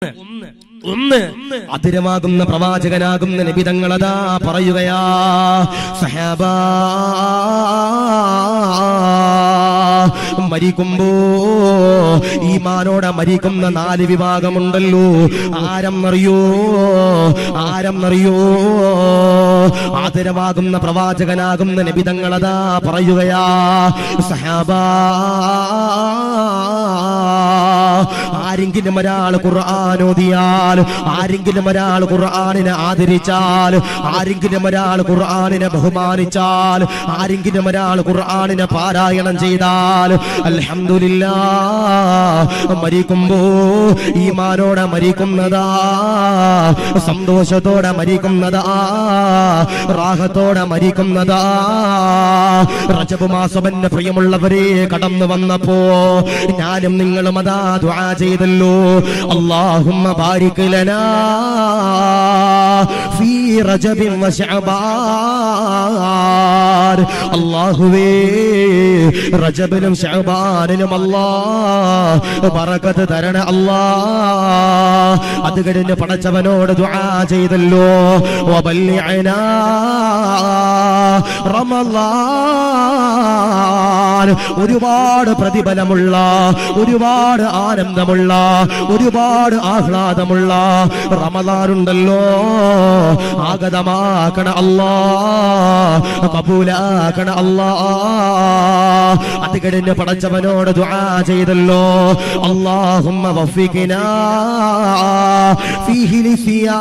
ഒന്ന് അതിരമാകുന്ന പ്രവാചകനാകുന്ന നബി തങ്ങളതാ പറയുകയാ, സഹാബാ മരിക്കുമ്പോ ഈമാനോടെ മരിക്കുന്ന 4 വിഭാഗമുണ്ടല്ലോ. ആരെന്നറിയോ? ആദരവാകുന്ന പ്രവാചകനാകുന്ന നബി തങ്ങളതാ പറയുകയാ, സഹാബാ ആരെങ്കിലും ഒരാൾ ഖുർആൻ ഓതിയാൽ, ആരെങ്കിലും ഒരാൾ ഖുർആനിനെ ആദരിച്ചാൽ, ആരെങ്കിലും ഒരാൾ ഖുർആനിനെ ബഹുമാനിച്ചാൽ, ആരെങ്കിലും ഒരാൾ ഖുർആനിനെ പാരായണം ചെയ്താൽ, അൽഹംദുലില്ലാഹ് മരിക്കുമ്പോ ഈമാനോടെ മരിക്കുന്നതാ, സന്തോഷത്തോടെ മരിക്കുന്നതാ, റാഹത്തോടെ മരിക്കുന്നതാ. റജബ് മാസം എന്നെ പ്രിയമുള്ളവരെ കടന്നു വന്നപ്പോ ഞാനും നിങ്ങളും അതാ ദുആ ചെയ്തല്ലോ, അല്ലാഹുമ്മ ബാരിക് ലനാ ഫീ റജബിൻ വ ശഅബാൻ. അല്ലാഹുവേ റജബിലും ശഅബാനിലും അല്ലാഹ് ബറകത്ത് തരണേ അല്ലാഹ്. അത് കഴിഞ്ഞ് പടച്ചവനോട് ദുആ ചെയ്തല്ലോ, വബല്ലിഅനാ റമളാൻ. ഒരുപാട് പ്രതിഫലമുള്ള, ഒരുപാട് ആനന്ദമുള്ള, ഒരുപാട് ആഹ്ലാദമുള്ള റമളാനുണ്ടല്ലോ, ആഗതമാക്കണ അല്ലാഹ്, കബൂലാക്കണ അല്ലാഹ്. അത് കഴിഞ്ഞ് പടച്ചവനോട് ദുആ ചെയ്തല്ലോ, അല്ലാഹുമ്മ വഫിഖ്നാ ഫീഹി ലിസിയാമി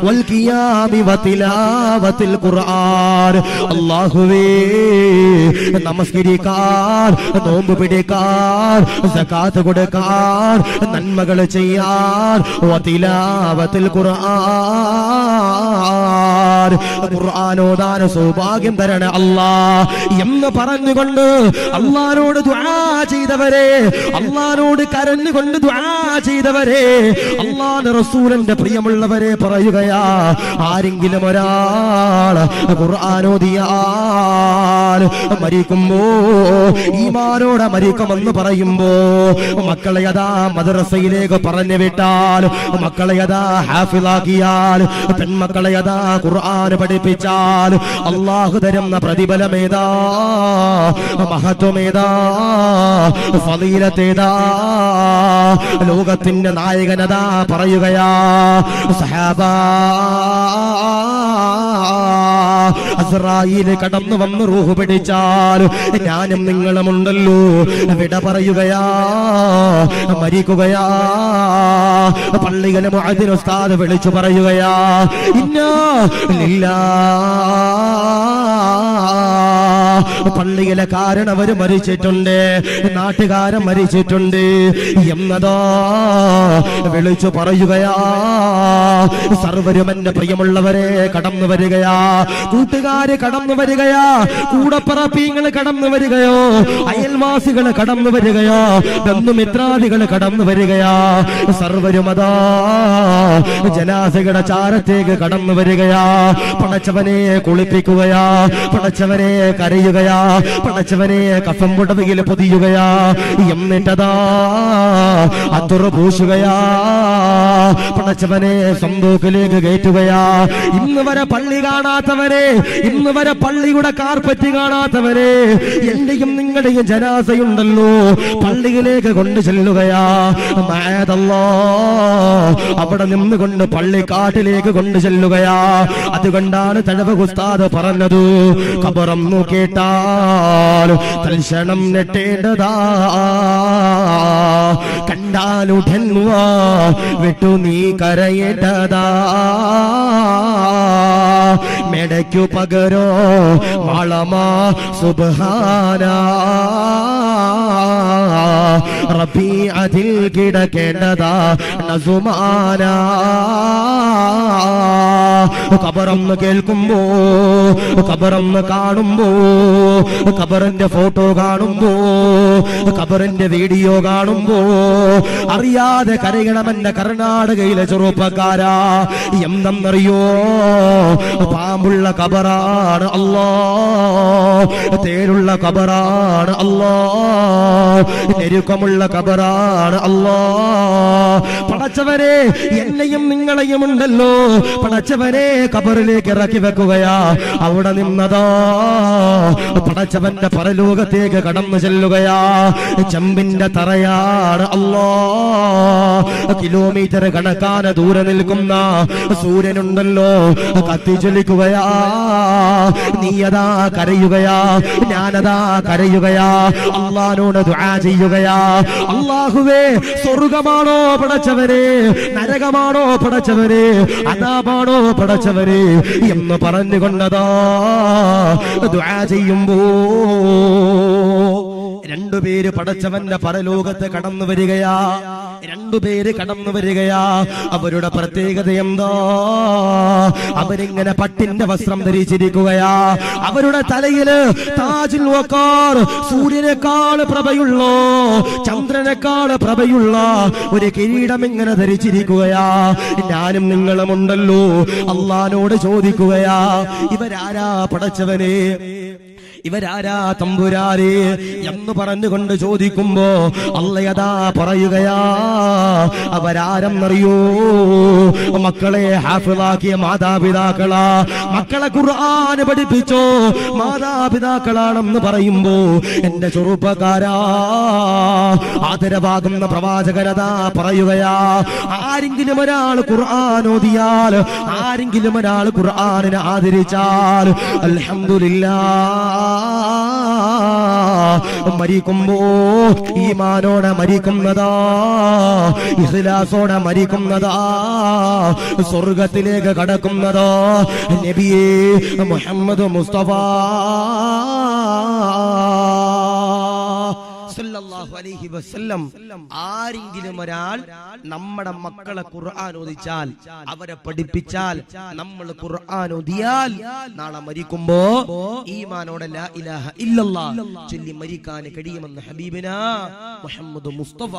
വൽ ഖിയാമി വതിലാവത്തിൽ ഖുർആൻ. അല്ലാഹുവേ നമസ്കരിക്കാൻ, നോമ്പ് പിടിക്കാൻ, സകാത്ത് കൊടുക്കാൻ, നന്മകൾ ചെയ്യാൻ, വതിലാവത്തിൽ ഖുർആൻ, ഖുർആൻ ഓതാൻ സൗഭാഗ്യം തരണേ അല്ലാഹ് എന്ന് പറഞ്ഞുകൊണ്ട് അല്ലാഹുവോട് ദുആ ചെയ്തവരെ, അല്ലാഹുവോട് കരഞ്ഞുകൊണ്ട് ദുആ ചെയ്തവരെ, അല്ലാഹുവിന്റെ റസൂലിന്റെ പ്രിയമുള്ളവരെ പറയുകയാ, ആരെങ്കിലും ഒരാൾ ഖുർആൻ ഓതിയാൽ മരിക്കുമ്പോ ഈമാനോടെ മരിക്കുമെന്ന് പറയുമ്പോ മക്കളെ അതാ മദ്രസയിലേക്ക് പറഞ്ഞു വിട്ടാൽ, മക്കളെ അതാ ഹാഫിളാക്കിയാൽ, പെൺമക്കളെ അതാ ഖുർആൻ പഠിപ്പിച്ചാൽ അല്ലാഹു തരുന്ന പ്രതിഫലമേതാ, മഹത്വമേതാ, ഫളീലത്തേതാ. ലോകത്തിന്റെ നായകനതാ പറയുകയാ, സഹാബാ അസ്റായീൽ കടന്നു വന്ന് റൂഹ് പിടിച്ചാൽ ഞാനും നിങ്ങളുമുണ്ടല്ലോ, വിട പറയുകയാ, മരിക്കുകയാ. പള്ളിയിലെ മുഅദ്ദിൻ ഉസ്താദ് വിളിച്ചു പറയുകയാ, ഇന്നാ ലില്ലാഹ്. പള്ളിയിലെ കാരണവര് മരിച്ചിട്ടുണ്ട്, നാട്ടുകാരൻ മരിച്ചിട്ടുണ്ട് എന്നതോ വിളിച്ചു പറയുകയാ. സർവരും എന്റെ പ്രിയമുള്ളവരെ കടന്നു വരികയാ, കൂട്ടുകാര് കടന്നു വരികയാ, കൂടപ്പറപ്പീങ്ങൾ കടന്നു വരികയോ, അയൽവാസികൾ കടന്നു വരികയോ, ബന്ധുമിത്രാദികൾ കടന്നു വരികയാ. സർവരും അതാ ജനാസയുടെ ചാരത്തേക്ക് കടന്നു വരികയാ. പടച്ചവനെ കുളിപ്പിക്കുകയാ, പടച്ചവനെ കരയുകയാ, പടച്ചവനെ കഫം പുടവയിൽ പൊതിയുകയാ. എന്നിട്ടതാ അത്തുറ പൂശുകയാ, പടച്ചവനെ സന്തൂക്കിലേക്ക് കയറ്റുകയാ. ഇന്ന് വരെ പള്ളി കാണാത്തവരെ, ഇന്ന് വരെ പള്ളിയുടെ കാർപ്പറ്റ് കാണാത്തവരെ, എന്റെയും നിങ്ങളുടെയും ജനാസയുണ്ടല്ലോ, പള്ളിയിലേക്ക് കൊണ്ടു ചെല്ലുകയാ. അവിടെ നിന്നുകൊണ്ട് പള്ളിക്കാട്ടിലേക്ക് കൊണ്ടു ചെല്ലുകയാ. അതുകൊണ്ടാണ് തഴവ ഉസ്താദ് പറഞ്ഞത്, ഖബറൊന്നു കേട്ടാൽ തൽക്ഷണം നെട്ടേണ്ടതാ, കണ്ടാലുടൻ വിട്ടു നീ കരയേണ്ടതാ. മെടയ്ക്കു പകരോ വളമാ സുബ്ഹാനാ, റബീഅത്തിൽ കിടക്കേണ്ടതാ നസുമാനാ. ഖബറെന്ന് കേൾക്കുമ്പോ, ഖബറെന്ന് കാണുമ്പോ, ഖബറിന്റെ ഫോട്ടോ കാണുമ്പോ, ഖബറിന്റെ വീഡിയോ കാണുമ്പോ അറിയാതെ കരയണമെന്ന കർണാടകയിലെ ചെറുപ്പക്കാരാ. എന്തെന്നറിയോ? പാമ്പുള്ള ഖബറാണ് അല്ലാ, തേരുള്ള ഖബറാണ് അല്ലാ, ഞെരുക്കമുള്ള ഖബറാണ് അല്ലാ. പടച്ചവനെ, എന്നെയും നിങ്ങളെയും ഉണ്ടല്ലോ പടച്ചവനെ ഖബറിലേക്ക് ഇറക്കി വെക്കുകയാ. അവിടെ നിന്നതാ പടച്ചവന്റെ പരലോകത്തേക്ക് കടന്നു ചെല്ലുകയാ. ചെമ്പിന്റെ തറയാണ് അല്ലാ. കിലോമീറ്റർ കണക്കാന ദൂരെ നിൽക്കുന്ന സൂര്യനുണ്ടല്ലോ കത്തിച്ചൊലിക്കുകയാ. നീയതാ കരയുകയാ, ഞാനതാ കരയുകയാ, അള്ളാനോട് ദുആ ചെയ്യുകയാ. അല്ലാഹുവേ, സ്വർഗമാണോ പടച്ചവരെ, നരകമാണോ പടച്ചവരെ, അദാബാണോ പടച്ചവരെ എന്ന് പറഞ്ഞുകൊണ്ടതാ ദുആ ചെയ്യുമ്പോ രണ്ടുപേര് പടച്ചവന്റെ പരലോകത്ത് കടന്നു വരികയാ. രണ്ടുപേര് കടന്നു വരികയാ. അവരുടെ പ്രത്യേകത എന്താ? അവരിങ്ങനെ പട്ടിന്റെ വസ്ത്രം ധരിച്ചിരിക്കുകയാ. അവരുടെ തലയില് താജുൽ വഖാർ, സൂര്യനേക്കാൾ പ്രഭയുള്ളോ ചന്ദ്രനേക്കാൾ പ്രഭയുള്ള ഒരു കിരീടം ഇങ്ങനെ ധരിച്ചിരിക്കുകയാ. ഞാനും നിങ്ങളും ഉണ്ടല്ലോ. അള്ളാനോട് ചോദിക്കുകയാ, ഇവരാരാ പടച്ചവനെ, ഇവരാരാ തമ്പുരാരെ എന്ന് പറഞ്ഞുകൊണ്ട് ചോദിക്കുമ്പോ അള്ളയതാ പറയുകയാ, അവരാരെന്നറിയോ? മക്കളെ ഹാഫിളാക്കിയ മാതാപിതാക്കളാ. മക്കളെ ഖുർആൻ പഠിപ്പിച്ചോ മാതാപിതാക്കളാണെന്ന് പറയുമ്പോ എന്റെ ചെറുപ്പക്കാരാ, ആദരവാകുന്ന പ്രവാചകനതാ പറയുകയാ, ആരെങ്കിലും ഒരാൾ ഖുർആൻ ഓതിയാൽ, ആരെങ്കിലും ഒരാൾ ഖുർആനിനെ ആദരിച്ചാൽ അൽഹംദുലില്ലാഹ് മരിക്കുമ്പോ ഈമാനോടെ മരിക്കുന്നതാ, ഇഖ്ലാസോടെ മരിക്കുന്നതാ, സ്വർഗത്തിലേക്ക് കടക്കുന്നതാ. നബിയേ മുഹമ്മദ് മുസ്തഫ സല്ലല്ലാഹു അലൈഹി വസല്ലം, ആരെങ്കിലും ഒരാൾ നമ്മുടെ മക്കളെ ഖുർആൻ ഓദിച്ചാൽ, അവരെ പഠിപ്പിച്ചാൽ, നമ്മൾ ഖുർആൻ ഓതിയാൽ നാളെ മരിക്കുമ്പോ ഈമാനോടെ ലാ ഇലാഹ ഇല്ലല്ലാഹ് ചൊല്ലി മരിക്കാൻ കഴിയുമെന്ന് ഹബീബിനാ മുഹമ്മദ് മുസ്തഫ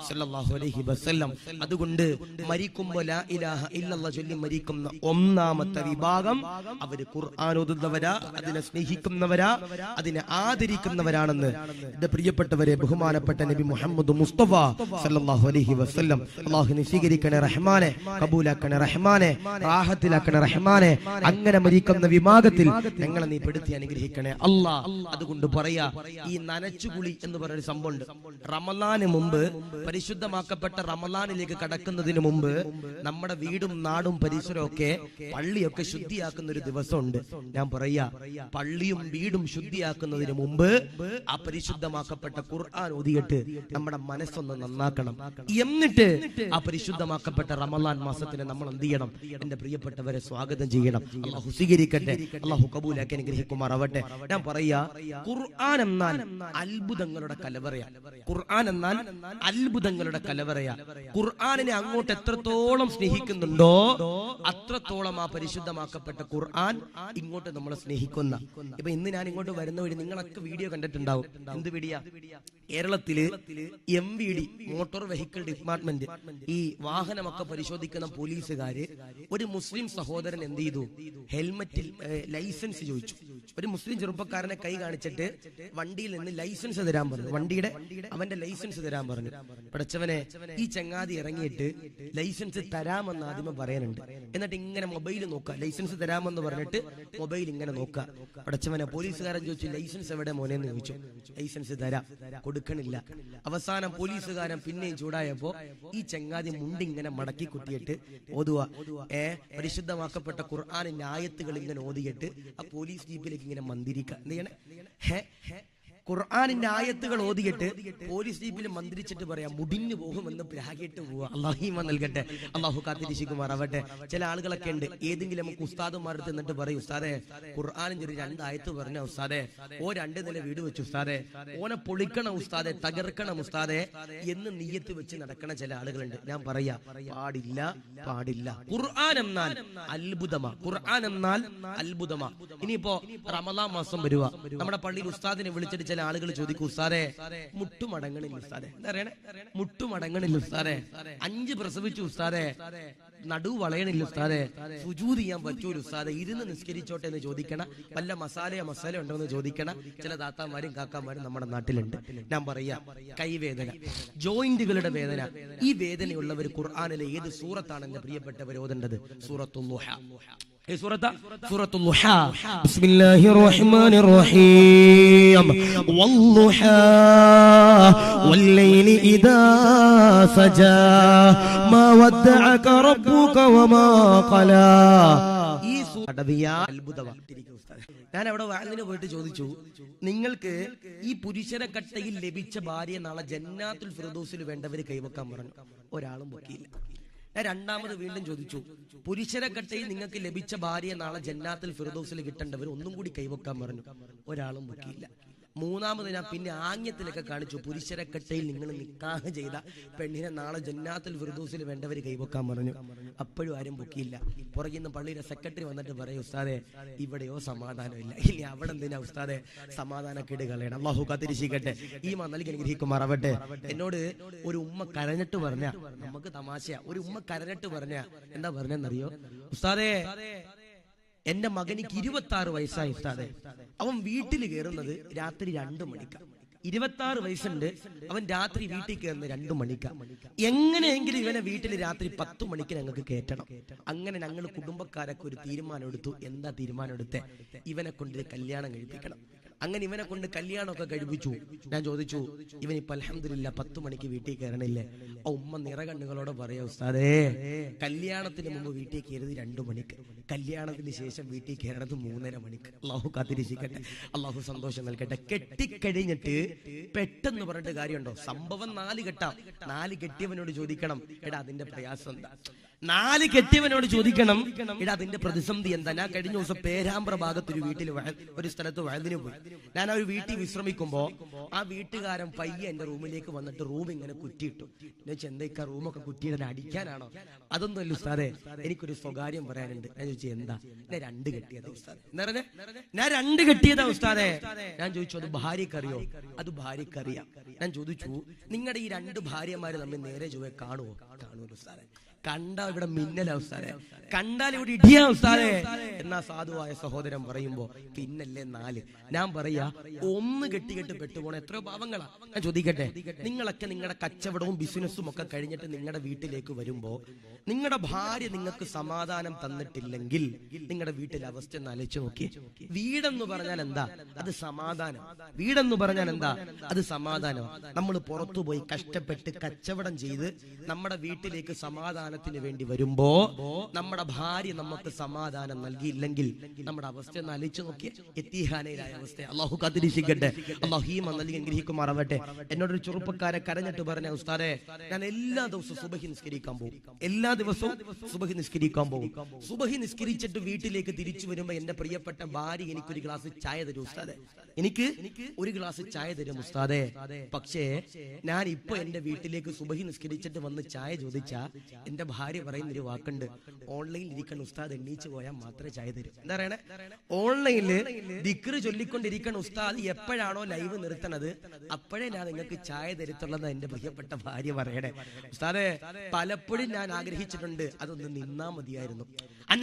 സല്ലല്ലാഹു അലൈഹി വസല്ലം. അതുകൊണ്ട് മരിക്കുമ്പോ ലാ ഇലാഹ ഇല്ലല്ലാഹ് ചൊല്ലി മരിക്കുന്ന ഒന്നാമത്തെ വിഭാഗം അവര് ഖുർആൻ ഓതുന്നവരാ, അതിനെ സ്നേഹിക്കുന്നവരാ, അതിനെ ആദരിക്കുന്നവരാണെന്ന് എന്റെ പ്രിയപ്പെട്ടവരെ, ബഹുമാനപ്പെട്ട നബി മുഹമ്മദ് മുസ്തഫ സല്ലല്ലാഹു അലൈഹി വസല്ലം. അല്ലാഹു സ്വീകരിക്കണേ റഹ്മാനെ, കബൂലാക്കണേ റഹ്മാനെ, റാഹത്തിലാക്കണേ റഹ്മാനെ. അങ്ങനെ മരിക്കുന്ന വിഭാഗത്തിൽ ഞങ്ങളെ നീ പെടുത്തി അനുഗ്രഹിക്കണേ അല്ലാ. അതുകൊണ്ട് പറയാ, ഈ നനച്ചുകുളി എന്ന് പറയുന്ന സംഭവമുണ്ട്. റമളാന് മുമ്പ്, പരിശുദ്ധമാക്കപ്പെട്ട റമളാനിലേക്ക് കടക്കുന്നതിന് മുമ്പ് നമ്മുടെ വീടും നാടും പരിസരവും ഒക്കെ, പള്ളിയൊക്കെ ശുദ്ധിയാക്കുന്ന ഒരു ദിവസമുണ്ട്. ഞാൻ പറയാ, പള്ളിയും വീടും ശുദ്ധിയാക്കുന്നതിന് മുമ്പ് ആ പരിശുദ്ധമാക്കപ്പെട്ട ഖുർആൻ ഓതിയിട്ട് നമ്മുടെ മനസ്സൊന്ന് നന്നാക്കണം. എന്നിട്ട് ആ പരിശുദ്ധമാക്കപ്പെട്ട റമളാൻ മാസത്തിനെ നമ്മൾ എന്ത് ചെയ്യണം? എന്റെ പ്രിയപ്പെട്ടവരെ സ്വാഗതം ചെയ്യണം. അല്ലാഹു സ്വീകരിക്കട്ടെ, അല്ലാഹു കബൂലാക്കി അനുഗ്രഹിക്കുമാറാവട്ടെ. ഞാൻ പറയാ, ഖുർആൻ എന്നാൽ അത്ഭുതങ്ങളുടെ കലവറയാ. ഖുർആൻ എന്നാൽ അത്ഭുതങ്ങളുടെ കലവറയാ. ഖുർആനിനെ അങ്ങോട്ട് എത്രത്തോളം സ്നേഹിക്കുന്നുണ്ടോ അത്രത്തോളം ആ പരിശുദ്ധമാക്കപ്പെട്ട ഖുർആൻ ഇങ്ങോട്ട് നമ്മളെ സ്നേഹിക്കുന്ന. ഇപ്പൊ ഇന്ന് ഞാൻ ഇങ്ങോട്ട് വരുന്ന വഴി നിങ്ങളൊക്കെ വീഡിയോ കണ്ടിട്ടുണ്ടാവും. എന്ത് വീഡിയോ? കേരളത്തില് MVD, മോട്ടോർ വെഹിക്കിൾ ഡിപ്പാർട്ട്മെന്റ്, ഈ വാഹനമൊക്കെ പരിശോധിക്കുന്ന പോലീസുകാര് ഒരു മുസ്ലിം സഹോദരൻ എന്ത് ചെയ്തു? ഹെൽമറ്റിൽ ലൈസൻസ് ചോദിച്ചു. ഒരു മുസ്ലിം ചെറുപ്പക്കാരനെ കൈ കാണിച്ചിട്ട് വണ്ടിയിൽ നിന്ന് ലൈസൻസ് തരാൻ പറഞ്ഞു. അവന്റെ ലൈസൻസ് തരാൻ പറഞ്ഞു. പടച്ചവനെ, ഈ ചങ്ങാതി ഇറങ്ങിയിട്ട് ലൈസൻസ് തരാമെന്ന് ആദ്യമേ പറയാനുണ്ട്. എന്നിട്ട് ഇങ്ങനെ മൊബൈൽ നോക്കുക, ലൈസൻസ് തരാമെന്ന് പറഞ്ഞിട്ട് മൊബൈൽ ഇങ്ങനെ നോക്കുക. പടച്ചവനെ, പോലീസുകാരൻ ചോദിച്ചു, ലൈസൻസ് എവിടെ മോനെന്ന് ചോദിച്ചു. ലൈസൻസ് തരാം, കൊടുക്കണില്ല. അവസാനം പോലീസുകാരൻ പിന്നെയും ചൂടായപ്പോ ഈ ചങ്ങാതി മുണ്ടിങ്ങനെ മടക്കി കുത്തിയിട്ട് ഓതുക, പരിശുദ്ധമാക്കപ്പെട്ട ഖുർആനിന്റെ ആയത്തുകൾ ഇങ്ങനെ ഓതിയിട്ട് ആ പോലീസ് ജീപ്പിലേക്ക് ഇങ്ങനെ മന്ദിരിക്കുക. എന്ത് ചെയ്യണേ? ഖുർആനിന്റെ ആയത്തുകൾ ഓതിയിട്ട് പോലീസ് ജീപ്പിൽ മന്ത്രിച്ചിട്ട് പറയാം മുടിഞ്ഞു പോകുമെന്ന് പ്രാഗിട്ട് പോവുക. അള്ളാഹു നൽകട്ടെ, അള്ളാഹു കാത്തിരിശിക്കുമാറാവട്ടെ. ചില ആളുകളൊക്കെ ഉണ്ട്, ഏതെങ്കിലും നമുക്ക് ഉസ്താദുമാരുടെ എന്നിട്ട് പറയും, ഉസ്താദെ ഖുർആനിന്റെ ഒരു 2 ആയത്ത് പറഞ്ഞ ഉസ്താദെ, 2 നില വീട് വെച്ചു ഉസ്താദെ, ഓനെ പൊളിക്കണം ഉസ്താദെ, തകർക്കണം ഉസ്താദെ എന്ന് നിയ്യത്ത് വെച്ച് നടക്കണ ചില ആളുകളുണ്ട്. ഞാൻ പറയാ, പാടില്ല, പാടില്ല. ഖുർആൻ എന്നാൽ അത്ഭുതമാ, ഖുർആൻ എന്നാൽ അത്ഭുതമാ. ഇനിയിപ്പോ റമദാൻ മാസം വരുക, നമ്മുടെ പള്ളിയിൽ ഉസ്താദിനെ വിളിച്ചിട്ട് ചില ആളുകൾ ചോദിക്കും, ഉസ്താദെ മുട്ടുമടങ്ങണില്ല ഉസ്താദെ, എന്താ പറയണേ, മുട്ടുമടങ്ങണില്ല ഉസ്താദെ, 5 പ്രസവിച്ചു ഉസ്താദെ, നടു വളയണില്ല ഉസ്താദെ, സുജൂദ് ചെയ്യാൻ പറ്റൂല ഉസ്താദെ, ഇരുന്ന് നിസ്കരിച്ചോട്ടെ എന്ന് ചോദിക്കണം, വല്ല മസാല ഉണ്ടോ എന്ന് ചോദിക്കണം ചില താത്താമാരും കാക്കാമാരും നമ്മുടെ നാട്ടിലുണ്ട്. ഞാൻ പറയാ, കൈവേദന, ജോയിന്റുകളുടെ വേദന, ഈ വേദനയുള്ളവർ ഖുർആനിലെ ഏത് സൂറത്താണ് എന്റെ പ്രിയപ്പെട്ടവർ ഓതേണ്ടത്? സൂറത്തുൽ ളുഹ. ഈ സൂറത്തുൽ ളുഹ. ബിസ്മില്ലാഹിർ റഹ്മാനിർ റഹീം. വല്ളുഹാ വല്ലൈലി ഇദാ സജാ മാ വദ്ദഅക റബ്ബുക വമാ ഖലാ. ഈ അത്ഭുതമായിട്ടിരിക്കും ഉസ്താദേ. ഞാൻ അവിടെ വാലിന് പോയിട്ട് ചോദിച്ചു, നിങ്ങൾക്ക് ഈ പുരുഷനെ കട്ടയിൽ ലഭിച്ച ഭാര്യ നാളെ ജന്നാത്തുൽ ഫിർദൗസിൽ വേണ്ടവര് കൈവക്കാൻ പറഞ്ഞു. ഒരാളും വെക്കിയില്ല. ഞാൻ രണ്ടാമത് വീണ്ടും ചോദിച്ചു, പുരുഷനെ കട്ടയിൽ നിങ്ങൾക്ക് ലഭിച്ച ഭാര്യ നാളെ ജന്നാത്തുൽ ഫിർദൗസിൽ കിട്ടേണ്ടവർ ഒന്നും കൂടി കൈവക്കാൻ പറഞ്ഞു. ഒരാളും വെക്കിയില്ല. മൂന്നാമത് ഞാൻ പിന്നെ ആംഗ്യത്തിലൊക്കെ കാണിച്ചു, പുരുഷരെ കട്ടയിൽ നിങ്ങൾ നിക്കാഹ് ചെയ്ത പെണ്ണിനെ നാളെ ജന്നാത്തുൽ ഫിർദൗസിൽ വേണ്ടവർ കൈവക്കാൻ പറഞ്ഞു. അപ്പോഴും ആരും പൊക്കിയില്ല. പുറകിൽ നിന്ന് പള്ളിയിലെ സെക്രട്ടറി വന്നിട്ട് പറയും, ഉസ്താദെ ഇവിടെയോ സമാധാനമില്ല, ഇനി അവിടെ എന്തിനാ ഉസ്താദെ സമാധാനക്കേട് കളയണം. അല്ലാഹു കാത്തിരിക്കട്ടെ, ഈ നൽകി അനുഗ്രഹിക്കുമാറാവട്ടെ. എന്നോട് ഒരു ഉമ്മ കരഞ്ഞിട്ട് പറഞ്ഞ, നമുക്ക് തമാശയാ, ഒരു ഉമ്മ കരഞ്ഞിട്ട് പറഞ്ഞ, എന്താ പറഞ്ഞെന്നറിയോ? ഉസ്താദെ എന്റെ മകനിക്ക് 26 വയസ്സായി ഉസ്താദെ, അവൻ വീട്ടിൽ കയറുന്നത് രാത്രി 2 മണിക്കാണ്. 26 വയസ്സുണ്ട്, അവൻ രാത്രി വീട്ടിൽ കയറുന്നത് 2 മണിക്കാണ്. എങ്ങനെയെങ്കിലും ഇവനെ വീട്ടിൽ രാത്രി 10 മണിക്ക് ഞങ്ങൾക്ക് കയറ്റണം. അങ്ങനെ ഞങ്ങൾ കുടുംബക്കാരൊക്കെ ഒരു തീരുമാനം എടുത്തു. എന്താ തീരുമാനം എടുത്തേ? ഇവനെ കൊണ്ട് കല്യാണം കഴിപ്പിക്കണം. അങ്ങനെ ഇവനെ കൊണ്ട് കല്യാണമൊക്കെ കഴിപ്പിച്ചു. ഞാൻ ചോദിച്ചു, ഇവനിപ്പോ അൽഹംദുലില്ലാ 10 മണിക്ക് വീട്ടിൽ കയറണില്ലേ? ആ ഉമ്മ നിറകണ്ണുകളോടെ പറയാ, ഉസ്താദേ കല്യാണത്തിന് മുമ്പ് വീട്ടിൽ കയറിയത് 2 മണിക്ക്, കല്യാണത്തിന് ശേഷം വീട്ടിൽ കയറണത് 3:30 മണിക്ക്. അള്ളാഹു കാത്തിരിക്കട്ടെ, അള്ളാഹു സന്തോഷം നൽകട്ടെ. കെട്ടിക്കഴിഞ്ഞിട്ട് പെട്ടെന്ന് പറഞ്ഞിട്ട് കാര്യമുണ്ടോ? സംഭവം 4 കെട്ടാം. 4 കെട്ടിയവനോട് ചോദിക്കണം, എടാ അതിന്റെ പ്രയാസം എന്താ? 4 കെട്ടിയവനോട് ചോദിക്കണം, എടാ അതിന്റെ പ്രതിസന്ധി എന്താ? ഞാൻ കഴിഞ്ഞ ദിവസം പേരാമ്പ്ര ഭാഗത്തൊരു വീട്ടിൽ ഒരു സ്ഥലത്ത് വഴുതിന് പോയി. ഞാൻ ആ ഒരു വീട്ടിൽ വിശ്രമിക്കുമ്പോ ആ വീട്ടുകാരൻ പയ്യെ എന്റെ റൂമിലേക്ക് വന്നിട്ട് റൂം ഇങ്ങനെ കുറ്റിയിട്ടു. എന്താ റൂമൊക്കെ കുറ്റിയിടാൻ അടിക്കാനാണോ? അതൊന്നുമല്ല ഉസ്താദേ, എനിക്കൊരു സ്വകാര്യം പറയാനുണ്ട്. ഞാൻ ചോദിച്ചു, എന്താ? ഞാൻ 2 കെട്ടിയതാ ഉസ്താദേ. എന്താ പറഞ്ഞേ? ഞാൻ 2 കെട്ടിയതാ ഉസ്താദേ. ഞാൻ ചോദിച്ചു, അത് ഭാര്യക്കറിയോ? അത് ഭാര്യക്കറിയാം. ഞാൻ ചോദിച്ചു, നിങ്ങളുടെ ഈ 2 ഭാര്യമാര് തമ്മിൽ നേരെ ചൊവ്വേ കാണുമോ? കാണുമല്ലോ ഉസ്താദേ. കണ്ടാ ഇവിടെ മിന്നലാ ഉസ്താദേ, കണ്ടാൽ ഇവിടെ ഇടിയാ ഉസ്താദേ. എന്നാ സാധുവായ സഹോദരൻ പറയുമ്പോ പിന്നല്ലേ 4? ഞാൻ പറയാ, 1 കെട്ടി പെട്ടുപോണ എത്രയോ പാവങ്ങളാ. ഞാൻ ചോദിക്കട്ടെ, നിങ്ങളൊക്കെ നിങ്ങളുടെ കച്ചവടവും ബിസിനസ്സും ഒക്കെ കഴിഞ്ഞിട്ട് നിങ്ങളുടെ വീട്ടിലേക്ക് വരുമ്പോ നിങ്ങളുടെ ഭാര്യ നിങ്ങൾക്ക് സമാധാനം തന്നിട്ടില്ലെങ്കിൽ നിങ്ങളുടെ വീട്ടിലെ അവസ്ഥ ഒന്ന് ആലോചിച്ച് നോക്കിയേ. വീടെന്ന് പറഞ്ഞാൽ എന്താ? അത് സമാധാനം. വീടെന്ന് പറഞ്ഞാൽ എന്താ? അത് സമാധാനം. നമ്മൾ പുറത്തുപോയി കഷ്ടപ്പെട്ട് കച്ചവടം ചെയ്ത് നമ്മുടെ വീട്ടിലേക്ക് സമാധാനത്തിന് വേണ്ടി വരുമ്പോ നമ്മുടെ ഭാര്യ നമുക്ക് സമാധാനം നൽകിയില്ലെങ്കിൽ നമ്മുടെ അവസ്ഥ ഒന്ന് ആലോചിച്ച് നോക്കിയേ. എത്തിഹാനയിലായ അവസ്ഥ. അള്ളാഹു കാത്തിരിക്കട്ടെ, അള്ളാഹു ഈ നൽകി അനുഗ്രഹിക്കുമാറാവട്ടെ. എന്നോടൊരു ചെറുപ്പക്കാരെ കരഞ്ഞിട്ട് പറഞ്ഞ, ഉസ്താദേ ഞാൻ എല്ലാ ദിവസവും സുബഹി നിസ്കരിക്കാൻ പോകും, എല്ലാ ദിവസവും സുബഹി നിസ്കരിക്കാൻ പോകും. സുബഹി നിസ്കരിച്ചിട്ട് വീട്ടിലേക്ക് തിരിച്ചു വരുമ്പോ എന്റെ പ്രിയപ്പെട്ട ഭാര്യ എനിക്കൊരു ഗ്ലാസ് ചായ തരും ഉസ്താദേ, എനിക്ക് ഒരു ഗ്ലാസ് ചായ തരും ഉസ്താദേ. പക്ഷേ ഞാൻ ഇപ്പൊ എന്റെ വീട്ടിലേക്ക് സുബഹി നിസ്കരിച്ചിട്ട് വന്ന് ചായ ചോദിച്ചാ എന്റെ ഭാര്യ പറയുന്നൊരു വാക്കുണ്ട്, ഓൺലൈനിൽ ഇരിക്കണ ഉസ്താദ് എണ്ണീച്ച് പോയാൽ മാത്രമേ ചായ തരും. എന്താ പറയണേ? ഓൺലൈനില് ദിക്റ് ചൊല്ലിക്കൊണ്ടിരിക്കണ ഉസ്താദ് എപ്പോഴാണോ ലൈവ് നിർത്തണത് അപ്പോഴേ ഞാൻ നിങ്ങൾക്ക് ചായ തരത്തുള്ളത് എന്റെ പ്രിയപ്പെട്ട ഭാര്യ പറയണേ. ഉസ്താദേ പലപ്പോഴും ഞാൻ ആഗ്രഹിച്ചിട്ടുണ്ട്, അതൊന്ന് നിന്നാ മതിയായിരുന്നു,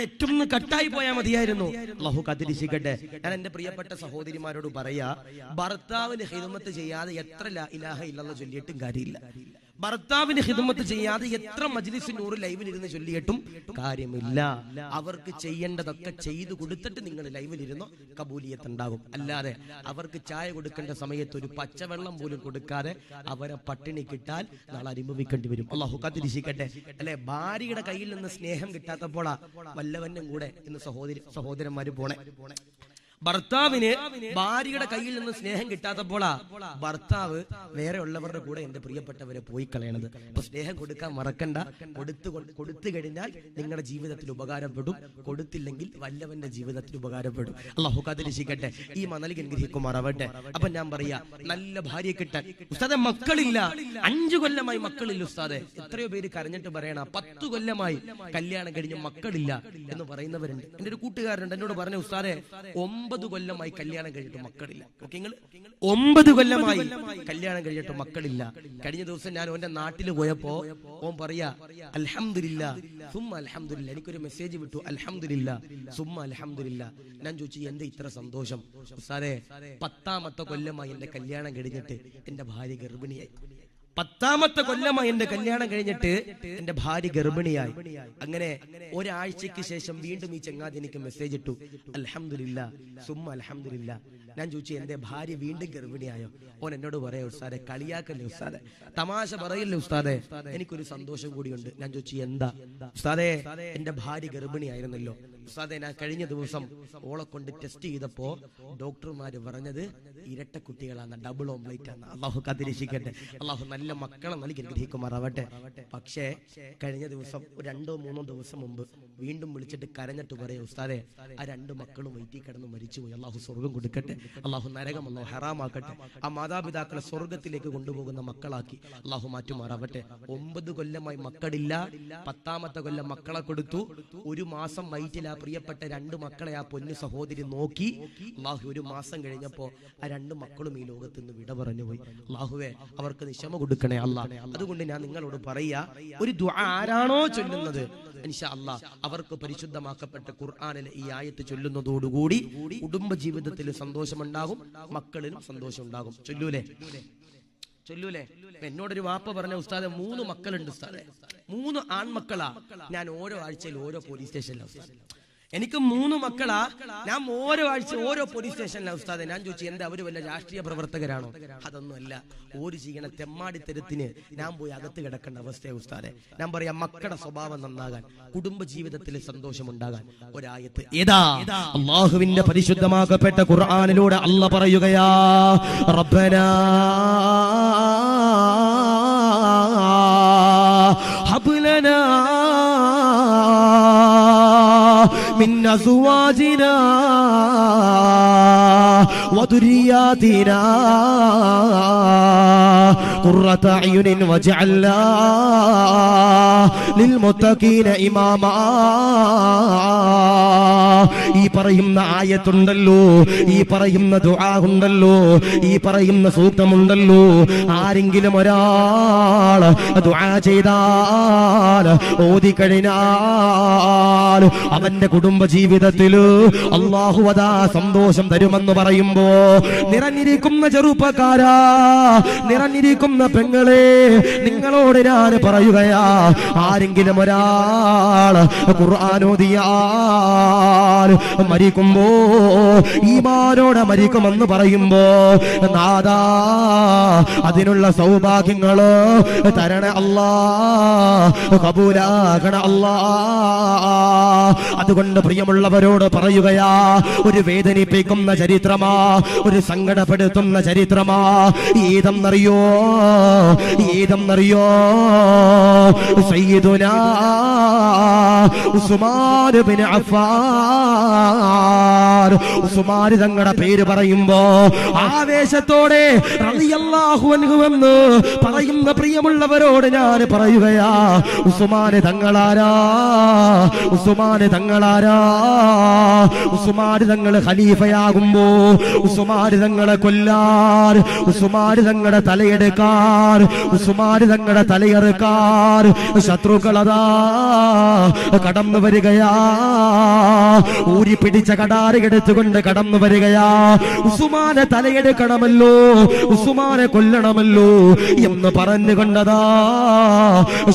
ഏറ്റവും കട്ടായി പോയാൽ മതിയായിരുന്നു. അല്ലാഹു കാത്തിരിക്കട്ടെ. ഞാൻ എന്റെ പ്രിയപ്പെട്ട സഹോദരിമാരോട് പറയാ, ഭർത്താവിന് ഖിദ്മത്ത് ചെയ്യാതെ എത്ര ലാ ഇലാഹ ഇല്ലല്ലാഹ് ചൊല്ലിയിട്ടും കാര്യമില്ല. ഭർത്താവിന് ഖിദ്മത്ത് ചെയ്യാതെ എത്ര മജ്ലിസ് നൂറ് ലൈവിലിരുന്ന് ചൊല്ലിയിട്ടും കാര്യമില്ല. അവർക്ക് ചെയ്യേണ്ടതൊക്കെ ചെയ്തു കൊടുത്തിട്ട് നിങ്ങൾ ലൈവിലിരുന്നോ കബൂലിയത്ത് ഉണ്ടാകും. അല്ലാതെ അവർക്ക് ചായ കൊടുക്കേണ്ട സമയത്ത് ഒരു പച്ചവെള്ളം പോലും കൊടുക്കാതെ അവരെ പട്ടിണി കിട്ടാൽ നാളെ അനുഭവിക്കേണ്ടി വരും. അല്ലാഹു കാത്തിരിക്കട്ടെ. അല്ലെ, ഭാര്യയുടെ കയ്യിൽ നിന്ന് സ്നേഹം കിട്ടാത്തപ്പോഴാ വല്ലവനും കൂടെ ഇന്ന് സഹോദരന്മാര് പോണേ. ഭർത്താവിന് ഭാര്യയുടെ കയ്യിൽ നിന്ന് സ്നേഹം കിട്ടാത്തപ്പോഴാ ഭർത്താവ് വേറെ ഉള്ളവരുടെ കൂടെ എന്റെ പ്രിയപ്പെട്ടവരെ പോയി കളയണത്. അപ്പൊ സ്നേഹം കൊടുക്കാൻ മറക്കണ്ട. കൊടുത്തു കഴിഞ്ഞാൽ നിങ്ങളുടെ ജീവിതത്തിൽ ഉപകാരപ്പെടും, കൊടുത്തില്ലെങ്കിൽ വല്ലവന്റെ ജീവിതത്തിൽ ഉപകാരപ്പെടും. അല്ലാഹു കാത്തിരക്ഷിക്കട്ടെ, ഈ മണലിൽ അനുഗ്രഹിക്കുമാറാവട്ടെ. അപ്പൊ ഞാൻ പറയാ, നല്ല ഭാര്യയെ കിട്ടാൻ ഉസ്താദെ മക്കളില്ല, 5 കൊല്ലമായി മക്കളില്ല ഉസ്താദെ. എത്രയോ പേര് കരഞ്ഞിട്ട് പറയണ 10 കൊല്ലമായി കല്യാണം കഴിഞ്ഞ് മക്കളില്ല എന്ന് പറയുന്നവരുണ്ട്. എന്റെ ഒരു കൂട്ടുകാരനുണ്ട്, എന്നോട് പറഞ്ഞ ഉസ്താദെ 9 കൊല്ലമായി കല്യാണം കഴിഞ്ഞിട്ട് മക്കളില്ല. ഓക്കെ, 9 കൊല്ലമായി കല്യാണം കഴിഞ്ഞിട്ട് മക്കളില്ല. കഴിഞ്ഞ ദിവസം ഞാൻ ഓന്റെ നാട്ടിൽ പോയപ്പോ ഓൻ പറയാ അൽഹംദുലില്ലാ സുമ്മ അൽഹംദുലില്ലാ. എനിക്കൊരു മെസ്സേജ് വിട്ടു, അൽഹംദുലില്ലാ സുമ്മ അൽഹംദുലില്ലാ. ഞാൻ ചോദിച്ചു എന്താ ഇത്ര സന്തോഷം? സാറേ 10ാമത്തെ കൊല്ലമായി എന്റെ കല്യാണം കഴിഞ്ഞിട്ട് എന്റെ ഭാര്യ ഗർഭിണിയായി. 10ാമത്തെ കൊല്ലമായി എന്റെ കല്യാണം കഴിഞ്ഞിട്ട് എന്റെ ഭാര്യ ഗർഭിണിയായി. അങ്ങനെ ഒരാഴ്ചക്ക് ശേഷം വീണ്ടും ഈ ചങ്ങാതി എനിക്ക് മെസ്സേജ് ഇട്ടു, അൽഹംദുലില്ലാ സുമ്മ അൽഹംദുലില്ലാ. ഞാൻ ചോദിച്ചു എന്റെ ഭാര്യ വീണ്ടും ഗർഭിണിയായോ? ഓൻ എന്നോട് പറയാ, ഉസ്താദെ കളിയാക്കല്ലേ ഉസ്താദെ, തമാശ പറയല്ലേ ഉസ്താദെ, എനിക്കൊരു സന്തോഷം കൂടിയുണ്ട്. ഞാൻ ചോദിച്ചു എന്താ? ഉസ്താദെ എന്റെ ഭാര്യ ഗർഭിണിയായിരുന്നല്ലോ ഉസ്താദെ, ഞാൻ കഴിഞ്ഞ ദിവസം ഓളെ കൊണ്ട് ടെസ്റ്റ് ചെയ്തപ്പോ ഡോക്ടർമാര് പറഞ്ഞത് ഇരട്ട കുട്ടികളാണ്, ഡബിൾ ഓംപ്ലേറ്റ് ആണ്. അള്ളാഹു കാത്തിരക്ഷിക്കട്ടെ, അള്ളാഹു നല്ല മക്കളെ നൽകി അനുഗ്രഹിക്കുമാറാവട്ടെ. പക്ഷേ കഴിഞ്ഞ ദിവസം 2-3 ദിവസം മുമ്പ് വീണ്ടും വിളിച്ചിട്ട് കരഞ്ഞിട്ട് പറയാ, ഉസ്താദെ ആ 2 മക്കളും വയറ്റിൽ കിടന്ന് മരിച്ചുപോയി. അള്ളാഹു സ്വർഗം കൊടുക്കട്ടെ, അള്ളാഹു നരകം അള്ളാഹു ഹറാമാക്കട്ടെ. ആ മാതാപിതാക്കളെ സ്വർഗത്തിലേക്ക് കൊണ്ടുപോകുന്ന മക്കളാക്കി അള്ളാഹു മാറ്റുമാറാവട്ടെ. 9 കൊല്ലമായി മക്കളില്ല, 10ാമത്തെ കൊല്ലം മക്കളെ കൊടുത്തു. 1 മാസം വയറ്റിൽ ആ പ്രിയപ്പെട്ട 2 മക്കളെ ആ പൊന്നു സഹോദരി നോക്കി. അള്ളാഹു 1 മാസം കഴിഞ്ഞപ്പോ ആ 2 മക്കളും ഈ ലോകത്ത് നിന്ന് വിട പറഞ്ഞു പോയി. അള്ളാഹുവേ അവർക്ക് നിശമ കൊടുക്കണേ അല്ലാഹ്. അതുകൊണ്ട് ഞാൻ നിങ്ങളോട് പറയാ, ഒരു ദുആ ആരാണോ ചൊല്ലുന്നത് ഇൻഷാ അല്ലാഹ് അവർക്ക് പരിശുദ്ധമാക്കപ്പെട്ട ഖുർആനിലെ ഈ ആയത്ത് ചൊല്ലുന്നതോടുകൂടി കുടുംബ ജീവിതത്തിൽ സന്തോഷമുണ്ടാകും, മക്കളിലും സന്തോഷം ഉണ്ടാകും. ചൊല്ലൂലേ? എന്നോടൊരു വാപ്പ പറഞ്ഞ, ഉസ്താദെ 3 മക്കളുണ്ട് ഉസ്താദെ, 3 ആൺമക്കളാ. ഞാൻ ഓരോ ആഴ്ചയിൽ ഓരോ പോലീസ് സ്റ്റേഷനിലാണ് ഉസ്താദെ. എനിക്ക് 3 മക്കളാ, ഞാൻ ഓരോ ആഴ്ച ഓരോ പോലീസ് സ്റ്റേഷനിലാണ് ഉസ്താദെ. ഞാൻ ചോദിച്ചു എന്താ അവര് വല്ല രാഷ്ട്രീയ പ്രവർത്തകരാണോ? അതൊന്നും അല്ല, ഒരു ചെയ്യണ തെമ്മാടിത്തരത്തിന് ഞാൻ പോയി അകത്ത് കിടക്കേണ്ട അവസ്ഥയെ ഉസ്താദെ. ഞാൻ പറയാം, മക്കളുടെ സ്വഭാവം നന്നാകാൻ, കുടുംബ ജീവിതത്തിൽ സന്തോഷമുണ്ടാകാൻ ഒരായത്ത് ഏതാ? അല്ലാഹുവിന്റെ പരിശുദ്ധമാക്കപ്പെട്ട ഖുർആനിലൂടെ അല്ലാഹ് പറയുകയാ, റബ്ബനാ ഹബ് ലനാ من أزواجنا وذرياتنا قرة أعين واجعلنا للمتقين إماما. ഈ പറയുന്ന ആയത്തുണ്ടല്ലോ, ഈ പറയുന്ന ദുആ ഉണ്ടല്ലോ, ഈ പറയുന്ന സൂക്തമുണ്ടല്ലോ, ആരെങ്കിലും ഒരാൾ ദുആ ചെയ്താൽ, ഓതിക്കഴിഞ്ഞാൽ അവന്റെ കുടുംബ ജീവിതത്തില് അല്ലാഹു അതാ സന്തോഷം തരുമെന്ന് പറയുമ്പോ, നിറഞ്ഞിരിക്കുന്ന ചെറുപ്പക്കാരാ, നിറഞ്ഞിരിക്കുന്ന പെങ്ങളെ, നിങ്ങളോട് ഞാൻ പറയുകയാ, ആരെങ്കിലും ഒരാൾ ഖുർആൻ ഓതിയാൽ മരിക്കുമ്പോ ഈമാനോടെ മരിക്കുമെന്ന് പറയുമ്പോ, നാദാ അതിനുള്ള സൗഭാഗ്യങ്ങള് തരണേ അല്ലാ, കബൂലാക്കണേ അല്ലാ. അതുകൊണ്ട് പ്രിയമുള്ളവരോട് പറയുകയാ, ഒരു വേദനിപ്പിക്കുന്ന ചരിത്രമാ, ഒരു സങ്കടപ്പെടുത്തുന്ന ചരിത്രമാ. ഏതെന്നറിയോ? സയ്യിദുനാ ഉസ്മാൻ ബിൻ അഫ്ഫാൻ. ഉസ്മാൻ തങ്ങളുടെ പേര് പറയുമ്പോ ആവേശത്തോടെ റളിയല്ലാഹു അൻഹു എന്ന് പറയുന്ന പ്രിയമുള്ളവരോട് ഞാൻ പറയുകയാ, ഉസ്മാൻ തങ്ങളാരാ? ഉസ്മാൻ തങ്ങളാരാ? ഉസ്മാൻ തങ്ങൾ ഖലീഫയാകുമ്പോ ഉസ്മാൻ തങ്ങളെ കൊല്ലാൻ, ഉസ്മാൻ തങ്ങളുടെ തലയെടുക്കാൻ, ഉസ്മാൻ തങ്ങളുടെ തലയെറുക്കാൻ ശത്രുക്കളതാ കടന്നു വരികയാ. ഊരി പിടിച്ച കടാരി എടുത്തുകൊണ്ട് കടന്നു വരികയാ. ഉസ്മാനെ തലയെടുക്കണമല്ലോ, ഉസ്മാനെ കൊല്ലണമല്ലോ എന്ന് പറഞ്ഞുകൊണ്ടതാ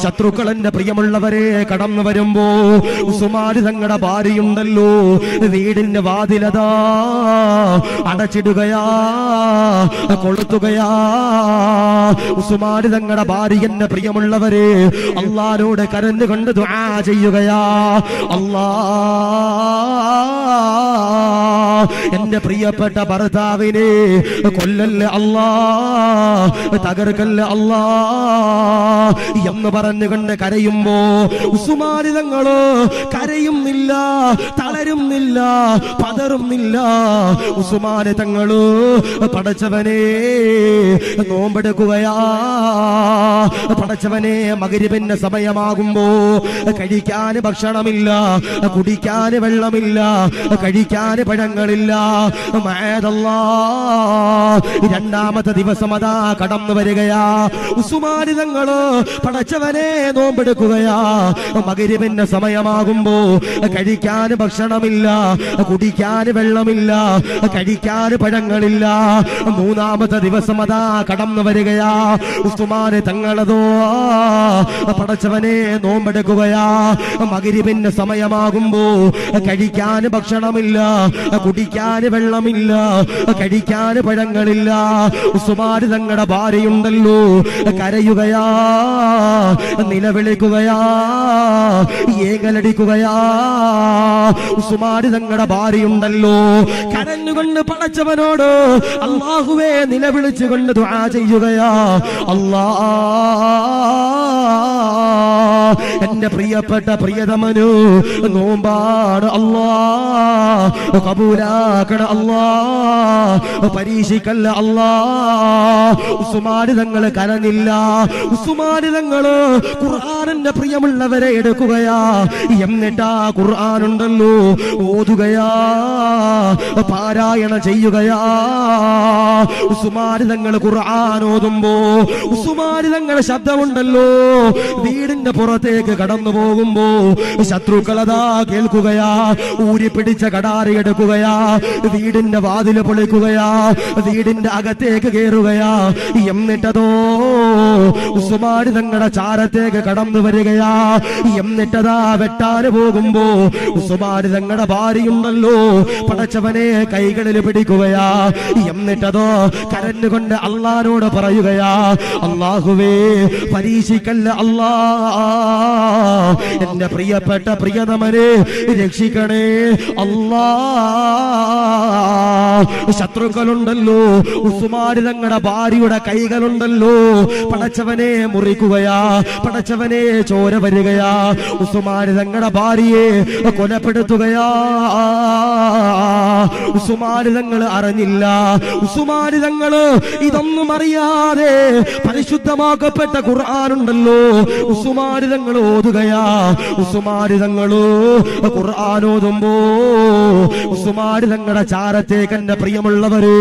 ശത്രുക്കൾ എന്റെ പ്രിയമുള്ളവരെ കടന്നു വരുമ്പോ, ഉസ്മാൻ തങ്ങളുടെ ഭാര്യയുണ്ടല്ലോ വീടിന്റെ വാതിലതാ അടച്ചിടുകയാ, കൊളുത്തുകയാ. ഉസ്മാൻ തങ്ങളുടെ ഭാര്യ എന്റെ പ്രിയമുള്ളവരെ അല്ലാഹുവോട് കരഞ്ഞുകൊണ്ട് ദുആ ചെയ്യുകയാ, അല്ലാഹ് എന്റെ പ്രിയപ്പെട്ട ഭർത്താവിനെ കൊല്ലല്ലേ അല്ലാ, തകർക്കല്ലേ അല്ലാ എന്ന് പറഞ്ഞുകൊണ്ട് കരയുമ്പോ ഉസ്മാൻ തങ്ങള് കരയുന്നില്ല, തളരുന്നില്ല, പതറുന്നില്ല. ഉസ്മാൻ തങ്ങള് പടച്ചവനെ നോമ്പെടുക്കുകയാ. പടച്ചവനെ മഗ്‌രിബിന്റെ സമയമാകുമ്പോ കഴിക്കാൻ ഭക്ഷണമില്ല, കുടിക്കാൻ വെള്ളമില്ല, കഴിക്കാൻ പഴങ്ങളില്ല. മഅദല്ലാ, രണ്ടാമത്തെ ദിവസം അതാ കടന്നു വരികയാ. ഉസ്മാൻ തങ്ങള് പടച്ചവനെ നോമ്പെടുക്കുകയാ. മഗ്‌രിബിന്റെ സമയമാകുമ്പോ കഴിക്കാൻ ഭക്ഷണമില്ല, കുടിക്കാൻ വെള്ളമില്ല, കഴിക്കാൻ പഴങ്ങളില്ല. മൂന്നാമത്തെ ദിവസം അതാ കടന്നു വരികയാ. ഉസ്മാൻ തങ്ങളതോ പടച്ചവനെ നോമ്പെടുക്കുകയാ. മഗ്‌രിബിന്റെ സമയമാകുമ്പോ കഴിക്കാൻ ഭക്ഷണമില്ല, കുടിക്കാൻ വെള്ളമില്ല, കഴിക്കാൻ പഴങ്ങളില്ല. ഉസ്മാൻ തങ്ങളുടെ ഭാര്യയുണ്ടല്ലോ കരയുകയാ, നിലവിളിക്കുകയാ, ഏങ്ങലടിക്കുകയാ. ഉസ്മാൻ തങ്ങളുടെ ഭാര്യയുണ്ടല്ലോ കരഞ്ഞുകൊണ്ട് പടച്ചവനോട് അല്ലാഹുവേ നിലവിളിച്ചുകൊണ്ട് ദുആ ചെയ്യുകയാ. അല്ലാ, എന്റെ പ്രിയപ്പെട്ട പ്രിയതമനു നോമ്പാണ് അല്ലാ, കബൂലാക്കണ അല്ലാ, പരീക്ഷിക്കല്ല അല്ലാ. ഉസ്മാൻ തങ്ങൾ കരഞ്ഞില്ല. ഉസ്മാൻ തങ്ങള് ഖുർആനിന്റെ പ്രിയമുള്ളവരെ എടുക്കുകയാ. എന്നിട്ടാ ഖുർആനുണ്ടല്ലോ ഓതുകയാ, പാരായണം ചെയ്യുകയാ. ഉസ്മാൻ തങ്ങൾ ഖുർആൻ ഓതുമ്പോ ഉസ്മാൻ തങ്ങളുടെ ശബ്ദമുണ്ടല്ലോ വീടിന്റെ പുറത്തേക്ക് കടന്നു പോകുമ്പോ ശത്രുക്കളതാ കേൾക്കുകയാ. ഊരി പിടിച്ച കടാറി എടുക്കുകയാ, വീടിന്റെ വാതില് പൊളിക്കുകയാ, വീടിന്റെ അകത്തേക്ക് കയറുകയാ. എന്നിട്ടതോ ഉസ്മാൻ തങ്ങളുടെ ചാരത്തേക്ക് കടന്നു വരികയാ. എന്നിട്ടതാ വെട്ടാന് പോകുമ്പോ ഉസ്മാൻ തങ്ങളുടെ ഭാര്യയുണ്ടല്ലോ പടച്ചവനെ കൈകളിൽ പിടിക്കുകയാ. എന്നിട്ടതോ കരഞ്ഞുകൊണ്ട് അള്ളാനോട് പറയുകയാ, അല്ലാഹുവേ പരീക്ഷിക്കല്ല അല്ലാ, എന്റെ പ്രിയപ്പെട്ട പ്രിയതമനെ രക്ഷിക്കണേ അല്ലാ. ശത്രുക്കളുണ്ടല്ലോ ഉസ്മാൻ തങ്ങളുടെ ഭാര്യയുടെ കൈകളുണ്ടല്ലോ പടച്ചവനെ മുറിക്കുകയാ. പടച്ചവനെ ചോര വരികയാ. ഉസ്മാൻ തങ്ങളുടെ ഭാര്യയെ കൊലപ്പെടുത്തുകയാ. ഉസ്മാൻ തങ്ങൾ അറിഞ്ഞില്ല. ഉസ്മാൻ തങ്ങള് ഇതൊന്നും അറിയാതെ പരിശുദ്ധമാക്കപ്പെട്ട ഖുർആനുണ്ടല്ലോ ഉസ്മാൻ തങ്ങൾ ഓതുകയാ. ഉസ്മാൻ തങ്ങള് ഖുർആൻ ഓതുമ്പോ ഉസ്മാൻ തങ്ങളുടെ ചാരത്തേക്ക് എന്റെ പ്രിയമുള്ളവര്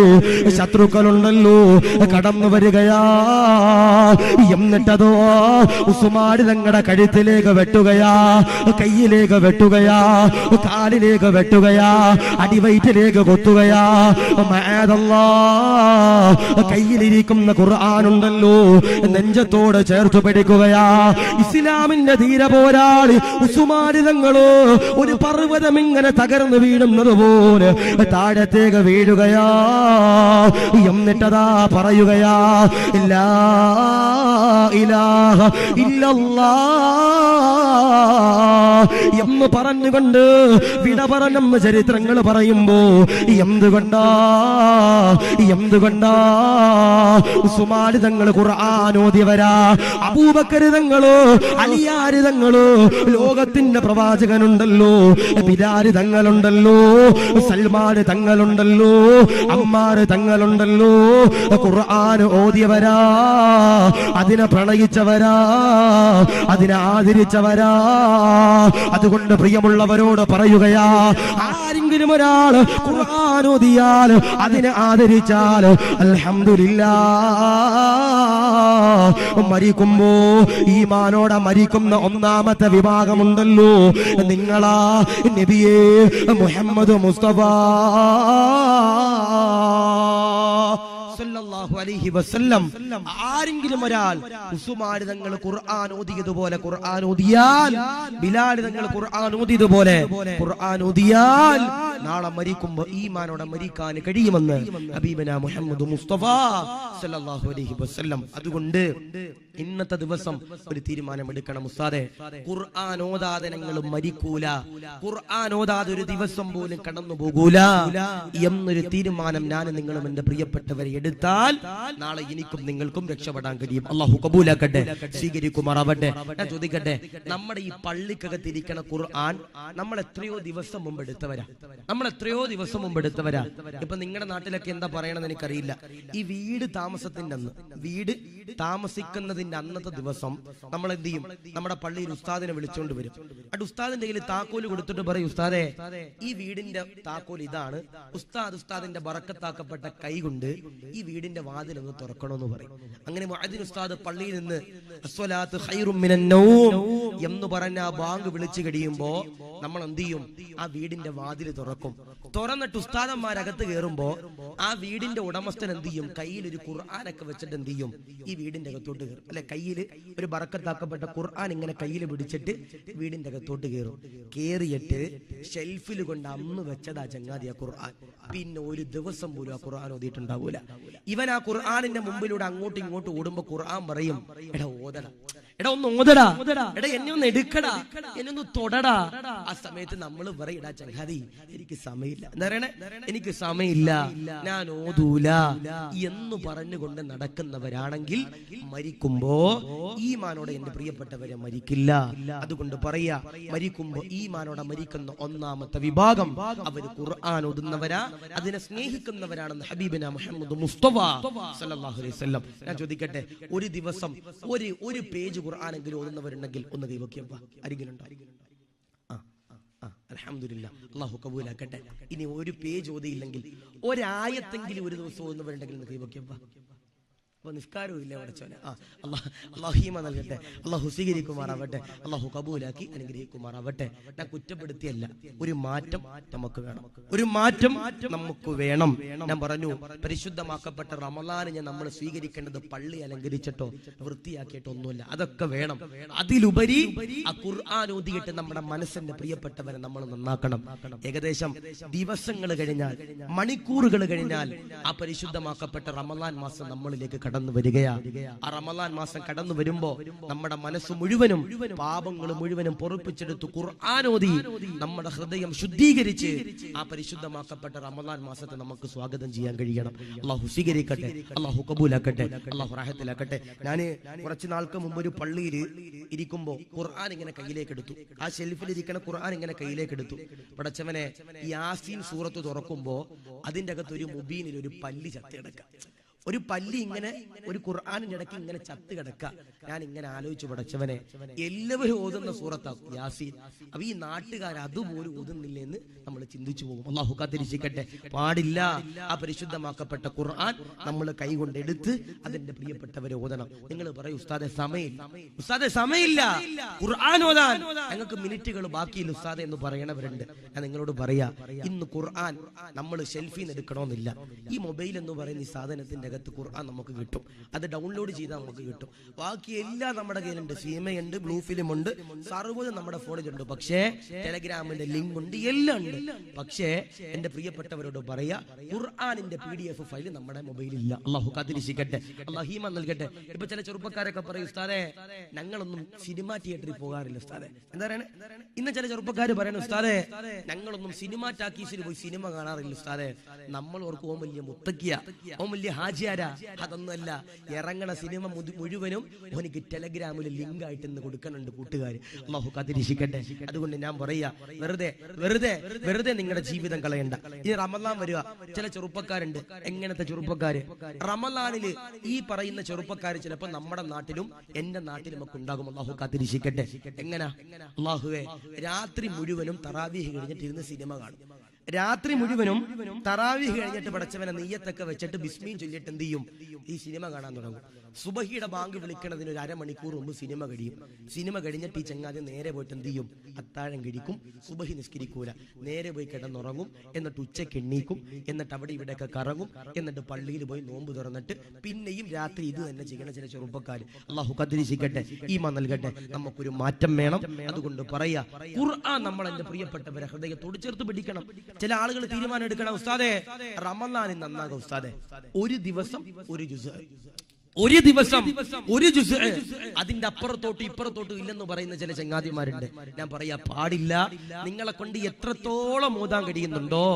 ശത്രുക്കളുണ്ടല്ലോ കടന്നു വരികയാ. എന്നിട്ടതോ ഉസ്മാൻ തങ്ങളുടെ കഴുത്തിലേക്ക് വെട്ടുകയാ, കയ്യിലേക്ക് വെട്ടുകയാ, കാലിലേക്ക് വെട്ടുകയാ, അടിവയറ്റിലേക്ക് കൊത്തുകയാ. മഅദല്ലാ, കയ്യിലിരിക്കുന്ന ഖുർആനുണ്ടല്ലോ നെഞ്ചത്തോട് ചേർത്ത് പിടിക്കുകയാ. ഇസ്ലാമിന്റെ ധീര പോരാളി ഉസ്മാൻ തങ്ങള് ഒരു പർവ്വതം ഇങ്ങനെ തകർന്നു വീഴുന്നത് പോലെ താഴത്തേക്ക് വീഴുകയാ. എന്നിട്ടതാ പറയുകയാ, ലാ ഇലാഹ ഇല്ലല്ലാഹ് എന്ന് പറഞ്ഞുകൊണ്ട് വിട പറഞ്ഞെന്ന് ചരിത്രങ്ങൾ പറയുമ്പോ എന്തുകൊണ്ടാ ഉസ്മാൻ തങ്ങൾ ഖുർആൻ ഓതിയവരാ. അബൂബക്കർ തങ്ങള്, അലിയാർ തങ്ങള്, ലോകത്തിന്റെ പ്രവാചകനുണ്ടല്ലോ, ബിലാൽ തങ്ങളുണ്ടല്ലോ, സൽമാൻ തങ്ങളുണ്ടല്ലോ, അമ്മാർ തങ്ങളുണ്ടല്ലോ, ഖുർആൻ ഓതിയവരാ, അതിനെ പ്രണയിച്ചവരാ, അതിനെ ആദരിച്ചവരാ. അതുകൊണ്ട് പ്രിയമുള്ളവരോട് പറയുകയാ, ആരെങ്കിലും ഒരാൾ ഖുർആൻ ഓതിയാൽ അതിനെ ആദരിച്ചാൽ അൽഹംദുലില്ലാഹ് മരിക്കുമ്പോ ഈമാനോടെ മരിക്കുന്ന ഒന്നാമത്തെ വിഭാഗമുണ്ടല്ലോ നിങ്ങളാ നബിയേ മുഹമ്മദ് മുസ്തഫ സല്ലല്ലാഹു അലൈഹി വസല്ലം. ആരെങ്കിലും ഒരാൾ ഉസ്മാൻ തങ്ങൾ ഖുർആൻ ഓതിയതുപോലെ ഖുർആൻ ഓതിയാൽ, ബിലാൽ തങ്ങൾ ഖുർആൻ ഓതിയതുപോലെ ഖുർആൻ ഓതിയാൽ നാളെ മരിക്കുമ്പോ ഈമാനോടെ മരിക്കാൻ കഴിയുമെന്ന് ഹബീബന മുഹമ്മദ് മുസ്തഫ സല്ലല്ലാഹു അലൈഹി വസല്ലം. അതുകൊണ്ട് ഇന്നത്തെ ദിവസം ഒരു തീരുമാനം എടുക്കണം ഉസ്താദെ. ഖുർആൻ ഓതാതെ ഞങ്ങൾ മരിക്കൂല, ഖുർആൻ ഓതാതെ ഒരു ദിവസം പോലും കടന്നു പോകൂല എന്നൊരു തീരുമാനം ഞാൻ നിങ്ങളും എന്റെ പ്രിയപ്പെട്ടവരെ എടുത്താൽ നാളെ എനിക്കും നിങ്ങൾക്കും രക്ഷപ്പെടാൻ കഴിയും. അള്ളാഹു കബൂലാക്കട്ടെ, സ്വീകരിക്കുമാറാവട്ടെ. ഞാൻ ചോദിക്കട്ടെ, നമ്മുടെ ഈ പള്ളിക്കകത്തിരിക്കണ ഖുർആൻ നമ്മൾ എത്രയോ ദിവസം മുമ്പ് എടുത്തവരാ, ഇപ്പൊ നിങ്ങളുടെ നാട്ടിലൊക്കെ എന്താ പറയണമെന്ന് എനിക്കറിയില്ല. ഈ വീട് താമസിക്കുന്നതിന്റെ അന്നത്തെ ദിവസം നമ്മൾ എന്ത് ചെയ്യും? നമ്മുടെ പള്ളിയിൽ ഉസ്താദിനെ വിളിച്ചുകൊണ്ട് വരും. ആ ഉസ്താദിന്റെ കയ്യിൽ താക്കോല് കൊടുത്തിട്ട് പറയും, ഉസ്താദെ ഈ വീടിന്റെ താക്കോൽ ഇതാണ്, ഉസ്താദിന്റെ ബറക്കത്താക്കപ്പെട്ട കൈ കൊണ്ട് ഈ വീടിന്റെ വാതിൽ ഒന്ന് തുറക്കണമെന്ന് പറയും. അങ്ങനെ മുഅദ്ദിൻ ഉസ്താദ് പള്ളിയിൽ നിന്ന് അസ്സലാത്തു ഖൈറും മിനൻ നൗം എന്ന് പറഞ്ഞ ആ ബാങ്ക് വിളിച്ചു കഴിയുമ്പോ നമ്മൾ എന്ത് ചെയ്യും? ആ വീടിന്റെ വാതിൽ തുറക്കും. തുറന്നിട്ട് ഉസ്താദന്മാരകത്ത് കയറുമ്പോ ആ വീടിന്റെ ഉടമസ്ഥൻ എന്ത് ചെയ്യും? കയ്യിൽ ഒരു ഖുർആനൊക്കെ വെച്ചിട്ട് എന്ത് ചെയ്യും? ഈ വീടിന്റെ അകത്തോട്ട് കയറും. അല്ലെ, കയ്യിൽ ഒരു ബറക്കത്താക്കപ്പെട്ട ഖുർആൻ ഇങ്ങനെ കയ്യിൽ പിടിച്ചിട്ട് വീടിന്റെ അകത്തോട്ട് കയറും. കേറിയിട്ട് ഷെൽഫിൽ കൊണ്ട് അന്ന് വെച്ചതാ ചങ്ങാതി ആ ഖുർആൻ. പിന്നെ ഒരു ദിവസം പോലും ആ ഖുർആൻ ഓതിയിട്ടുണ്ടാവൂല. ഇവൻ ആ ഖുർആനിന്റെ മുമ്പിലൂടെ അങ്ങോട്ടും ഇങ്ങോട്ടും ഓടുമ്പോ ഖുർആൻ പറയും, എടാ ഓതടാ, എടാ ഒന്ന് ഓതടാ, എടാ എന്നെ ഒന്ന് എടുക്കടാ, എന്നെ ഒന്ന് തൊടടാ. ആ സമയത്ത് നമ്മൾ പറയടാ ചങ്ങാതി എനിക്ക് സമയമില്ല, എന്താ പറയണേ, എനിക്ക് സമയമില്ല, ഞാൻ ഓതൂല എന്ന് പറഞ്ഞുകൊണ്ട് നടക്കുന്നവരാണെങ്കിൽ മരിക്കുമ്പോ ഈമാനോടെ എന്റെ പ്രിയപ്പെട്ടവരെ മരിക്കില്ല. അതുകൊണ്ട് പറയാ, മരിക്കുമ്പോ ഈമാനോടെ മരിക്കുന്ന ഒന്നാമത്തെ വിഭാഗം അവര് ഖുർആൻ ഓതുന്നവരാ, അതിനെ സ്നേഹിക്കുന്നവരാണെന്ന് ഹബീബന മുഹമ്മദ് മുസ്തഫ സല്ലല്ലാഹു അലൈഹി വസല്ലം. ഞാൻ ചോദിക്കട്ടെ, ഒരു ദിവസം ഒരു പേജ് ഖുർആനെങ്കിലും ഓതുന്നവരുണ്ടെങ്കിൽ ഒന്ന് കൈവയ്ക്കുക. ആരെങ്കിലും ഉണ്ടോ? അൽഹംദുലില്ലാഹ്, അല്ലാഹു കബൂലാക്കട്ടെ. ഇനി ഒരു പേജ് ഓതിയില്ലെങ്കിൽ ഒരായത്തെങ്കിലും ഒരു ദിവസം ഓതുന്നവരുണ്ടെങ്കിൽ ഒന്ന് കൈവയ്ക്കുക. അപ്പൊ നിസ്കാരവും ഇല്ല പഠിച്ചോനെ. അല്ലാഹു ഈമാൻ നൽകട്ടെ, അല്ലാഹു സ്വീകരിക്കുമാറാവട്ടെ, അല്ലാഹു കബൂലാക്കി അനുഗ്രഹിക്കുമാറാവട്ടെ. ഞാൻ കുറ്റപ്പെടുത്തിയല്ല, ഒരു മാറ്റം നമുക്ക് വേണം, ഒരു മാറ്റം നമുക്ക് വേണം. ഞാൻ പറഞ്ഞു, പരിശുദ്ധമാക്കപ്പെട്ട റമളാനിനെ നമ്മൾ സ്വീകരിക്കേണ്ടത് പള്ളി അലങ്കരിച്ചിട്ടോ വൃത്തിയാക്കിയിട്ടോ ഒന്നുമില്ല, അതൊക്കെ വേണം. അതിലുപരി ആ ഖുർആൻ ഓതിയിട്ട് നമ്മുടെ മനസ്സിന്റെ പ്രിയപ്പെട്ടവരെ നമ്മൾ നന്നാക്കണം. ഏകദേശം ദിവസങ്ങൾ കഴിഞ്ഞാൽ, മണിക്കൂറുകൾ കഴിഞ്ഞാൽ ആ പരിശുദ്ധമാക്കപ്പെട്ട റമളാൻ മാസം നമ്മളിലേക്ക് കടന്നു വരികയാ. ആ റമളാൻ മാസം കടന്നു വരുമ്പോ നമ്മുടെ മനസ്സ് മുഴുവനും പാപങ്ങൾ മുഴുവനും പൊറുപ്പിച്ചെടുത്ത് ഖുർആൻ ഓതി നമ്മുടെ ഹൃദയം ശുദ്ധീകരിച്ച് ആ പരിശുദ്ധമാക്കപ്പെട്ട റമളാൻ മാസത്തെ നമുക്ക് സ്വാഗതം ചെയ്യാൻ കഴിയണം. അല്ലാഹു സ്വീകരിക്കട്ടെ, അല്ലാഹു കബൂലാക്കട്ടെ, അല്ലാഹു റാഹത്തിലാക്കട്ടെ. ഞാന് കുറച്ചു നാൾക്ക് മുമ്പ് ഒരു പള്ളിയിൽ ഇരിക്കുമ്പോ ഖുർആൻ ഇങ്ങനെ കയ്യിലേക്ക് എടുത്തു. ആ ഷെൽഫിൽ ഇരിക്കുന്ന ഖുർആൻ ഇങ്ങനെ കയ്യിലേക്ക് എടുത്തു. പടച്ചവനെ, യാസീൻ സൂറത്ത് തുറക്കുമ്പോ അതിന്റെ അകത്ത് ഒരു മുബീനിൽ ഒരു പല്ലി ചത്തി കിടക്കുക. ഒരു പല്ലി ഇങ്ങനെ ഒരു ഖുർആനിന്റെ ഇടയ്ക്ക് ഇങ്ങനെ ചത്ത് കിടക്ക. ഞാൻ ഇങ്ങനെ ആലോചിച്ചു, പടച്ചവനെ, എല്ലാവരും ഓതുന്ന സൂറത്താക്കും യാസീൻ, അപ്പൊ ഈ നാട്ടുകാർ അതുപോലും ഓതുന്നില്ല എന്ന് നമ്മൾ ചിന്തിച്ചു പോകും. അല്ലാഹു കാത്തിരിക്കട്ടെ, പാടില്ല. ആ പരിശുദ്ധമാക്കപ്പെട്ട ഖുർആൻ നമ്മൾ കൈകൊണ്ട് എടുത്ത് അതിന്റെ പ്രിയപ്പെട്ടവരെ ഓതണം. നിങ്ങൾ പറയും, ഉസ്താദെ സമയമില്ല, ഉസ്താദെ സമയമില്ല ഖുർആൻ ഓതാൻ, ഞങ്ങൾക്ക് മിനിറ്റുകൾ ബാക്കിയില്ല ഉസ്താദെ എന്ന് പറയണവരുണ്ട്. ഞാൻ നിങ്ങളോട് പറയാ, ഇന്ന് ഖുർആൻ നമ്മൾ ഷെൽഫിൽ നിന്ന് എടുക്കണമെന്നില്ല. ഈ മൊബൈൽ എന്ന് പറയുന്ന ഈ സാധനത്തിന്റെ അകത്ത് ഖുർആൻ നമുക്ക് കിട്ടും. അത് ഡൗൺലോഡ് ചെയ്താൽ നമുക്ക് കിട്ടും. ബാക്കി എല്ലാം നമ്മുടെ കയ്യിലുണ്ട്, സീമയുണ്ട്, ബ്ലൂ ഫിലിം ഉണ്ട്, സർവ്വതും നമ്മുടെ ഫോണിലുണ്ട്. പക്ഷേ ടെലഗ്രാമിന്റെ ലിങ്ക് ഉണ്ട്, എല്ലാം ഉണ്ട്. പക്ഷേ എന്റെ പ്രിയപ്പെട്ടവരോട് പറയാ, ഖുർആനിന്റെ PDF ഫയൽ നമ്മുടെ മൊബൈലില്ല. അല്ലാഹു കാത്തിരിക്കട്ടെ, അല്ലാഹു ഈമാൻ നൽകട്ടെ. ഇപ്പൊ ചില ചെറുപ്പക്കാരൊക്കെ പറയും, ഉസ്താദെ ഞങ്ങളൊന്നും സിനിമാ തിയേറ്ററിൽ പോകാറില്ല ഉസ്താദെ. എന്താ പറയണേ? ഇന്ന് ചില ചെറുപ്പക്കാർ പറയണ, ഉസ്താദെ ഞങ്ങളൊന്നും സിനിമാ ടാക്കീസിൽ പോയി സിനിമ കാണാറില്ല ഉസ്താദെ. നമ്മൾ ഓർക്ക് ഓം വലിയ മുത്തക്കിയ, ഓം വലിയ ഹാജിയാരാ. അതൊന്നുമല്ല, ഇറങ്ങണ സിനിമ മുഴുവനും എനിക്ക് ടെലഗ്രാമിൽ ലിങ്ക് ആയിട്ട് ഇന്ന് കൊടുക്കുന്നുണ്ട് കൂട്ടുകാർ. അല്ലാഹു കാത്തിരിക്കട്ടെ. അതുകൊണ്ട് ഞാൻ പറയാ, വെറുതെ നിങ്ങളുടെ ജീവിതം കളയണ്ട. ഇനി റമളാൻ വരിക, ചില ചെറുപ്പക്കാരുണ്ട്. എങ്ങനത്തെ ചെറുപ്പക്കാര്? റമളാനില് ഈ പറയുന്ന ചെറുപ്പക്കാര് ചിലപ്പോ നമ്മുടെ നാട്ടിലും എന്റെ നാട്ടിലും ഒക്കെ ഉണ്ടാകും. അല്ലാഹു കാത്തിരിക്കട്ടെ. എങ്ങനാ? അല്ലാഹുവേ, രാത്രി മുഴുവനും തറാവീഹ് കഴിഞ്ഞിട്ട് ഇരുന്ന് സിനിമ കാണും. രാത്രി മുഴുവനും തറാവീഹ് കഴിഞ്ഞിട്ട് പടച്ചവനെ നെയ്യത്തൊക്കെ വെച്ചിട്ട് ബിസ്മീൻ ചൊല്ലിട്ട് എന്ത് ചെയ്യും? ഈ സിനിമ കാണാൻ തുടങ്ങും. സുബഹിയുടെ ബാങ്ക് വിളിക്കണതിന് ഒരു അരമണിക്കൂർ മുമ്പ് സിനിമ കഴിയും. സിനിമ കഴിഞ്ഞിട്ട് ഈ ചങ്ങാതി നേരെ പോയിട്ട് എന്ത് ചെയ്യും? അത്താഴം കഴിക്കും. സുബഹി നിസ്കരിക്കൂല, നേരെ പോയി കിടന്നുറങ്ങും. എന്നിട്ട് ഉച്ചയ്ക്ക് എണ്ണീക്കും. എന്നിട്ട് അവിടെ ഇവിടെയൊക്കെ കറങ്ങും. എന്നിട്ട് പള്ളിയിൽ പോയി നോമ്പ് തുറന്നിട്ട് പിന്നെയും രാത്രി ഇത് തന്നെ ചെയ്യണ ചില ചെറുപ്പക്കാർ. അല്ലാഹു ഖദ്രിഷിക്കട്ടെ, ഈമാൻ നൽകട്ടെ. നമുക്കൊരു മാറ്റം വേണം. അതുകൊണ്ട് പറയാ, ഖുർആൻ നമ്മൾ എന്റെ പ്രിയപ്പെട്ടവരെ ഹൃദയത്തോട് ചേർത്ത് പിടിക്കണം. ചില ആളുകൾ തീരുമാനം എടുക്കണം, ഉസ്താദെ റമളാനിൽ നന്നാകും ഉസ്താദെ, ഒരു ദിവസം ഒരു ജുസ്, ഒരു ദിവസം ഒരു ജുസ്, അതിന്റെ അപ്പുറത്തോട്ട് ഇപ്പുറത്തോട്ടും ഇല്ലെന്ന് പറയുന്ന ചില ചങ്ങാതിമാരുണ്ട്. ഞാൻ പറയാ പാടില്ല. നിങ്ങളെ കൊണ്ട് എത്രത്തോളം ഓതാൻ കഴിയുന്നുണ്ടോ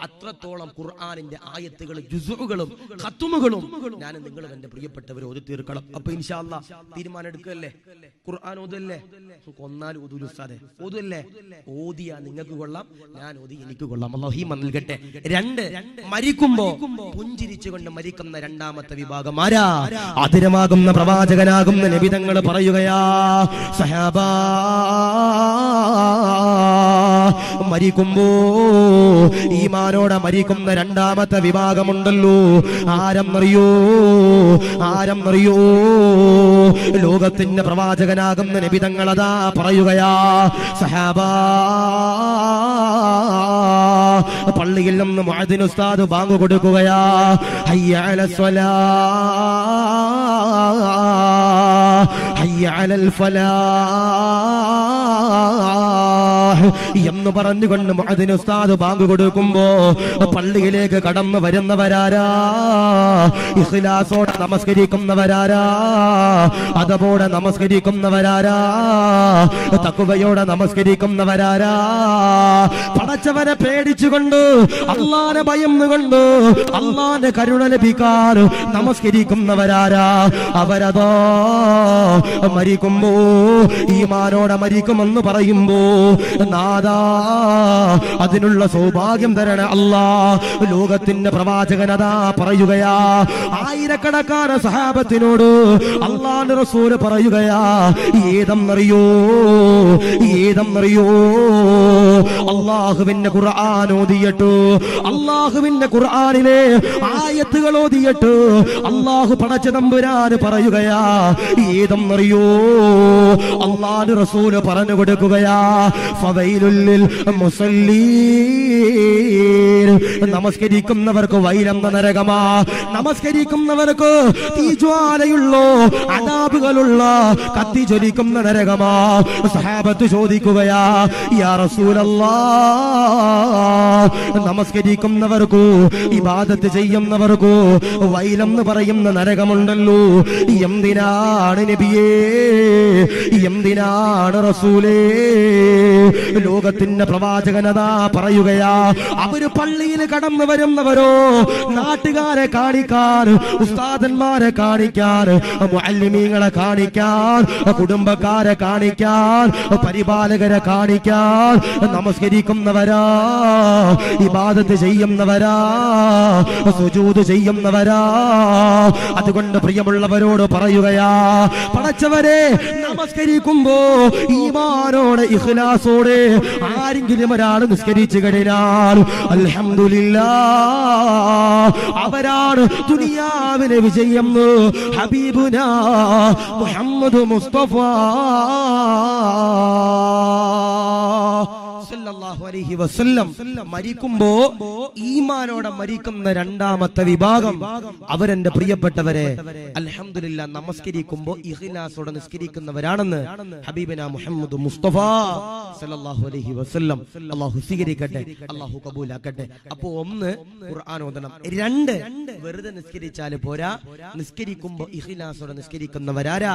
അത്രത്തോളം ഖുർആനിന്റെ ആയത്തുകൾ, ജുസുകളും ഖത്തുമുകളും ഞാൻ നിങ്ങളും എന്റെ പ്രിയപ്പെട്ടവർ ഓതി തീർക്കണം. അപ്പൊ ഇൻഷാ അല്ലാഹ് തീരുമാനം എടുക്കല്ലേ, ഖുർആൻ ഓതല്ലേ, കൊന്നാൽ ഓതൂല ഉസ്താദെ, ഓതല്ലേ, ഓതിയാ നിങ്ങൾക്ക് കൊള്ളാം, ഞാൻ ഓതി എനിക്ക് കൊള്ളാം. അല്ലാഹു ഈ നൽകട്ടെ. രണ്ട്, മരിക്കുമ്പോ പുഞ്ചിരിച്ചുകൊണ്ട് മരിക്കുന്ന രണ്ടാമത്തെ വിഭാഗം ആരാ? അതിരമാകുന്ന പ്രവാചകനാകുന്ന നബി തങ്ങൾ പറയുകയാ, സഹാബാ മരിക്കുമ്പോ ഈമാനോടെ മരിക്കുന്ന രണ്ടാമത്തെ വിഭാഗമുണ്ടല്ലോ, ആരെന്നറിയോ? ആരെന്നറിയോ? ലോകത്തിന്റെ പ്രവാചകനാകുന്ന നബി തങ്ങൾ അതാ പറയുകയാ, സഹാബാ പള്ളിയിൽ നിന്ന് മുഅദ്ദിൻ ഉസ്താദ് ബാങ്ക് കൊടുക്കുകയാ, ഹയ്യ അലൽ സ്വലാഹ് ഹയ്യ അലൽ ഫലാഹ് എന്ന് പറഞ്ഞുകൊണ്ട് മുഅദ്ദിൻ ഉസ്താദ് ബാങ്ക് കൊടുക്കുമ്പോ പള്ളിയിലേക്ക് കടന്നു വരുന്നവരാരാ? ഇഖ്ലാസോടെ നമസ്കരിക്കുന്നവരാരാ? അതോടെ നമസ്കരിക്കുന്നവരാരാ? തഖ്വയോടെ നമസ്കരിക്കുന്നവരാരാ? പടച്ചവനെ പേടിച്ചുകൊണ്ട്, അല്ലാഹുവിനെ ഭയന്നുകൊണ്ട്, അല്ലാഹുവിന്റെ കരുണ ലഭിക്കാൻ നമസ്കരിക്കുന്നവരാരാ? അവരതോ മരിക്കുമ്പോ ഈമാനോടെ മരിക്കുമെന്ന് പറയുമ്പോ, നാദാ അതിനുള്ള സൗഭാഗ്യം തരണ അല്ലാ. ലോകത്തിന്റെ പ്രവാചകനതാ പറയുകയാ, ആയിരക്കണക്കാന സഹാബത്തിനോട് അല്ലാഹുവിന്റെ റസൂൽ പറയുകയാ, ഏതെന്നറിയോ? ഏതെന്നറിയോ? അല്ലാഹുവിന്റെ ഖുർആൻ ഓതിയിട്ട്, അല്ലാഹുവിന്റെ ഖുർആനിലെ ആയത്തുകൾ ഓതിയിട്ട് അല്ലാഹു പടച്ച തമ്പുരാൻ പറയുകയാ, ഏതെന്നറിയോ? അല്ലാഹുവിന്റെ റസൂൽ പറഞ്ഞു കൊടുക്കുകയാ, ഫവൈലുൽ ലിൽ മുസല്ലീൻ, നമസ്കരിക്കുന്നവർക്ക് വൈലെന്ന നരകമാ, നമസ്കരിക്കുന്നവർക്ക് തീജ്വാലയുള്ളോ, അദാബുകളുള്ള കത്തിജ്വലിക്കുന്ന നരകമാ. സഹാബത്ത് ചോദിക്കുകയാ, യാ റസൂലല്ലാഹ്, നമസ്കരിക്കുന്നവർക്കു ഇബാദത്ത് ചെയ്യുന്നവർക്കു വൈലെന്ന് പറയുന്ന നരകമുണ്ടല്ലോ, എന്തിനാണ് നബിയേ? എന്തിനാണ് റസൂലേ? ലോകത്തിന്റെ പ്രവാചകനതാ പറയുകയാ, അവര് പള്ളിയിൽ കടന്നു വരുന്നവരോ നാട്ടുകാരെ കാണിക്കാൻ, ഉസ്താദന്മാരെ കാണിക്കാൻ, മുഅല്ലിമീങ്ങളെ കാണിക്കാൻ, കുടുംബക്കാരെ കാണിക്കാൻ, പരിപാലകരെ കാണിക്കാൻ നമസ്കരിക്കുന്നവരാ, ഇബാദത്ത് ചെയ്യുന്നവരാ, സുജൂദ് ചെയ്യുന്നവരാ. അതുകൊണ്ട് പ്രിയമുള്ളവരോട് പറയുകയാ, പടച്ചവരെ നമസ്കരിക്കുമ്പോ ഈമാനോടെ ഇഖ്ലാസോടെ ആരെങ്കിലും ഒരാൾ നിസ്കരിച്ചു കഴിഞ്ഞാൽ അൽഹംദുലില്ലാഹ്, അവരാണ് ദുനിയാവിലെ വിജയം. ഹബീബുനാ മുഹമ്മദ് മുസ്തഫ സല്ലല്ലാഹു അലൈഹി വസല്ലം മരിക്കുമ്പോ ഈമാനോടെ മരിക്കുന്ന രണ്ടാമത്തെ വിഭാഗം, അവരെന്റെ പ്രിയപ്പെട്ടവരെ അൽഹംദുലില്ലാഹ് നമസ്കരിക്കുമ്പോ ഇഖ്ലാസോടെ നിസ്കരിക്കുന്നവരാണെന്ന് ഹബീബനാ മുഹമ്മദ് മുസ്തഫ സല്ലല്ലാഹു അലൈഹി വസല്ലം. അല്ലാഹു സ്വീകരിക്കട്ടെ, അല്ലാഹു കബൂലാക്കട്ടെ. അപ്പോ ഒന്ന്, ഖുർആൻ ഓതണം. രണ്ട്, വെറുതെ നിസ്കരിച്ചാൽ പോരാ, നിസ്കരിക്കുമ്പോ ഇഖ്ലാസോടെ നിസ്കരിക്കുന്നവരാരാ?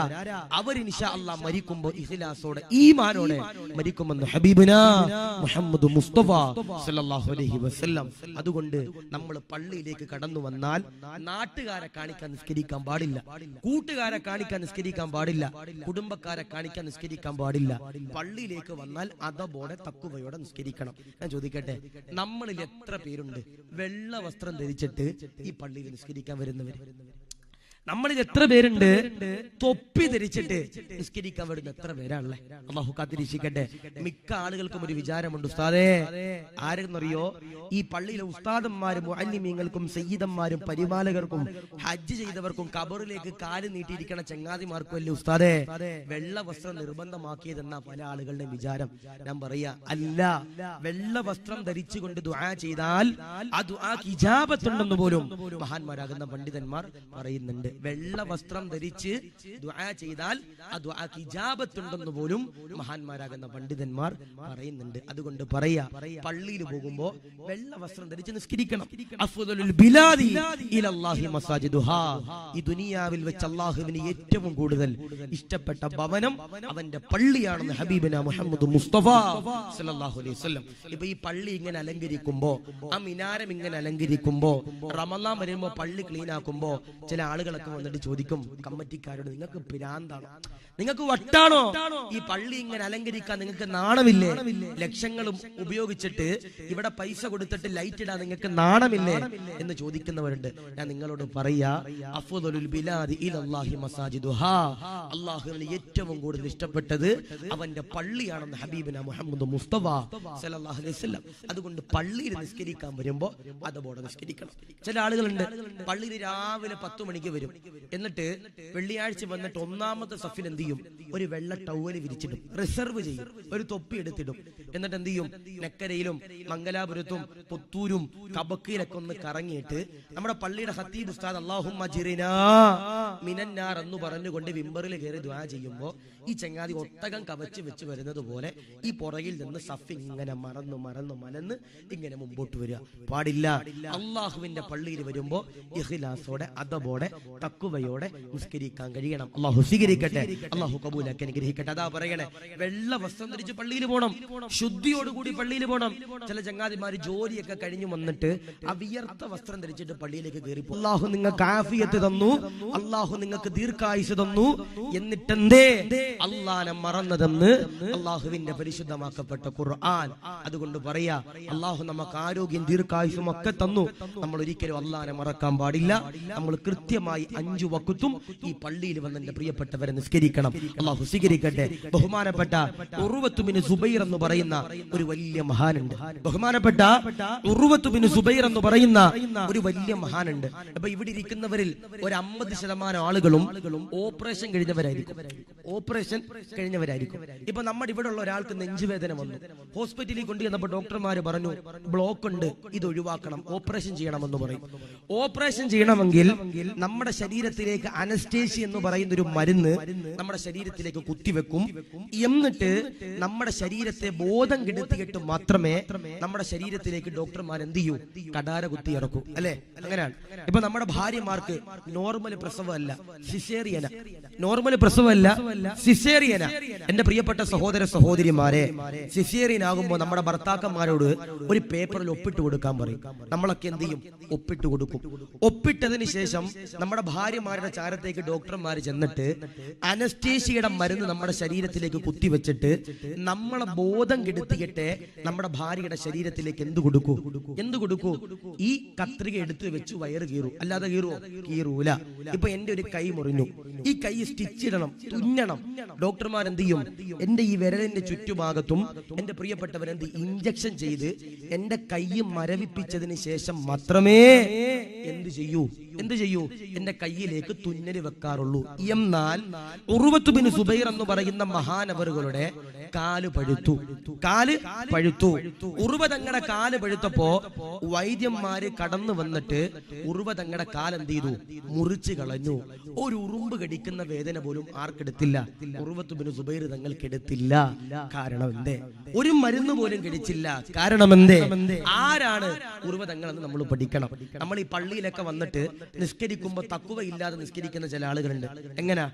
അവർ ഇൻഷാ അല്ലാഹ് മരിക്കുമ്പോ ഇഖ്ലാസോടെ ഈമാനോടെ മരിക്കുമെന്ന് ഹബീബനാ മുഹമ്മദ് മുസ്തഫ സല്ലല്ലാഹു അലൈഹി വസല്ലം. അതുകൊണ്ട് നമ്മൾ പള്ളിയിലേക്ക് കടന്നു വന്നാൽ നാട്ടുകാരെ കാണിക്കാൻ നിസ്കരിക്കാൻ പാടില്ല, കൂട്ടുകാരെ കാണിക്കാൻ നിസ്കരിക്കാൻ പാടില്ല, കുടുംബക്കാരെ കാണിക്കാൻ നിസ്കരിക്കാൻ പാടില്ല. പള്ളിയിലേക്ക് വന്നാൽ അതബോടെ തഖ്വയോടെ നിസ്കരിക്കണം. ഞാൻ ചോദിക്കട്ടെ, നമ്മളിൽ എത്ര പേരുണ്ട് വെള്ള വസ്ത്രം ധരിച്ചിട്ട് ഈ പള്ളിയിൽ നിസ്കരിക്കാൻ വരുന്നവര്? നമ്മളിൽ എത്ര പേരുണ്ട് തൊപ്പി ധരിച്ചിട്ട് നിസ്കരിക്കാൻ വരുന്ന എത്ര പേരാണല്ലേ? അല്ലാഹു കാത്തിരിക്കട്ടെ. മിക്ക ആളുകൾക്കും ഒരു വിചാരമുണ്ട്, ഉസ്താദേ ആരെന്നറിയോ, ഈ പള്ളിയിലെ ഉസ്താദന്മാരും മുഅല്ലിമീങ്ങൾക്കും സയ്യിദന്മാരും പരിപാലകർക്കും ഹജ്ജ് ചെയ്തവർക്കും ഖബറിലേക്ക് കാല് നീട്ടിയിരിക്കണ ചങ്ങാതിമാർക്കും അല്ലേ ഉസ്താദേ വെള്ള വസ്ത്രം നിർബന്ധമാക്കിയതെന്ന പല ആളുകളുടെ വിചാരം. ഞാൻ പറയാ, അല്ല, വെള്ള വസ്ത്രം ധരിച്ചുകൊണ്ട് ദുആ ചെയ്താൽ ആ ദുആക്ക് ഇജാബത്തുണ്ടെന്ന് പോലും മഹാന്മാരാകുന്ന പണ്ഡിതന്മാർ പറയുന്നുണ്ട്. വെള്ള വസ്ത്രം ധരിച്ച് ദുആ ചെയ്താൽ ആ ദുആക്ക് ഇജാബത്തുണ്ടെന്ന് പോലും മഹാന്മാരാകുന്ന പണ്ഡിതന്മാർ പറയുന്നുണ്ട്. അതുകൊണ്ട് പറയാ, പള്ളിയിൽ പോകുമ്പോ വെള്ള വസ്ത്രം ധരിച്ച് നിസ്കരിക്കണം. അഫ്ദലുൽ ബിലാദി ഇലല്ലാഹി മസാജിദുഹാ, ഈ ദുനിയാവിൽ വെച്ച് അല്ലാഹുവിന് ഏറ്റവും കൂടുതൽ ഇഷ്ടപ്പെട്ട ഭവനം അവന്റെ പള്ളിയാണെന്ന് ഹബീബിന മുഹമ്മദ് മുസ്തഫ സല്ലല്ലാഹു അലൈഹി വസല്ലം. ഇപ്പൊ ഈ പള്ളി ഇങ്ങനെ അലങ്കരിക്കുമ്പോ, ആ മിനാരം ഇങ്ങനെ അലങ്കരിക്കുമ്പോ, റമളാൻ വരുമ്പോ പള്ളി ക്ലീൻ ആക്കുമ്പോ ചില ആളുകളൊക്കെ വന്നിട്ട് ചോദിക്കും കമ്മിറ്റിക്കാരോട്, നിങ്ങൾക്ക് പിരാന്താണോ, നിങ്ങൾക്ക് വട്ടാണോ, ഈ പള്ളി ഇങ്ങനെ അലങ്കരിക്കാൻ നിങ്ങൾക്ക് നാണമില്ലേ, ലക്ഷങ്ങളും ഉപയോഗിച്ചിട്ട് ഇവിടെ പൈസ കൊടുത്തിട്ട് ലൈറ്റ് ഇടാൻ നിങ്ങൾക്ക് നാണമില്ലേ എന്ന് ചോദിക്കുന്നവരുണ്ട്. ഞാൻ നിങ്ങളോട് പറയാ, അഫ്ദലുൽ ബിലാദി ഇലല്ലാഹി മസാജിദുഹാ, അല്ലാഹുവിന് ഏറ്റവും കൂടുതൽ ഇഷ്ടപ്പെട്ടത് അവന്റെ പള്ളിയാണെന്ന് ഹബീബിന മുഹമ്മദ് മുസ്തഫ സല്ലല്ലാഹു അലൈഹി വസല്ലം. അതുകൊണ്ട് പള്ളിയിൽ നിസ്കരിക്കാൻ വരുമ്പോ അതുപോലെ നിസ്കരിക്കണം. ചില ആളുകളുണ്ട് പള്ളിയിൽ രാവിലെ 10 മണിക്ക് വരും, എന്നിട്ട് വെള്ളിയാഴ്ച വന്നിട്ട് ഒന്നാമത്തെ സഫിൽ എന്ത് ചെയ്യും, ഒരു വെള്ള ടവല് വിരിച്ചിടും, റിസർവ് ചെയ്യും, ഒരു തൊപ്പി എടുത്തിടും. എന്നിട്ട് എന്ത് ചെയ്യും, നെക്കരയിലും മംഗലാപുരത്തും പുത്തൂരും കബക്കയിലൊക്കെ ഒന്ന് കറങ്ങിയിട്ട് നമ്മുടെ പള്ളിയുടെ ഖത്തീബ് ഉസ്താദ് അല്ലാഹുമ്മ ജിറിനാ മിനന്നാർ എന്ന് പറഞ്ഞുകൊണ്ട് മിമ്പറിൽ കയറി ദുആ ചെയ്യുമ്പോൾ ഈ ചങ്ങാതി ഒട്ടകം കവച്ച് വെച്ച് വരുന്നത് പോലെ ഈ പുറകിൽ നിന്ന് സഫ് ഇങ്ങനെ മറന്ന് ഇങ്ങനെ മുമ്പോട്ട് വരിക പാടില്ല. അള്ളാഹുവിന്റെ പള്ളിയിൽ വരുമ്പോ ഇഖ്ലാസോടെ, അദബോടെ, തഖ്വയോടെ നിസ്കരിക്കാൻ കഴിയണം. അള്ളാഹു സ്വീകരിക്കട്ടെ, അള്ളാഹു കബൂലാക്കി അനുഗ്രഹിക്കട്ടെ. അതാ പറയണേ, വെള്ള വസ്ത്രം ധരിച്ച് പള്ളിയിൽ പോകണം, ശുദ്ധിയോടുകൂടി പള്ളിയിൽ പോകണം. ചില ചങ്ങാതിമാര് ജോലിയൊക്കെ കഴിഞ്ഞു വന്നിട്ട് ആ വിയർത്ത വസ്ത്രം ധരിച്ചിട്ട് പള്ളിയിലേക്ക് കയറി. അള്ളാഹു നിങ്ങൾക്ക് ആഫിയത്ത് തന്നു, അള്ളാഹു നിങ്ങൾക്ക് ദീർഘായുസ് തന്നു, എന്നിട്ടെന്തേ അള്ളാനെ മറന്നതെന്ന് അള്ളാഹുവിന്റെ പരിശുദ്ധമാക്കപ്പെട്ട ഖുർആൻ. അതുകൊണ്ട് പറയാ, അള്ളാഹു നമുക്ക് ആരോഗ്യം ദീർഘായുസും ഒക്കെ തന്നു, നമ്മൾ ഒരിക്കലും അള്ളാനെ മറക്കാൻ പാടില്ല. നമ്മൾ കൃത്യമായി 5 വഖ്തും ഈ പള്ളിയിൽ വന്ന് എന്റെ പ്രിയപ്പെട്ടവരെ നിസ്കരിക്കണം. അള്ളാഹു സ്വീകരിക്കട്ടെ. ബഹുമാനപ്പെട്ട ഉർവത്ത് ബിൻ സുബൈർ എന്ന് പറയുന്ന ഒരു വലിയ മഹാനുണ്ട്. ബഹുമാനപ്പെട്ട ഉർവത്ത് ബിൻ സുബൈർ എന്ന് പറയുന്ന ഒരു വലിയ മഹാനുണ്ട്. അപ്പൊ ഇവിടെ ഇരിക്കുന്നവരിൽ ഒരു 50% ആളുകളും ഓപ്പറേഷൻ കഴിഞ്ഞവരായിരിക്കും. ഇപ്പൊ നമ്മുടെ ഇവിടെ ഉള്ള ഒരാൾക്ക് നെഞ്ചുവേദന വന്നു, ഹോസ്പിറ്റലിൽ കൊണ്ടുവന്നപ്പോൾ ഡോക്ടർമാര് പറഞ്ഞു ബ്ലോക്ക് ഉണ്ട്, ഇത് ഒഴിവാക്കണം, ഓപ്പറേഷൻ ചെയ്യണമെന്ന് പറയും. ഓപ്പറേഷൻ ചെയ്യണമെങ്കിൽ നമ്മുടെ ശരീരത്തിലേക്ക് അനസ്തേഷ്യ എന്ന് പറയുന്ന ഒരു മരുന്ന് നമ്മുടെ ശരീരത്തിലേക്ക് കുത്തിവെക്കും. എന്നിട്ട് നമ്മുടെ ശരീരത്തെ ബോധം കെടുത്തിയിട്ട് മാത്രമേ നമ്മുടെ ശരീരത്തിലേക്ക് ഡോക്ടർമാർ എന്ത് ചെയ്യൂ, കടാര കുത്തി ഇറക്കൂ. അല്ലെ? അങ്ങനെയാണ്. ഇപ്പൊ നമ്മുടെ ഭാര്യമാർക്ക് നോർമൽ പ്രസവമല്ല, സിസേറിയന. നോർമൽ പ്രസവമല്ല, സിസേറിയന. എന്റെ പ്രിയപ്പെട്ട സഹോദര സഹോദരിമാരെ, സിസേറിയൻ ആകുമ്പോൾ നമ്മുടെ ഭർത്താക്കന്മാരോട് ഒരു പേപ്പറിൽ ഒപ്പിട്ട് കൊടുക്കാൻ പറയും. നമ്മളൊക്കെ എന്ത് ചെയ്യും, ഒപ്പിട്ട് കൊടുക്കും. ഒപ്പിട്ടതിന് ശേഷം നമ്മുടെ ഭാര്യമാരുടെ ചാരത്തേക്ക് ഡോക്ടർമാർ ചെന്നിട്ട് അനസ്തേഷ്യയുടെ മരുന്ന് നമ്മുടെ ശരീരത്തിലേക്ക് കുത്തിവെച്ചിട്ട് നമ്മളെ ബോധം കെടുത്തിയിട്ട് നമ്മുടെ ഭാര്യയുടെ ശരീരത്തിലേക്ക് എന്ത് കൊടുക്കൂ, ഈ കത്രിക എടുത്ത് വെച്ച് വയറ് കീറും. അല്ലാതെ കീറൂല. ഇപ്പൊ എന്റെ ഒരു കൈ മുറിഞ്ഞു, ഈ കൈ സ്റ്റിച്ച് ഇടണം, തുന്നണം. ഡോക്ടർമാർ എന്ത് ചെയ്യും, എന്റെ ഈ വിരലിന്റെ ചുറ്റുഭാഗത്തും എന്റെ പ്രിയപ്പെട്ടവരെന്ത് ഇഞ്ചക്ഷൻ ചെയ്ത് എന്റെ കൈ മരവിപ്പിച്ചതിന് ശേഷം മാത്രമേ എന്ത് ചെയ്യൂ, എന്റെ കയ്യിലേക്ക് തുന്നല് വെക്കാറുള്ളൂ. എന്നാൽ ഉർവത്ത് ബിൻ സുബൈർ എന്ന് പറയുന്ന മഹാനവറുകളുടെ കാല് പഴുത്തു. ഉർവ തങ്ങളുടെ കാല് പഴുത്തപ്പോ വൈദ്യന്മാര് കടന്നു വന്നിട്ട് ഉർവ തങ്ങളുടെ കാലെന്ത് ചെയ്തു, മുറിച്ചു കളഞ്ഞു. ഒരു ഉറുമ്പ് കടിക്കുന്ന വേദന പോലും ആർക്കെടുത്തില്ല, ഉർവത്ത് ബിൻ സുബൈർ തങ്ങൾക്കെടുത്തില്ല. കാരണം എന്തേ? ഒരു മരുന്ന് പോലും കടിച്ചില്ല. കാരണം എന്തേ? ആരാണ് ഉർവ തങ്ങളെന്ന് നമ്മൾ പഠിക്കണം. നമ്മൾ ഈ പള്ളിയിലൊക്കെ വന്നിട്ട് നിസ്കരിക്കുമ്പോ തഖ്വ ഇല്ലാതെ നിസ്കരിക്കുന്ന ചില ആളുകളുണ്ട്. എങ്ങനാ?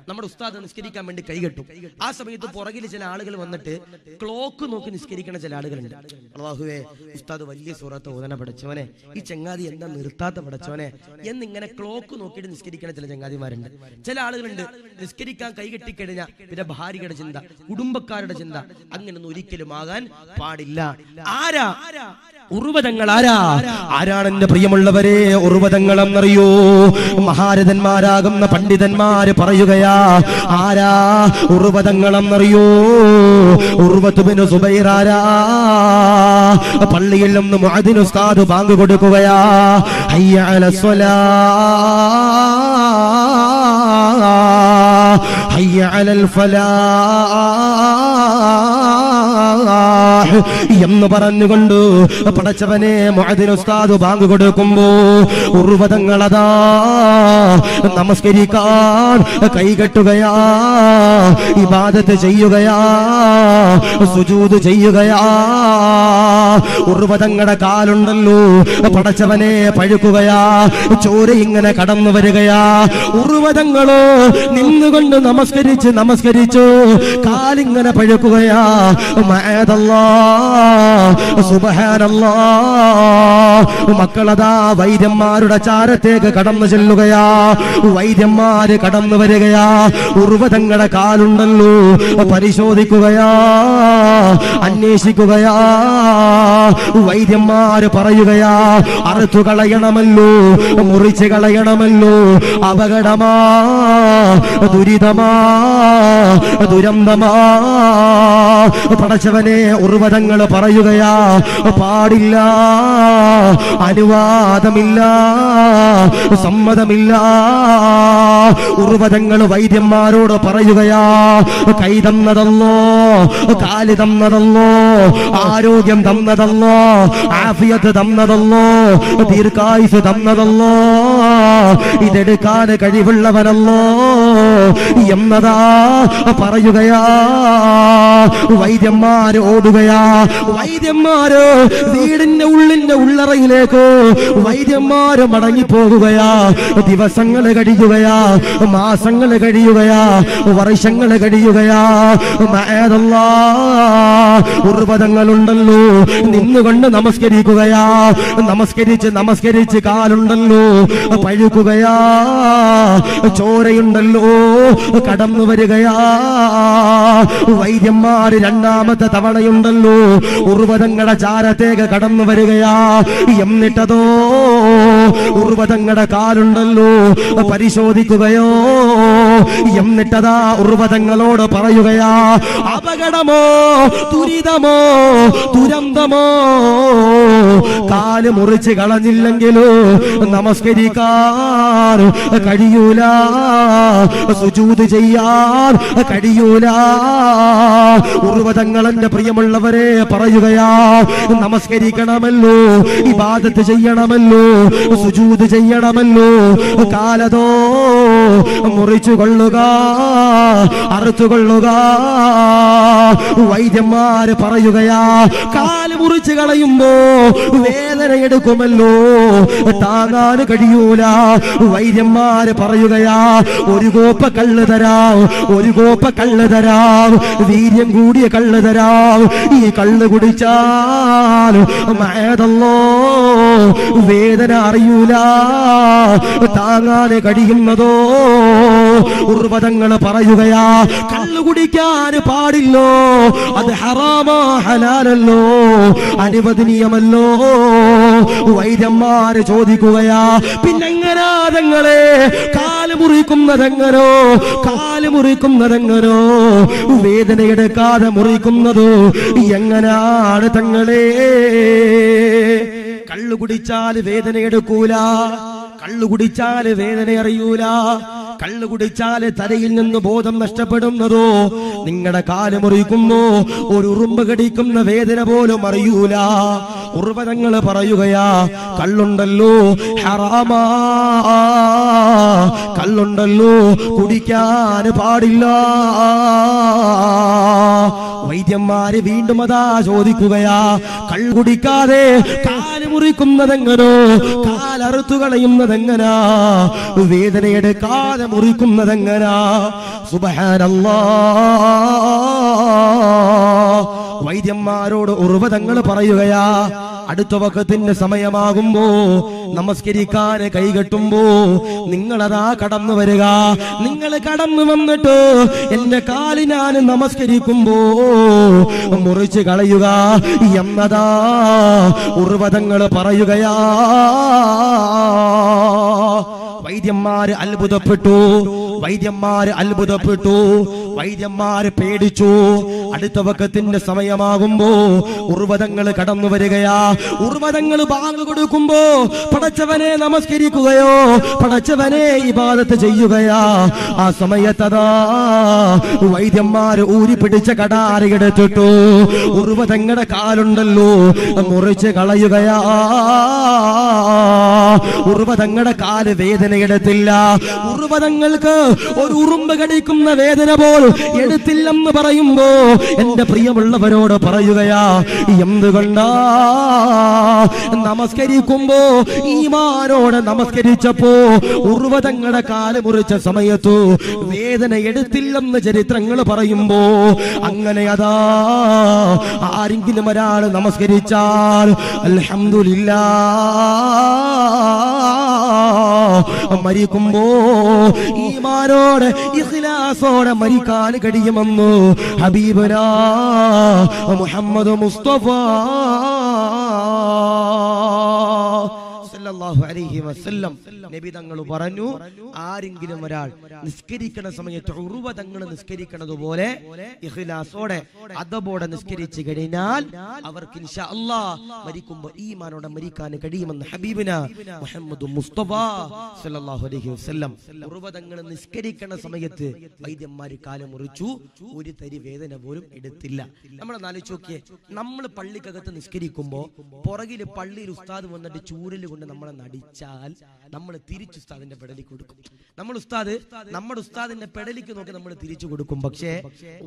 നമ്മുടെ ഉസ്താദ് നിസ്കരിക്കാൻ വേണ്ടി കൈകെട്ടും. ആ സമയത്ത് പുറകിൽ ചില ആളുകൾ വന്നിട്ട് ക്ലോക്ക് നോക്കി നിസ്കരിക്കുന്ന ചില ആളുകളുണ്ട്. അല്ലാഹുവേ, ഉസ്താദ് വലിയ സൂറത്ത് ഓതന പഠിച്ചവനെ, ഈ ചങ്ങാതി എന്താ നിർത്താത്ത പഠിച്ചവനെ എന്നിങ്ങനെ ക്ലോക്ക് നോക്കിയിട്ട് നിസ്കരിക്കുന്ന ചില ചങ്ങാതിമാരുണ്ട്. ചില ആളുകളുണ്ട് നിസ്കരിക്കാൻ കൈകെട്ടിക്കഴിഞ്ഞാൽ പിന്നെ ഭാര്യയുടെ ചിന്ത, കുടുംബക്കാരുടെ ചിന്ത. അങ്ങനൊന്നും ഒരിക്കലും ആകാൻ പാടില്ല. ആരാ ഉർവതങ്ങൾ? ആരാണ് എന്റെ പ്രിയമുള്ളവരെ ഉർവതങ്ങൾ എന്നറിയോ? മഹാരഥന്മാരാകുന്ന പണ്ഡിതന്മാര് പറയുകയാ, ആരാ ഉർവതങ്ങൾ എന്നറിയോ? ഉർവത്ത് ബിൻ സുബൈർ ആരാ? പള്ളിയിൽ നിന്ന് മുഅദ്ദിൻ ഉസ്താദ് ബാങ്ക് കൊടുക്കുകയാ, ഹയ്യ അലസ് സ്വലാഹ്, ഹയ്യ അലൽ ഫലാഹ്, എന്ന് പറഞ്ഞുകൊണ്ട് പടച്ചവനെ മുഅദ്ദിൻ ഉസ്താദ് ബാങ്ക് കൊടുക്കുമ്പോ ഉർവതങ്ങളതാ നമസ്കരിക്കാൻ കൈകെട്ടുകയാ, ഇബാദത്ത് ചെയ്യുകയാ, സുജൂദ് ചെയ്യുകയാ. ഉർവതങ്ങളുടെ കാലുണ്ടല്ലോ പടച്ചവനെ പഴുക്കുകയാ, ചോര ഇങ്ങനെ കടന്നു വരികയാ. ഉർവതങ്ങളോ നിന്നുകൊണ്ട് നമസ്കരിച്ചു കാലിങ്ങനെ പഴുക്കുകയാ. മഅദല്ലാഹ്, സുബ്ഹാനല്ലാഹ്. മക്കളതാ വൈദ്യന്മാരുടെ ചാരത്തേക്ക് കടന്നു ചെല്ലുകയാ, വൈദ്യന്മാര് കടന്നു വരികയാ. ഉർവതങ്ങളുടെ കാലുണ്ടല്ലോ പരിശോധിക്കുകയാ, അന്വേഷിക്കുകയാ. വൈദ്യന്മാര് പറയുകയാ, അറുത്തു കളയണമല്ലോ, മുറിച്ച് കളയണമല്ലോ. അപകടമാ, ദുരിതമാ, ദുരന്തമാ. പടച്ചവനെ ഉർവതങ്ങൾ പറയുകയാ, പാടില്ല, അനുവാദമില്ല, സമ്മതമില്ല. ഉർവതങ്ങൾ വൈദ്യന്മാരോട് പറയുകയാ, കൈ തന്നതല്ലോ, കാല് തന്നതല്ലോ, ആരോഗ്യം തന്നതല്ലോ, ആഫിയത്ത് തന്നതല്ലോ, ദീർഘായുസ് തന്നതല്ലോ, ഇതെടുക്കാൻ കഴിവുള്ളവനല്ലോ എന്നതാ പറയുകയാ. വൈദ്യന്മാര് ഓടുകയാ, വൈദ്യന്മാര് വീടിന്റെ ഉള്ളറയിലേക്ക് വൈദ്യന്മാര് മടങ്ങിപ്പോകുകയാ. ദിവസങ്ങൾ കഴിയുകയാ, മാസങ്ങൾ കഴിയുകയാ, വർഷങ്ങൾ കഴിയുകയാ. ഉർവതങ്ങളുണ്ടല്ലോ നിന്നുകൊണ്ട് നമസ്കരിക്കുകയാ, നമസ്കരിച്ച് കാലുണ്ടല്ലോ പഴുക്കുകയാ, ചോരയുണ്ടല്ലോ കടന്നു വരികയാ. വൈദ്യന്മാര് രണ്ടാമത്തെ തവണയുണ്ടല്ലോ ഉർവതങ്ങളുടെ ചാരത്തേക്ക് കടന്നു വരികയാ. എന്നിട്ടതോ ഉർവതങ്ങളുടെ കാലുണ്ടല്ലോ പരിശോധിക്കുകയോ. എന്നിട്ടതാ ഉർവതങ്ങളോട് പറയുകയാ, അപകടമോ, ദുരിതമോ, ദുരന്തമോ. കാല് മുറിച്ച് കളഞ്ഞില്ലെങ്കിലോ നമസ്കരിക്കാൻ കഴിയൂല, സുജൂദ് ചെയ്യാൻ കഴിയൂല. ഉർവതങ്ങളെന്റെ പ്രിയമുള്ളവരെ പറയുകയാ, നമസ്കരിക്കണമല്ലോ, ഇബാദത്ത് ചെയ്യണമല്ലോ, സുജൂദ് ചെയ്യണമല്ലോ. കാലതോ മുറിച്ചു കൊള്ളുക, അറുത്തുകൊള്ളുക. വൈദ്യന്മാര് പറയുകയാ, കാല് മുറിച്ച് കളയുമ്പോ വേദന എടുക്കുമല്ലോ, താങ്ങാൻ കഴിയൂല. വൈദ്യന്മാര് പറയുകയാ, ഒരു കോപ്പ കള്ള് തരാം, ഒരു കോപ്പ കള്ള് തരാം, വീര്യം കൂടിയ കള്ള് തരാം. ഈ കള്ള് കുടിച്ചാൽ മഅദല്ലോ വേദന അറിയൂല, താങ്ങാൻ കഴിയുന്നതോ. ഉർവതങ്ങൾ പറയുകയാ, കള്ളു കുടിക്കാൻ പാടില്ലോ, അത് ഹറാമോ ഹലാലല്ലോ, അനുവദനീയമല്ലോ. വൈദ്യന്മാര് ചോദിക്കുകയാ, പിന്നെങ്ങനാ തങ്ങളെ കാല് മുറിക്കുന്നതെങ്ങനോ, കാല് മുറിക്കുന്നതെങ്ങനോ, വേദനയെടുക്കാതെ മുറിക്കുന്നതോ എങ്ങനാണ് തങ്ങളെ? കള്ളു കുടിച്ചാല് വേദന എടുക്കൂല, കള്ളു കുടിച്ചാല് വേദന അറിയൂല, കള്ളു കുടിച്ചാല് തലയിൽ നിന്ന് ബോധം നഷ്ടപ്പെടുന്നതോ. നിങ്ങളുടെ കാല് മുറിക്കുമ്പോ ഒരു ഉറുമ്പ് കടിക്കുന്ന വേദന പോലും അറിയൂല. ഉർവതങ്ങൾ പറയുകയാ, കള്ളുണ്ടല്ലോ ഹറാമാ, കള്ളുണ്ടല്ലോ കുടിക്കാൻ പാടില്ല. വൈദ്യന്മാര് വീണ്ടും അതാ ചോദിക്കുകയാ, കള്ളു കുടിക്കാതെ കാല് മുറിക്കുന്നതെങ്ങനോ, കാലറുത്തു കളയുന്നതെങ്ങനാ, വേദനയെടുക്കാതെ മുറിക്കുന്നതെങ്ങനാ? സുബ്ഹാനല്ലാഹ്. വൈദ്യന്മാരോട് ഉർവതങ്ങൾ പറയുകയാ, അടുത്ത വഖത്തിന്റെ സമയമാകുമ്പോ നമസ്കരിക്കാൻ കൈകെട്ടുമ്പോ നിങ്ങളതാ കടന്നു വരിക. നിങ്ങൾ കടന്നു വന്നിട്ട് എന്റെ കാല് ഞാൻ നമസ്കരിക്കുമ്പോ മുറിച്ച് കളയുക എന്നതാ ഉർവതങ്ങൾ പറയുകയാ. വൈദ്യന്മാര് അത്ഭുതപ്പെട്ടു, വൈദ്യന്മാര് അത്ഭുതപ്പെട്ടു. വൈദ്യന്മാര് പേടിച്ചു. അടുത്ത വഖത്തിന്റെ സമയമാകുമ്പോ ഉർവതങ്ങൾ കടന്നു വരികയാ. ഉർവതങ്ങൾ ബാങ്ക് കൊടുക്കുമ്പോ പടച്ചവനെ നമസ്കരിക്കുകയോ പടച്ചവനെ ഇബാദത്ത് ചെയ്യുകയാ. ആ സമയത്തതാ വൈദ്യന്മാര് ഊരിപ്പിടിച്ച കടാര എടുത്തിട്ടു ഉർവതങ്ങളുടെ കാലുണ്ടല്ലോ മുറിച്ച് കളയുകയാ. ഉർവതങ്ങളുടെ കാല് വേദന എടുത്തില്ല. ഉർവതങ്ങൾക്ക് ഒരു ഉറുമ്പ് കടിക്കുന്ന വേദന പോലും എടുത്തില്ലെന്ന് പറയുമ്പോ എന്റെ പ്രിയമുള്ളവരോട് പറയുകയാ, എന്തുകൊണ്ടാ? നമസ്കരിക്കുമ്പോ ഈമാനോട് നമസ്കരിച്ചപ്പോ ഉർവതങ്ങളുടെ കാല് മുറിച്ച സമയത്തു വേദന എടുത്തില്ലെന്ന് ചരിത്രങ്ങൾ പറയുമ്പോ, അങ്ങനെ അതാ ആരെങ്കിലും ഒരാൾ നമസ്കരിച്ചാൽ അൽഹംദുലില്ലാ മരിക്കുമ്പോ ഈമാനോടെ ഇഖ്ലാസോടെ മരിക്കാൻ കഴിയുമെന്ന് ഹബീബനാ മുഹമ്മദ് മുസ്തഫ സല്ലല്ലാഹു അലൈഹി വസല്ലം നബി തങ്ങൾ പറഞ്ഞു, ആരെങ്കിലും ഒരാൾ നിസ്കരിക്കുന്ന സമയത്ത് ഉർവ തങ്ങൾ നിസ്കരിക്കുന്നതുപോലെ ഇഖ്ലാസോടെ അദബോടെ നിസ്കരിച്ചു കഴിഞ്ഞാൽ അവർക്ക് ഇൻഷാ അല്ലാഹ് മരിക്കുമ്പോൾ ഈമാനോടെ മരിക്കാൻ കഴിയുമെന്ന് ഹബീബിന മുഹമ്മദ് മുസ്തഫ സല്ലല്ലാഹു അലൈഹി വസല്ലം. ഉർവ തങ്ങൾ നിസ്കരിക്കുന്ന സമയത്ത് വൈദ്യന്മാർ കാലം മുറിച്ചു, ഒരു തരി വേദന പോലും എടുത്തില്ല. നമ്മളൊന്ന് ആലോചിച്ച് നോക്കിയേ, നമ്മൾ പള്ളിക്കകത്ത് നിസ്കരിക്കുമ്പോ പുറകില് പള്ളിയിൽ ഉസ്താദ് വന്നിട്ട് ചൂരല് കൊണ്ട് നമ്മളെ നടിച്ചാൽ നമ്മൾ തിരിച്ചു ഉസ്താദിന്റെ പെടലിക്ക് കൊടുക്കും. നമ്മുടെ ഉസ്താദിന്റെ പെടലിക്ക് നോക്കി നമ്മൾ തിരിച്ചു കൊടുക്കും. പക്ഷേ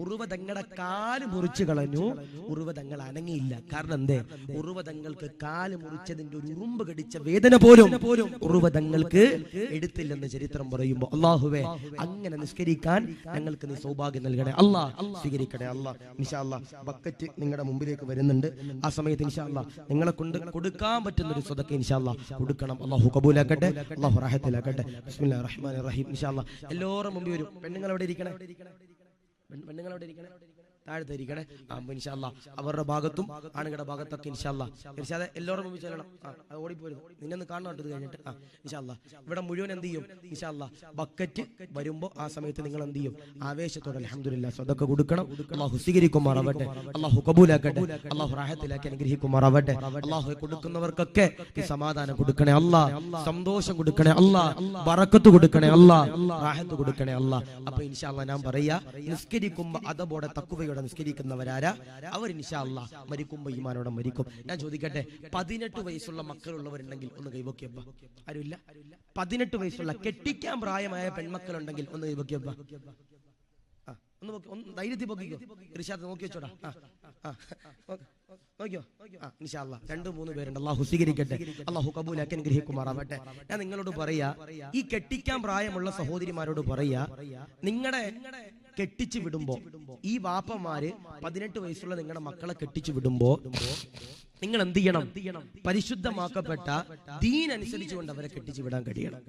ഉർവ തങ്ങളുടെ കാല് മുറിച്ചു കളഞ്ഞു, ഉർവ തങ്ങൾ അനങ്ങിയില്ല. കാരണം എന്തേ? ഉർവ തങ്ങൾക്ക് കാല് മുറിച്ചതിന്റെ ഒരു ഉറുമ്പ് കടിച്ച വേദന പോലും ഉർവ തങ്ങൾക്ക് എടുത്തില്ലെന്ന് ചരിത്രം പറയുമ്പോ, അല്ലാഹുവേ അങ്ങനെ നിസ്കരിക്കാൻ ഞങ്ങൾക്ക് നീ സൗഭാഗ്യം നൽകണേ അല്ലാഹ്, സ്വീകരിക്കണേ അല്ലാഹ്. ഇൻഷാ അല്ലാഹ് ബക്കറ്റ് നിങ്ങളുടെ മുമ്പിലേക്ക് വരുന്നുണ്ട്. ആ സമയത്ത് ഇൻഷാ അല്ലാഹ് നിങ്ങളെ കൊണ്ട് കൊടുക്കാൻ പറ്റുന്ന ഒരു സ്വതക്ക ഇൻഷാ അല്ലാഹ് കൊടുക്കണം. അല്ലാഹു കബൂലാക്കട്ടെ, അല്ലാഹു റഹ്മത്തിലാക്കട്ടെ. ബിസ്മില്ലാഹിർ റഹ്മാനിർ റഹീം. ഇൻഷാ അല്ലാഹ് എല്ലാവരും മുമ്പിൽ വരും. പെണ്ണുങ്ങൾ അവിടെ ഇരിക്കണേ, പെണ്ണുങ്ങൾ അവിടെ ഇരിക്കണേ, താഴത്തെ ഇരിക്കണേ. ഇൻഷാ അല്ലാഹ് അവരുടെ ഭാഗത്തും ആണുങ്ങളുടെ ഭാഗത്തൊക്കെ ഇൻഷാ അല്ലാഹ് ഇർഷാദേ എല്ലാവരും മുമ്പിൽ ചെല്ലണം. അത് ഓടിപ്പോരുന്നു, നിന്നെ കാണണം ഇത് കഴിഞ്ഞിട്ട്. ഇൻഷാ അല്ലാഹ് ഇവിടെ മുഴുവൻ എന്ത് ചെയ്യും? ഇൻഷാ അല്ലാഹ് ബക്കറ്റ് വരുമ്പോ ആ സമയത്ത് നിങ്ങൾ എന്ത് ചെയ്യും? ആവേശത്തോടെ അൽഹംദുലില്ലാഹ് സ്വതക്ക കൊടുക്കണം. അല്ലാഹു സ്വീകരിക്കുമാറാവട്ടെ, അല്ലാഹു കബൂലാക്കട്ടെ, അല്ലാഹു റാഹത്തിലാക്കി അനുഗ്രഹിക്കുമാറാവട്ടെ. അല്ലാഹു കൊടുക്കുന്നവർക്കൊക്കെ ഈ സമാധാനം കൊടുക്കണേ അല്ലാഹ്, സന്തോഷം കൊടുക്കണേ അല്ലാഹ്, ബറക്കത്ത് കൊടുക്കണേ അല്ലാഹ്, റാഹത്ത് കൊടുക്കണേ അല്ലാഹ്. അപ്പൊ ഇൻഷാ അല്ലാഹ് ഞാൻ പറയാ, നിസ്കരിക്കുമ്പോ അദബോടെ തഖ്വയോടെ നിസ്കരിക്കുന്നവരാരാ? അവർ ഇൻഷാ അല്ലാഹ് മരിക്കുമ്പോ ഈമാനോടെ മരിക്കും. ഞാൻ ചോദിക്കട്ടെ, 18 വയസ്സുള്ള മക്കളുള്ളവരുണ്ടെങ്കിൽ ഒന്ന് കൈവക്കിയപ്പ. ആരുമില്ല? 18 വയസ്സുള്ള കെട്ടിക്കാൻ പ്രായമായ പെൺമക്കളുണ്ടെങ്കിൽ ഒന്ന് കൈവക്കിയപ്പ. ഒന്ന് ധൈര്യത്തിൽ പൊക്കിക്കോ. ഇർഷാദ് നോക്കി വെച്ചോടാ. നോക്കിയോ? ഇൻഷാ അല്ലാഹ് 2-3 പേരുണ്ട്. അല്ലാഹു സ്വീകരിക്കട്ടെ, അല്ലാഹു കബൂലാക്കി അനുഗ്രഹിക്കുമാറാവട്ടെ. ഞാൻ നിങ്ങളോട് പറയാ, ഈ കെട്ടിക്കാൻ പ്രായമുള്ള സഹോദരിമാരോട് പറയാ, നിങ്ങളുടെ കെട്ടിച്ചു വിടുമ്പോ ഈ വാപ്പമാര് 18 വയസ്സുള്ള നിങ്ങളുടെ മക്കളെ കെട്ടിച്ചു വിടുമ്പോ നിങ്ങൾ എന്ത് ചെയ്യണം? പരിശുദ്ധമാക്കപ്പെട്ട ദീൻ അനുസരിച്ചുകൊണ്ട് അവരെ കെട്ടിച്ചു വിടാൻ കഴിയണം.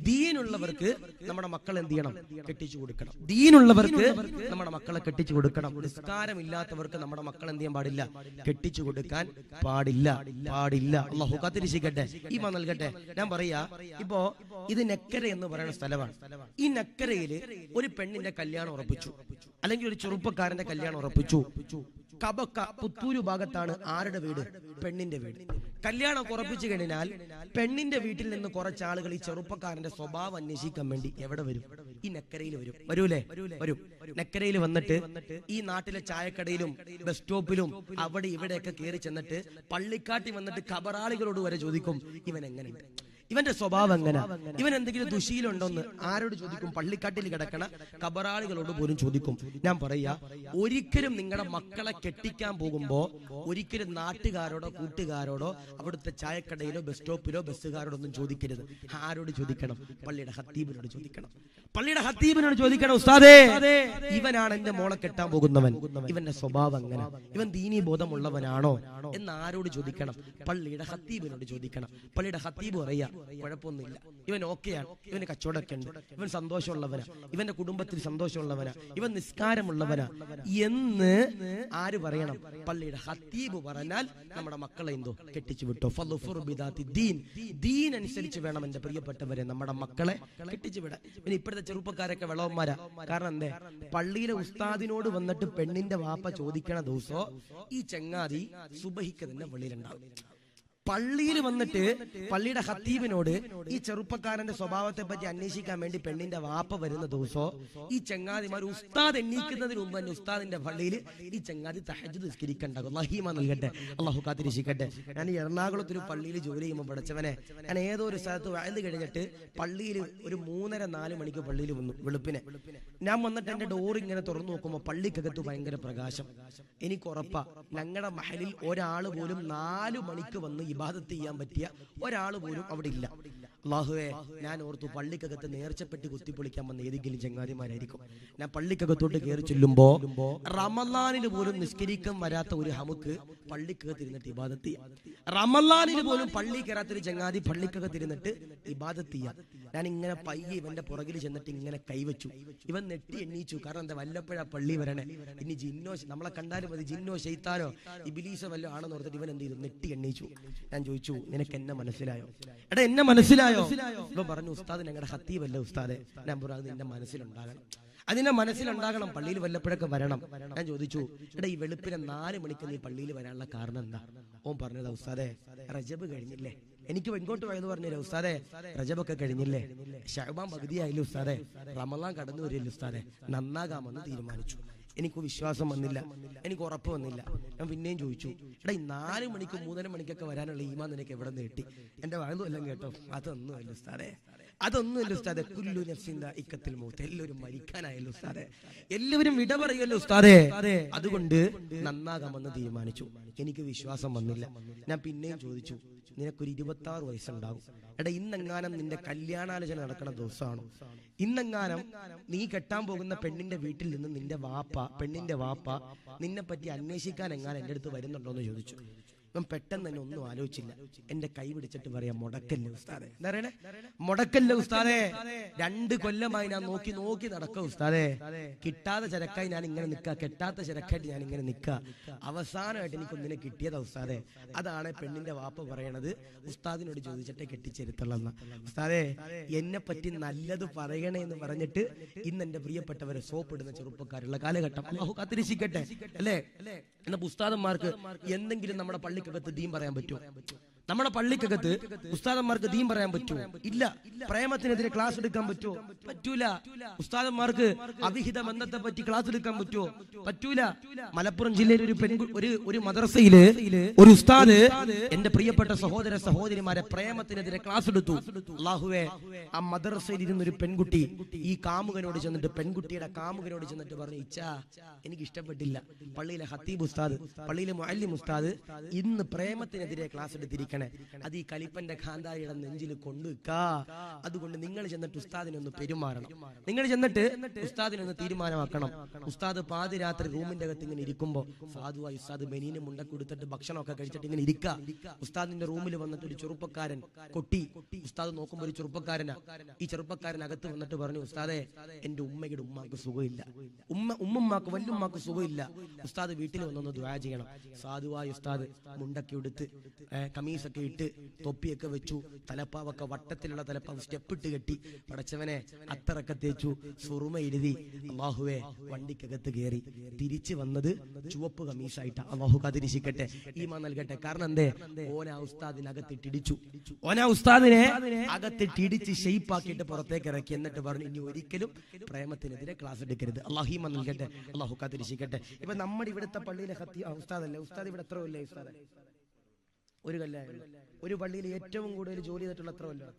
ദീനുള്ളവർക്ക് നമ്മുടെ മക്കൾ എന്ത് ചെയ്യണം? കെട്ടിച്ചു കൊടുക്കണം. ദീനുള്ളവർക്ക് നമ്മുടെ മക്കളെ കെട്ടിച്ചു കൊടുക്കണം. നിസ്കാരമില്ലാത്തവർക്ക് നമ്മുടെ മക്കൾ എന്ത് ചെയ്യാൻ പാടില്ല? കെട്ടിച്ചു കൊടുക്കാൻ പാടില്ല, പാടില്ല. അല്ലാഹു കാത്തിരിക്കട്ടെ, ഈമാൻ നൽകട്ടെ. ഞാൻ പറയാ, ഇപ്പോ ഇത് നെക്കര എന്ന് പറയുന്ന സ്ഥലമാണ്. ഈ നെക്കരയില് ഒരു പെണ്ണിന്റെ കല്യാണം ഉറപ്പിച്ചു, അല്ലെങ്കിൽ ഒരു ചെറുപ്പക്കാരന്റെ കല്യാണം ഉറപ്പിച്ചു. കബക്ക പുത്തൂരു ഭാഗത്താണ് ആരുടെ വീട്? പെണ്ണിന്റെ വീട്. കല്യാണം ഉറപ്പിച്ചു കഴിഞ്ഞാൽ പെണ്ണിന്റെ വീട്ടിൽ നിന്ന് കുറച്ച് ആളുകൾ ഈ ചെറുപ്പക്കാരന്റെ സ്വഭാവം അന്വേഷിക്കാൻ വേണ്ടി എവിടെ വരും? ഈ നെക്കരയിൽ വരും. വരൂലേ? വരും. നെക്കരയിൽ വന്നിട്ട് ഈ നാട്ടിലെ ചായക്കടയിലും ബസ് സ്റ്റോപ്പിലും അവിടെ ഇവിടെയൊക്കെ കയറി ചെന്നിട്ട് പള്ളിക്കാട്ടി വന്നിട്ട് ഖബറാളികളോട് വരെ ചോദിക്കും, ഇവൻ എങ്ങനെയുണ്ട്, ഇവന്റെ സ്വഭാവം എങ്ങനെ, ഇവൻ എന്തെങ്കിലും ദുശീലുണ്ടോന്ന് ആരോട് ചോദിക്കും? പള്ളിക്കാട്ടിൽ കിടക്കണ ഖബറാളികളോട് പോലും ചോദിക്കും. ഞാൻ പറയാ, ഒരിക്കലും നിങ്ങളുടെ മക്കളെ കെട്ടിക്കാൻ പോകുമ്പോ ഒരിക്കലും നാട്ടുകാരോടോ കൂട്ടുകാരോടോ അവിടുത്തെ ചായക്കടയിലോ ബസ് സ്റ്റോപ്പിലോ ബസ്സുകാരോടൊന്നും ചോദിക്കരുത്. ആരോട് ചോദിക്കണം? പള്ളിയുടെ ഖത്തീബിനോട് ചോദിക്കണം. പള്ളിയുടെ ഖത്തീബിനോട് ചോദിക്കണം, ഉസ്താദേ ഇവനാണ് എന്റെ മോളെ കെട്ടാൻ പോകുന്നവൻ, ഇവന്റെ സ്വഭാവം എങ്ങനെ, ഇവൻ ദീനീ ബോധമുള്ളവനാണോ എന്ന് ആരോട് ചോദിക്കണം? പള്ളിയുടെ ഖത്തീബിനോട് ചോദിക്കണം. പള്ളിയുടെ ഖത്തീബ് പറയാ, കുഴപ്പമൊന്നുമില്ല, ഇവൻ ഓക്കെയാണ്, ഇവന് കച്ചവടമൊക്കെ ഉണ്ട്, ഇവൻ സന്തോഷമുള്ളവനാ, ഇവന്റെ കുടുംബത്തിൽ സന്തോഷമുള്ളവനാ, ഇവൻ നിസ്കാരമുള്ളവനാ എന്ന് ആര് പറയണം? പള്ളിയുടെ ഖത്തീബ് പറഞ്ഞാൽ നമ്മുടെ മക്കളെ എന്തോ കെട്ടിച്ചു വിട്ടോ. ദീൻ അനുസരിച്ച് വേണം എന്റെ പ്രിയപ്പെട്ടവരെ നമ്മുടെ മക്കളെ കെട്ടിച്ചു വിടാൻ. പിന്നെ ഇപ്പോഴത്തെ ചെറുപ്പക്കാരൊക്കെ വിളവന്മാരാ. കാരണം എന്തേ? പള്ളിയിലെ ഉസ്താദിനോട് വന്നിട്ട് പെണ്ണിന്റെ വാപ്പ ചോദിക്കണ ദിവസോ ഈ ചങ്ങാതി സുബഹിക്ക് തന്നെ വെളിയിലുണ്ടാവും. പള്ളിയിൽ വന്നിട്ട് പള്ളിയുടെ ഖത്തീബിനോട് ഈ ചെറുപ്പക്കാരന്റെ സ്വഭാവത്തെ പറ്റി അന്വേഷിക്കാൻ വേണ്ടി പെണ്ണിന്റെ വാപ്പ വരുന്ന ദിവസോ ഈ ചങ്ങാതിമാർ ഉസ്താദ് എണ്ണീക്കുന്നതിന് മുമ്പ് തന്നെ ഉസ്താദിന്റെ പള്ളിയിൽ ഈ ചങ്ങാതി തഹജ്ജുദ് നിസ്കരിക്കണ്ടാകും. അല്ലാഹു നൽകട്ടെ, അള്ളാഹു കാത്തിരക്ഷിക്കട്ടെ. ഞാൻ ഈ എറണാകുളത്തൊരു പള്ളിയിൽ ജോലി ചെയ്യുമ്പോൾ പഠിച്ചവനെ, ഞാൻ ഏതോ ഒരു സ്ഥലത്ത് വയല് കഴിഞ്ഞിട്ട് പള്ളിയിൽ ഒരു 3:30-4 മണിക്ക് പള്ളിയിൽ വന്നു വെളുപ്പിനെ. ഞാൻ വന്നിട്ട് എന്റെ ഡോർ ഇങ്ങനെ തുറന്നു നോക്കുമ്പോൾ പള്ളിക്കകത്ത് ഭയങ്കര പ്രകാശം. എനിക്ക് ഉറപ്പാ ഞങ്ങളുടെ മഹലിൽ ഒരാൾ പോലും 4 മണിക്ക് വന്ന് ഇബാദത്ത് ചെയ്യാൻ പറ്റിയ ഒരാൾ പോലും അവിടെ ഇല്ല. അല്ലാഹുവേ, ഞാൻ ഓർത്തു പള്ളിക്കകത്ത് നേർച്ചപ്പെട്ടി കുത്തിപ്പൊളിക്കാൻ വന്ന ഏതെങ്കിലും ചങ്ങാതിമാരായിരിക്കും. ഞാൻ പള്ളിക്കകത്തോട്ട് കയറി ചെല്ലുമ്പോ റമളാനിൽ പോലും നിസ്കരിക്കാൻ വരാത്ത ഒരു ഹമുക്ക് പള്ളിക്കകത്ത് ഇരുന്നിട്ട് ഇബാദത്ത് ചെയ്യാം. റമളാനിൽ പോലും പള്ളി കയറാത്തൊരു ചങ്ങാതി പള്ളിക്കകത്ത് ഇരുന്നിട്ട് ഇബാദത്ത് ചെയ്യാം. ഞാൻ ഇങ്ങനെ പയ്യെ ഇവന്റെ പുറകിൽ ചെന്നിട്ട് ഇങ്ങനെ കൈവച്ചു. ഇവൻ നെട്ടി എണ്ണീച്ചു. കാരണം എന്താ? വല്ലപ്പോഴാ പള്ളി വരണേ. ഇനി ജിന്നോ, നമ്മളെ കണ്ടാലും മതി, ജിന്നോ ശൈത്താനോ ഇബ്ലീസോ വല്ലോ ആണെന്ന് ഓർത്തിട്ട് ഇവൻ എന്ത് ചെയ്തു? നെട്ടി എണ്ണീച്ചു. ഞാൻ ചോദിച്ചു, നിനക്ക് എന്നെ മനസ്സിലായോ? എടാ, എന്നെ മനസ്സിലായോ? ഇവൻ പറഞ്ഞു, ഉസ്താദ് ഞങ്ങളുടെ ഖത്തീബല്ല ഉസ്താദെ. ഞാൻ പറഞ്ഞു, അത് നിന്റെ മനസ്സിലുണ്ടാകണം, അതിന്റെ മനസ്സിലുണ്ടാകണം, പള്ളിയിൽ വല്ലപ്പോഴൊക്കെ വരണം. ഞാൻ ചോദിച്ചു, എടാ ഈ വെളുപ്പിനെ 4 മണിക്ക് നീ പള്ളിയിൽ വരാനുള്ള കാരണം എന്താ? ഓൻ പറഞ്ഞതാ, ഉസ്താദെ റജബ് കഴിഞ്ഞില്ലേ. എനിക്ക് ഇങ്ങോട്ട് പോയത് പറഞ്ഞില്ലേ ഉസ്താദെ, റജബൊക്കെ കഴിഞ്ഞില്ലേ, ശഅബാൻ പകുതിയായില്ലേ ഉസ്താദെ, റമളാൻ കടന്നു വരില്ലേ ഉസ്താദെ, നന്നാകാമെന്ന് തീരുമാനിച്ചു. എനിക്ക് വിശ്വാസം വന്നില്ല, എനിക്ക് ഉറപ്പ് വന്നില്ല. ഞാൻ പിന്നെയും ചോദിച്ചു, എടാ ഈ 4 മണിക്ക് 3:30 മണിക്കൊക്കെ വരാനുള്ള ഈമാൻ നിനക്ക് എവിടെ നിന്ന് കിട്ടി? എന്റെ വായതും എല്ലാം കേട്ടോ. അതൊന്നുമല്ല ഉസ്താദെ, അതൊന്നുമല്ല ഉസ്താദെ. കുല്ലു നഫ്സിൻ ദാഇഖത്തുൽ മൗത്ത്, എല്ലാവരും മരിക്കാനായല്ലോ ഉസ്താദെ, എല്ലാവരും വിട പറയുമല്ലോ ഉസ്താദെ. അതുകൊണ്ട് നന്നാകാമെന്ന് തീരുമാനിച്ചു. എനിക്ക് വിശ്വാസം വന്നില്ല. ഞാൻ പിന്നെയും ചോദിച്ചു, നിനക്കൊരു 26 വയസ്സുണ്ടാകും. എടാ, ഇന്നെങ്ങാനും നിന്റെ കല്യാണാലോചന നടക്കുന്ന ദിവസമാണോ? ഇന്നെങ്ങാനും നീ കെട്ടാൻ പോകുന്ന പെണ്ണിന്റെ വീട്ടിൽ നിന്ന് നിന്റെ വാപ്പ, പെണ്ണിന്റെ വാപ്പ നിന്നെ പറ്റി അന്വേഷിക്കാൻ എങ്ങാനും എന്റെ അടുത്ത് വരുന്നുണ്ടോ എന്ന് ചോദിച്ചു. ഇവൻ പെട്ടെന്ന് തന്നെ ഒന്നും ആലോചിച്ചില്ല. എന്റെ കൈ പിടിച്ചിട്ട് പറയാം, മുടക്കല്ലേ ഉസ്താദെ. എന്താ പറയണേ? മുടക്കല്ലേ ഉസ്താദെ. 2 കൊല്ലമായി ഞാൻ നോക്കി നോക്കി നടക്കാം ഉസ്താദെ. കിട്ടാത്ത ചരക്കായി ഞാൻ ഇങ്ങനെ നിൽക്കുക, കെട്ടാത്ത ചരക്കായിട്ട് ഞാൻ ഇങ്ങനെ നിൽക്കുക. അവസാനമായിട്ട് എനിക്കൊന്നിനെ കിട്ടിയതാ ഉസ്താദെ. അതാണ് പെണ്ണിന്റെ വാപ്പ പറയണത്, ഉസ്താദിനോട് ചോദിച്ചിട്ടേ കെട്ടിച്ചെരുത്തുള്ളെന്ന. ഉസ്താദെ, എന്നെ പറ്റി നല്ലത് പറയണേ എന്ന് പറഞ്ഞിട്ട് ഇന്ന് എന്റെ പ്രിയപ്പെട്ടവരെ സോപ്പിടുന്ന ചെറുപ്പക്കാരുള്ള കാലഘട്ടം. അല്ലാഹു കാത്തിരക്ഷിക്കട്ടെ, അല്ലേ? എന്ന ഉസ്താദന്മാർക്ക് എന്തെങ്കിലും നമ്മുടെ പള്ളിക്കകത്ത് ദീൻ പറയാൻ പറ്റുമോ? നമ്മുടെ പള്ളിക്കകത്ത് ഉസ്താദന്മാർക്ക് ദീൻ പറയാൻ പറ്റുമോ? ഇല്ല. പ്രേമത്തിനെതിരെ ക്ലാസ് എടുക്കാൻ പറ്റുമോ? പറ്റൂല. ഉസ്താദന്മാർക്ക് അവിഹിത ബന്ധത്തെ പറ്റി ക്ലാസ് എടുക്കാൻ പറ്റുമോ? പറ്റൂല. മലപ്പുറം ജില്ലയിൽ ഒരു മദ്രസയില് ഒരു ഉസ്താദ് എന്റെ പ്രിയപ്പെട്ട സഹോദര സഹോദരിമാരെ പ്രേമത്തിനെതിരെ ക്ലാസ് എടുത്തു. അല്ലാഹുവേ, ആ മദ്രസയിൽ ഇരുന്ന ഒരു പെൺകുട്ടി ഈ കാമുകനോട് ചെന്നിട്ട്, പെൺകുട്ടിയുടെ കാമുകനോട് ചെന്നിട്ട് പറഞ്ഞു, ഇച്ചാ എനിക്ക് ഇഷ്ടപ്പെട്ടില്ല. പള്ളിയിലെ ഖത്തീബ് ഉസ്താദ്, പള്ളിയിലെ മുഅല്ലിം ഉസ്താദ് ഇന്ന് പ്രേമത്തിനെതിരെ ക്ലാസ് എടുത്തിരിക്കണേ. അത് ഈ കലിപ്പന്റെ ഖാന്താരിയുടെ നെഞ്ചിൽ കൊണ്ടുവെക്കാ. അതുകൊണ്ട് നിങ്ങൾ ചെന്നിട്ട് ഉസ്താദിനെ ഒന്ന് പെരുമാറണം. നിങ്ങൾ ചെന്നിട്ട് ഉസ്താദിനെ ഒന്ന് തീരുമാനമാക്കണം. ഉസ്താദ് പാതിരാത്രി റൂമിന്റെ അകത്ത് ഇങ്ങനെ ഇരിക്കുമ്പോ സാധുവായി ഉസ്താദ് ബനീനും മുണ്ടൊക്കെ കൊടുത്തിട്ട് ഭക്ഷണമൊക്കെ കഴിച്ചിട്ട് ഇങ്ങനെ ഇരിക്കുക. ഉസ്താദിന്റെ റൂമിൽ വന്നിട്ട് ഒരു ചെറുപ്പക്കാരൻ കൊട്ടി. ഉസ്താദ് നോക്കുമ്പോൾ ഒരു ചെറുപ്പക്കാരനാ. ഈ ചെറുപ്പക്കാരൻ അകത്ത് വന്നിട്ട് പറഞ്ഞു, ഉസ്താദെ എന്റെ ഉമ്മയുടെ ഉമ്മാക്ക് സുഖമില്ല, ഉമ്മാക്ക് വല്ലുമ്മാക്ക് സുഖമില്ല, ഉസ്താദ് വീട്ടിൽ വന്നൊന്ന് ദുആ ചെയ്യണം. സാധുവായി ഉസ്താദ് മുണ്ടൊക്കെ എടുത്ത് കമീസൊക്കെ ഇട്ട് തൊപ്പിയൊക്കെ വെച്ചു, തലപ്പാവൊക്കെ വട്ടത്തിലുള്ള തലപ്പാവ് സ്റ്റെപ്പിട്ട് കെട്ടി, പടച്ചവനെ അത്തറൊക്കെ തേച്ചു, സുറുമ എഴുതി, അല്ലാഹുവേ വണ്ടിക്കകത്ത് കയറി. തിരിച്ചു വന്നത് ചുവപ്പ് കമീസായിട്ടാ. അല്ലാഹു കാത്തിരക്ഷിക്കട്ടെ, ഈമാൻ നൽകട്ടെ. കാരണം എന്തേ? ഓനാ ഉസ്താദിനകത്തിട്ടിടിച്ചു. ഓനാ ഉസ്താദിനെ അകത്തിട്ടിടിച്ച് ഷെയ്പ്പാക്കിയിട്ട് പുറത്തേക്ക് ഇറക്കി. എന്നിട്ട് പറഞ്ഞു, ഇനി ഒരിക്കലും പ്രേമത്തിനെതിരെ ക്ലാസ് എടുക്കരുത്. അല്ലാഹു ഈമാൻ നൽകട്ടെ, അല്ലാഹു കാത്തിരക്ഷിക്കട്ടെ. ഇപ്പൊ നമ്മുടെ ഇവിടുത്തെ പള്ളിയിലെ ഉസ്താദല്ലേ, ഉസ്താദ് ഇവിടെ എത്ര കൊല്ലേ ഉസ്താദ്? ഒരു കൊല്ലം. ഒരു പള്ളിയിൽ ഏറ്റവും കൂടുതൽ ജോലി ചെയ്തിട്ടുള്ള എത്ര കൊല്ലം?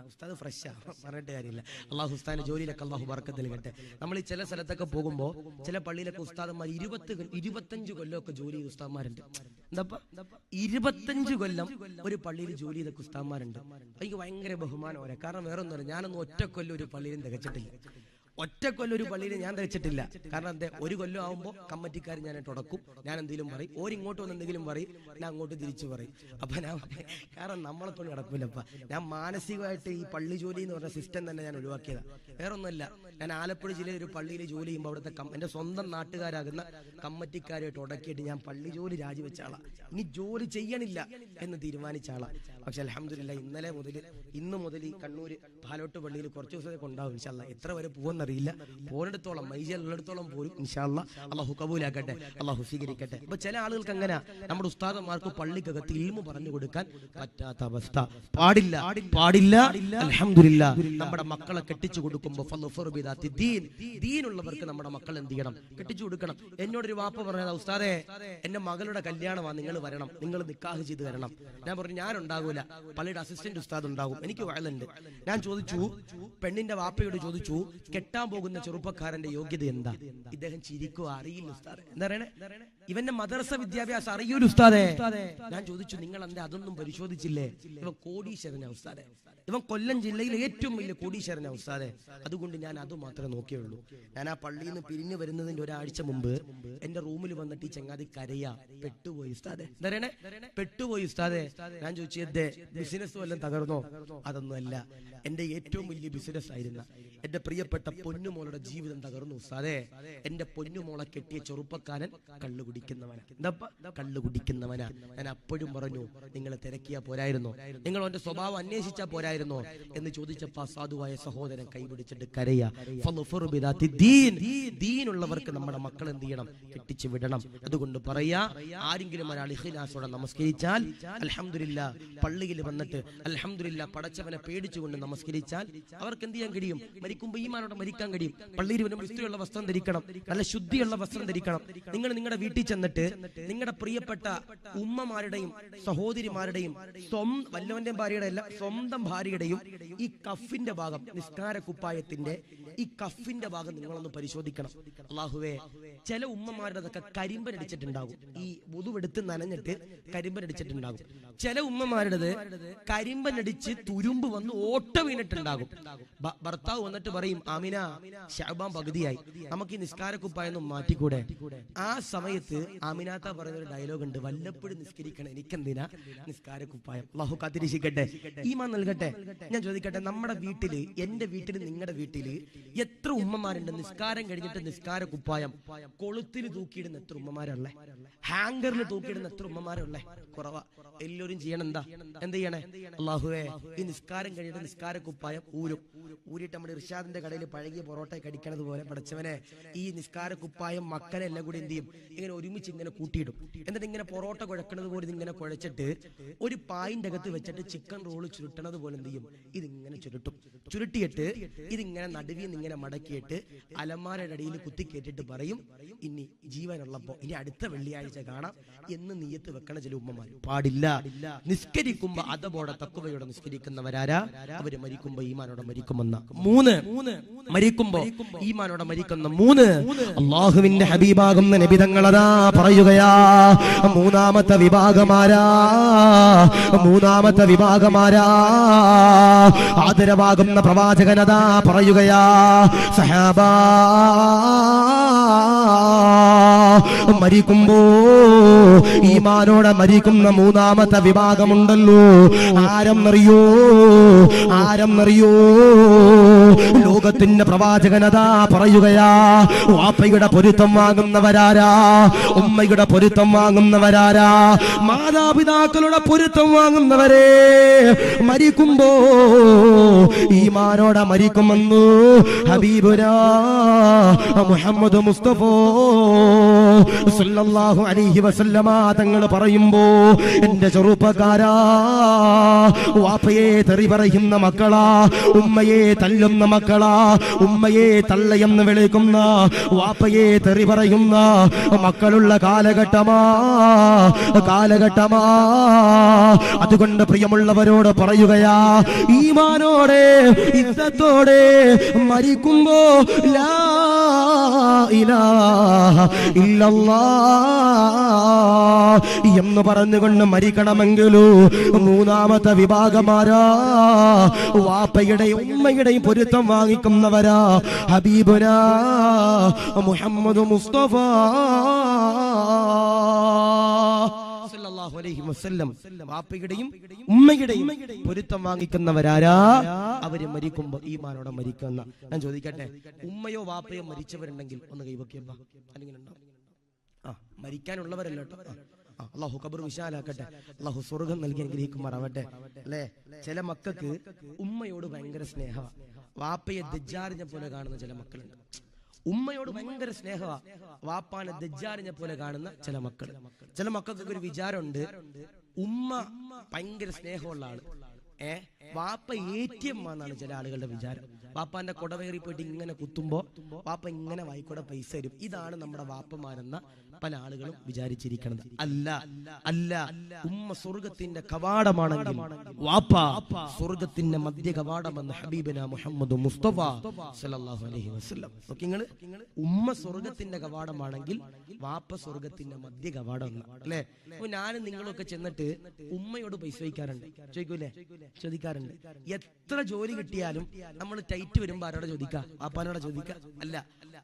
ഉസ്താദ് ഫ്രഷാ, പറഞ്ഞിട്ട് കാര്യമില്ല. അള്ളാഹു ഉസ്താദിന്റെ ജോലിയിലൊക്കെ അള്ളാഹു ബർക്കത്ത് നൽകട്ടെ. നമ്മൾ ഈ ചില സ്ഥലത്തൊക്കെ പോകുമ്പോൾ ചില പള്ളിയിലൊക്കെ ഉസ്താദന്മാർ 25 കൊല്ലമൊക്കെ ജോലി ചെയ്ത ഉസ്താദന്മാരുണ്ട്. എന്താ 25 കൊല്ലം ഒരു പള്ളിയിൽ ജോലി ചെയ്ത ഉസ്താദന്മാരുണ്ട്. എനിക്ക് ഭയങ്കര ബഹുമാനം വരെ. കാരണം വേറെ ഒന്നുമില്ല, ഞാനൊന്നും ഒറ്റ കൊല്ലം ഒരു പള്ളിയിലും തികച്ചിട്ടില്ല. ഒറ്റ കൊല്ലം ഒരു പള്ളിയിൽ ഞാൻ തയ്ച്ചിട്ടില്ല. കാരണം എന്താ, ഒരു കൊല്ലം ആവുമ്പോൾ കമ്മിറ്റിക്കാർ ഞാൻ തുടക്കും, ഞാൻ എന്തെങ്കിലും പറയും, ഓരിങ്ങോട്ട് വന്ന് എന്തെങ്കിലും പറയും, ഞാൻ അങ്ങോട്ട് തിരിച്ചു പറയും. അപ്പൊ ഞാൻ കാരണം നമ്മളെ കൊണ്ട് നടക്കില്ലപ്പ. ഞാൻ മാനസികമായിട്ട് ഈ പള്ളി ജോലി എന്ന് പറഞ്ഞ സിസ്റ്റം തന്നെ ഞാൻ ഒഴിവാക്കിയതാ. വേറെ ഒന്നുമല്ല, ഞാൻ ആലപ്പുഴ ജില്ലയിൽ ഒരു പള്ളിയിൽ ജോലി ചെയ്യുമ്പോൾ അവിടുത്തെ എൻ്റെ സ്വന്തം നാട്ടുകാരാകുന്ന കമ്മിറ്റിക്കാരായിട്ട് ഉടക്കിയിട്ട് ഞാൻ പള്ളി ജോലി രാജിവെച്ച ആളാ. ഇനി ജോലി ചെയ്യണില്ല എന്ന് തീരുമാനിച്ച ആളാ. പക്ഷെ അൽഹംദുലില്ലാ ഇന്ന് മുതൽ ഈ കണ്ണൂർ പാലോട്ട് പള്ളിയിൽ കുറച്ച് ദിവസമൊക്കെ ഉണ്ടാവും ഇൻഷാ അല്ലാഹ്. എത്ര വരെ പോകുമെന്നറിയില്ല, പോന്നിടത്തോളം മൈജയിലുള്ളിടത്തോളം പോലും ഇൻഷാ അല്ലാഹ്. അള്ളാഹു കബൂലാക്കട്ടെ, അള്ളാഹു സ്വീകരിക്കട്ടെ. അപ്പൊ ചില ആളുകൾക്ക് അങ്ങനെ നമ്മുടെ ഉസ്താദന്മാർക്ക് പള്ളിക്കകത്ത് ഇൽമു പറഞ്ഞു കൊടുക്കാൻ പറ്റാത്ത അവസ്ഥ. പാടില്ല, പാടില്ല. അൽഹംദുലില്ലാ നമ്മുടെ മക്കളെ കെട്ടിച്ചു കൊടുക്കുമ്പോൾ ദീനുള്ളവർക്ക് നമ്മുടെ മക്കൾ എന്ത് ചെയ്യണം, കെട്ടിച്ചു കൊടുക്കണം. എന്നോടൊരു വാപ്പ പറഞ്ഞത്, ഉസ്താദേ എന്റെ മകളുടെ കല്യാണമാണ്, നിങ്ങൾ വരണം, നിങ്ങൾ നിക്കാഹ് ചെയ്ത് വരണം. ഞാൻ പറഞ്ഞു ഞാൻ ഉണ്ടാകൂല, പള്ളിയുടെ അസിസ്റ്റന്റ് ഉസ്താദ് ഉണ്ടാകും, എനിക്ക് വയലുണ്ട്. ഞാൻ ചോദിച്ചു, പെണ്ണിന്റെ വാപ്പയോട് ചോദിച്ചു, കെട്ടാൻ പോകുന്ന ചെറുപ്പക്കാരന്റെ യോഗ്യത എന്താ? ഇദ്ദേഹം ചിരിക്കുക, അറിയില്ല ഉസ്താദേ. എന്താ പറയണേ, ഇവന്റെ മദ്രസ വിദ്യാഭ്യാസം അറിയൂല ഉസ്താദേ. ഞാൻ ചോദിച്ചു, നിങ്ങൾ എന്താ അതൊന്നും പരിശോധിച്ചില്ലേ? ഇവൻ കോടീശ്വരനാ ഉസ്താദേ, ഇവൻ കൊല്ലം ജില്ലയിലെ ഏറ്റവും വലിയ കോടീശ്വരനാ ഉസ്താദേ. അതുകൊണ്ട് ഞാൻ അത് മാത്രമേ നോക്കിയുള്ളൂ. ഞാൻ ആ പള്ളിയിൽ നിന്ന് പിരിഞ്ഞു വരുന്നതിന്റെ ഒരാഴ്ച മുമ്പ് എന്റെ റൂമിൽ വന്നിട്ട് ഈ ചങ്ങാതി കരയാ, പെട്ടുപോയി ഉസ്താദേ. എന്താ പെട്ടുപോയി ഉസ്താദേ. ഞാൻ ചോദിച്ചു, എന്റെ ബിസിനസ് വല്ലതും തകർന്നോ? അതൊന്നുമല്ല, എന്റെ ഏറ്റവും വലിയ ബിസിനസ് ആയിരുന്ന എന്റെ പ്രിയപ്പെട്ട പൊന്നുമോളുടെ ജീവിതം തകർന്നു ഉസ്താദേ. എന്റെ പൊന്നുമോളെ കെട്ടിയ ചെറുപ്പക്കാരൻ കള്ളു കുടിക്കുന്നവനാ. എന്താ കള്ളു കുടിക്കുന്നവനാ. ഞാൻ അപ്പോഴും പറഞ്ഞു, നിങ്ങൾ തിരക്കിയാ പോരായിരുന്നോ, നിങ്ങൾ അവന്റെ സ്വഭാവം അന്വേഷിച്ചാ പോരായിരുന്നോ എന്ന് ചോദിച്ചപ്പോ സാധുവായ സഹോദരൻ കൈപിടിച്ചിട്ട് കരയാ. ദീനുള്ളവർക്ക് നമ്മുടെ മക്കൾ എന്ത് ചെയ്യണം, കെട്ടിച്ചു വിടണം. അതുകൊണ്ട് പറയാ, ആരെങ്കിലും ഒരാൾ ഇഖ്ലാസോടെ നമസ്കരിച്ചാൽ അൽഹംദുലില്ലാ, പള്ളിയിൽ വന്നിട്ട് അൽഹംദുലില്ലാ പടച്ചവനെ പേടിച്ചുകൊണ്ട് നമസ്കരിച്ചാൽ അവർക്ക് എന്ത് ചെയ്യാൻ കഴിയും, മരിക്കുമ്പോൾ ഈമാനോടെ മരിക്കാൻ കഴിയും. പള്ളിയിൽ വരുമ്പോൾ ഇസ്ത്രിയുള്ള വസ്ത്രം ധരിക്കണം, നല്ല ശുദ്ധിയുള്ള വസ്ത്രം ധരിക്കണം. നിങ്ങൾ നിങ്ങളുടെ വീട്ടിൽ ചെന്നിട്ട് നിങ്ങളുടെ പ്രിയപ്പെട്ട ഉമ്മമാരുടെയും സഹോദരിമാരുടെയും വല്ലവന്റെയും ഭാര്യയുടെ അല്ല, സ്വന്തം ഭാര്യയുടെയും ഈ കഫിന്റെ ഭാഗം, നിസ്കാര കുപ്പായത്തിന്റെ ഈ കഫിന്റെ ഭാഗം നിങ്ങളൊന്ന് പരിശോധിക്കണം. അല്ലാഹുവേ, ചില ഉമ്മമാരുടെതൊക്കെ കരിമ്പനടിച്ചിട്ടുണ്ടാകും, ഈ വുദുവെടുത്ത് നനഞ്ഞിട്ട് കരിമ്പനടിച്ചിട്ടുണ്ടാകും. ചില ഉമ്മമാരുടേത് കരിമ്പനടിച്ച് തുരുമ്പ് വന്ന് ഓട്ട വീണിട്ടുണ്ടാകും. ഭർത്താവ് വന്നിട്ട് പറയും, ആമിന ശഅബാൻ പകുതിയായി, നമുക്ക് ഈ നിസ്കാര കുപ്പായൊന്നും മാറ്റിക്കൂടെ? ആ സമയത്ത് ആമിനാത്ത പറയുന്ന ഒരു ഡയലോഗ് ഉണ്ട്, വല്ലപ്പോഴും നിസ്കരിക്കണം, എനിക്കെന്തിനാ നിസ്കാര കുപ്പായം. അല്ലാഹു കാത്തിരിക്കട്ടെ, ഈമാൻ നൽകട്ടെ. ഞാൻ ചോദിക്കട്ടെ, നമ്മുടെ വീട്ടില്, എന്റെ വീട്ടില്, നിങ്ങളുടെ വീട്ടില് എത്ര ഉമ്മമാരുണ്ട് നിസ്കാരം കഴിഞ്ഞിട്ട് നിസ്കാര കുപ്പായം കൊളുത്തിൽ തൂക്കിയിടുന്ന എത്ര ഉമ്മമാരല്ലേ? ഹാങ്കറിൽ തൂക്കിയിടുന്ന എത്ര ഉമ്മമാരല്ലേ? കുറവാ. എല്ലാവരും ചെയ്യണം എന്ത് ചെയ്യണേ? അല്ലാഹുവേ, ഈ നിസ്കാരം കഴിഞ്ഞിട്ട് നിസ്കാര കുപ്പായം ഊരിട്ട് നമ്മുടെ ഇർഷാദിന്റെ കടയിൽ പഴകിയ പൊറോട്ട കടിക്കണത് പോലെ പടച്ചവനെ, ഈ നിസ്കാര കുപ്പായം മക്കളെ എല്ലാം കൂടി എന്ത് ചെയ്യും, ഇങ്ങനെ ഒരുമിച്ച് ഇങ്ങനെ കൂട്ടിയിടും. എന്നിട്ട് ഇങ്ങനെ പൊറോട്ട കുഴക്കണത് പോലെ ഇതിങ്ങനെ കുഴച്ചിട്ട് ഒരു പായിന്റെ അകത്ത് വെച്ചിട്ട് ചിക്കൻ റോള് ചുരുട്ടണത് പോലെ എന്ത് ചെയ്യും, ഇതിങ്ങനെ ചുരുട്ടിയിട്ട് ഇതിങ്ങനെ നടുവിൽ നിന്ന് ഇങ്ങനെ മടക്കിയിട്ട് അലമാരയുടെ അടിയിൽ കുത്തി കേട്ടിട്ട് പറയും, ഇനി ജീവനുള്ളപ്പോ ഇനി അടുത്ത വെള്ളിയാഴ്ച കാണാം എന്ന് നീയത്ത് വെക്കണ ചില ഉമ്മമാർ. പാടില്ല. നിസ്കരിക്കുമ്പോ അതബോടെ തഖ്വയോടെ നിസ്കരിക്കുന്നവരാരാ? അവര് മരിക്കുമ്പോ ഈമാനോടെ മരിക്കുമെന്ന. മരിക്കുമ്പോ ഈമാനോടെ മരിക്കുന്ന 3 അല്ലാഹുവിന്റെ ഹബീബാകുന്ന നബി തങ്ങളതാ പറയുകയാ. മൂന്നാമത്തെ വിഭാഗമാരാ ആദരവാകുന്ന പ്രവാചകനതാ പറയുകയാ. സഹാബാ, മരിക്കുമ്പോ ഈമാനോടെ മരിക്കുന്ന 3ാമത്തെ വിഭാഗമുണ്ടല്ലോ, ആരെന്നറിയോ? ലോകത്തിന്റെ പ്രവാചകനതാ പറയുകയാ. വാപ്പയുടെ പൊരുത്തം വാങ്ങുന്നവരാരാ? ഉമ്മയുടെ പൊരുത്തം വാങ്ങുന്നവരാരാ? മാതാപിതാക്കളുടെ പൊരുത്തം വാങ്ങുന്നവരെ മരിക്കുമ്പോ ഈമാനോടെ മരിക്കുമെന്ന് ഹബീബുനാ മുഹമ്മദ് മുസ്തഫ സല്ലല്ലാഹു അലൈഹി വസല്ലമ തങ്ങൾ പറയുമ്പോ, എന്റെ ചെറുപ്പക്കാരാ, വാപ്പയെ തെറി പറയുന്ന മക്കളാ, ഉമ്മയെ തല്ലുന്ന മക്കളാ, ഉമ്മയെ തള്ളയെന്ന് വിളിക്കുന്ന, വാപ്പയെ തെറി പറയുന്ന മക്കളുള്ള കാലഘട്ടമാ. അതുകൊണ്ട് പ്രിയമുള്ളവരോട് പറയുകയാ, ഈമാനോടെ ഇസ്സത്തോടെ മരിക്കുമ്പോ ലാ ഇലാഹ ഇല്ലല്ലാഹ് എന്ന് പറഞ്ഞുകൊണ്ട് മരിക്കണമെങ്കിലോ മൂന്നാമത്തെ വിഭാഗമാരാ വാപ്പയുടെയും ഉമ്മയുടെയും പൊരുത്തം വാങ്ങിക്കുന്നവരാ. ഹബീബുനാ മുഹമ്മദ് മുസ്തഫ സല്ലല്ലാഹു അലൈഹി വസല്ലം വാപ്പയുടെയും ഉമ്മയുടെയും പൊരുത്തം വാങ്ങിക്കുന്നവരാരാ? അവര് മരിക്കുമ്പോ ഈമാനോടെ മരിക്കുന്ന. ഞാൻ ചോദിക്കട്ടെ, ഉമ്മയോ വാപ്പയോ മരിച്ചവരുണ്ടെങ്കിൽ ഒന്ന് കൈവയ്ക്കുമ്പോ അല്ലെങ്കിൽ ഉണ്ടോ? ആ, മരിക്കാനുള്ളവരല്ലോ കേട്ടോ. അള്ളാഹു ഖബർ വിശാലാക്കട്ടെ, അള്ളാഹു സ്വർഗം നൽകി അനുഗ്രഹിക്കുമാറാവട്ടെ. അല്ലേ, ചില മക്കൾക്ക് ഉമ്മയോട് ഭയങ്കര സ്നേഹമാണ്, വാപ്പയെ ദജ്ജാലിനെ പോലെ കാണുന്ന ചില മക്കളുണ്ട്. ഉമ്മയോട് ഭയങ്കര സ്നേഹമാ, വാപ്പാനെ ദജ്ജാലിനെ പോലെ കാണുന്ന ചില മക്കൾ. ചില മക്കൾക്ക് ഒരു വിചാരമുണ്ട്, ഉമ്മ ഭയങ്കര സ്നേഹമുള്ള ആള്, വാപ്പ ATM എന്നാണ് ചില ആളുകളുടെ വിചാരം. വാപ്പാന്റെ കുടവേറി പോയിട്ട് ഇങ്ങനെ കുത്തുമ്പോ വാപ്പ ഇങ്ങനെ വായിക്കൂടെ പൈസ തരും. ഇതാണ് നമ്മുടെ വാപ്പമാരെന്ന പല ആളുകളും വിചാരിച്ചിരിക്കുന്നത്. അല്ല അല്ല, ഉമ്മ സ്വർഗത്തിന്റെ കവാടമാണെങ്കിൽ വാപ്പ സ്വർഗത്തിന്റെ മധ്യ കവാടമെന്ന് ഹബീബന മുഹമ്മദ് മുസ്തഫ സല്ലല്ലാഹു അലൈഹി വസല്ലം. നിങ്ങള് ഉമ്മ സ്വർഗത്തിന്റെ കവാടമാണെങ്കിൽ വാപ്പ സ്വർഗത്തിന്റെ മധ്യ കവാടം അല്ലേ? അപ്പൊ ഞാനും നിങ്ങളൊക്കെ ചെന്നിട്ട് ഉമ്മയോട് പൈസ ചോദിക്കാറുണ്ട്, ചോദിക്കൂലേ? ചോദിക്കാറുണ്ട്. എത്ര ജോലി കിട്ടിയാലും നമ്മൾ ടൈറ്റ് വരുമ്പോ ആരോടെ ചോദിക്കാം? വാപ്പാനോടെ ചോദിക്കാം? അല്ല,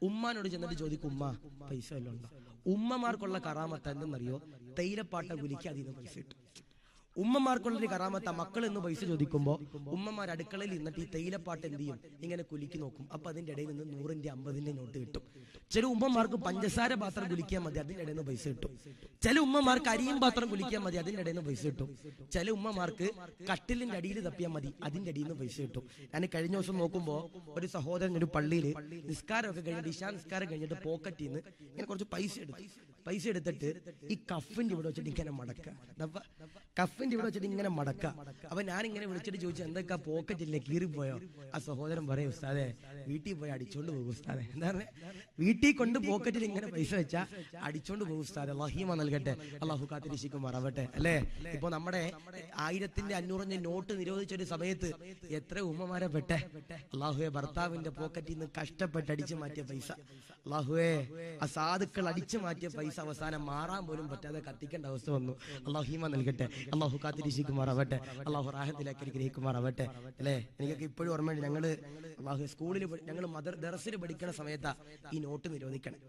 ഉമ്മാനോട് ചെന്നിട്ട് ചോദിക്കും, ഉമ്മ പൈസ വല്ലതും ഉണ്ടോ? ഉമ്മമാർക്കുള്ള കറാമത്ത് എന്തെന്നറിയോ? തൈലപ്പാട്ട കുലിക്ക് അതിന് പൈസ കിട്ടും. ഉമ്മമാർക്കുള്ളൊരു കറാമത്ത, മക്കൾ എന്ന് പൈസ ചോദിക്കുമ്പോ ഉമ്മമാർ അടുക്കളയിൽ നിന്നിട്ട് ഈ തൈലപ്പാട്ട് എന്ത് ചെയ്യും? ഇങ്ങനെ കുലുക്കി നോക്കും. അപ്പൊ അതിന്റെ ഇടയിൽ നിന്ന് 100ന്റെ 50ന്റെ നോട്ട് കിട്ടും. ചില ഉമ്മമാർക്ക് പഞ്ചസാര പാത്രം കുലിക്കാൻ മതി, അതിന്റെ ഇടയിൽ നിന്ന് പൈസ കിട്ടും. ചില ഉമ്മമാർക്ക് അരിയും പാത്രം കുലിക്കാൻ മതി, അതിന്റെ ഇടയിൽ നിന്ന് പൈസ കിട്ടും. ചില ഉമ്മമാർക്ക് കട്ടിലിന്റെ അടിയിൽ തപ്പിയാൽ മതി, അതിന്റെ അടിയിൽ നിന്ന് പൈസ കിട്ടും. ഞാൻ കഴിഞ്ഞ ദിവസം നോക്കുമ്പോ ഒരു സഹോദരൻ ഒരു പള്ളിയിൽ നിസ്കാരമൊക്കെ കഴിഞ്ഞിട്ട്, ഇശാ നിസ്കാരം കഴിഞ്ഞിട്ട് പോക്കറ്റിൽ നിന്ന് ഇങ്ങനെ കുറച്ച് പൈസ എടുത്തിട്ട് ഈ കഫിന്റെ ഇവിടെ വെച്ചിട്ട് ഇങ്ങനെ മടക്കുക. കഫിന്റെ ഇവിടെ വെച്ചിട്ട് ഇങ്ങനെ മടക്കുക. അപ്പൊ ഞാൻ ഇങ്ങനെ വിളിച്ചിട്ട് ചോദിച്ചു, എന്തൊക്കെ പോക്കറ്റില്ലേ, കീറിപ്പോയോ? ആ സഹോദരൻ പറയും, ഉസ്താദെ വീട്ടിൽ പോയി അടിച്ചോണ്ട് പോകും ഉസ്താദെ. എന്താ പറഞ്ഞ, വീട്ടിൽ കൊണ്ട് പോക്കറ്റിൽ ഇങ്ങനെ പൈസ വെച്ചാ അടിച്ചോണ്ട് പോകും ഉസ്താദെ. അല്ലാഹു നൽകട്ടെ, അള്ളാഹു കാത്തിരിശിക്കുമാറാവട്ടെ. അല്ലേ, ഇപ്പൊ നമ്മുടെ 1500 നോട്ട് നിരോധിച്ചൊരു സമയത്ത് എത്ര ഉമ്മമാരെ പെട്ടെ. അള്ളാഹുവെ, ഭർത്താവിന്റെ പോക്കറ്റിൽ നിന്ന് കഷ്ടപ്പെട്ട് അടിച്ചു മാറ്റിയ പൈസ, അള്ളാഹുവെ, ആ സാധുക്കൾ അടിച്ചു മാറ്റിയ പൈസ അവസാനം മാറാൻ പോലും പറ്റാതെ കത്തിക്കേണ്ട അവസ്ഥ വന്നു. അള്ളാഹു നൽകട്ടെ, അള്ളാഹു കാത്തിരിശിക്കുമാറാവട്ടെ, അള്ളാഹു റാഹത്തിലാക്കി അനുഗ്രഹിക്കുമാറാവട്ടെ. അല്ലേ, എനിക്കൊക്കെ ഇപ്പോഴും ഓർമ്മയുണ്ട്, ഞങ്ങള് അള്ളാഹു സ്കൂളിൽ ഞങ്ങൾ ദർസിൽ പഠിക്കുന്ന സമയത്താ ഈ നോട്ട് നിരോധിക്കണേ.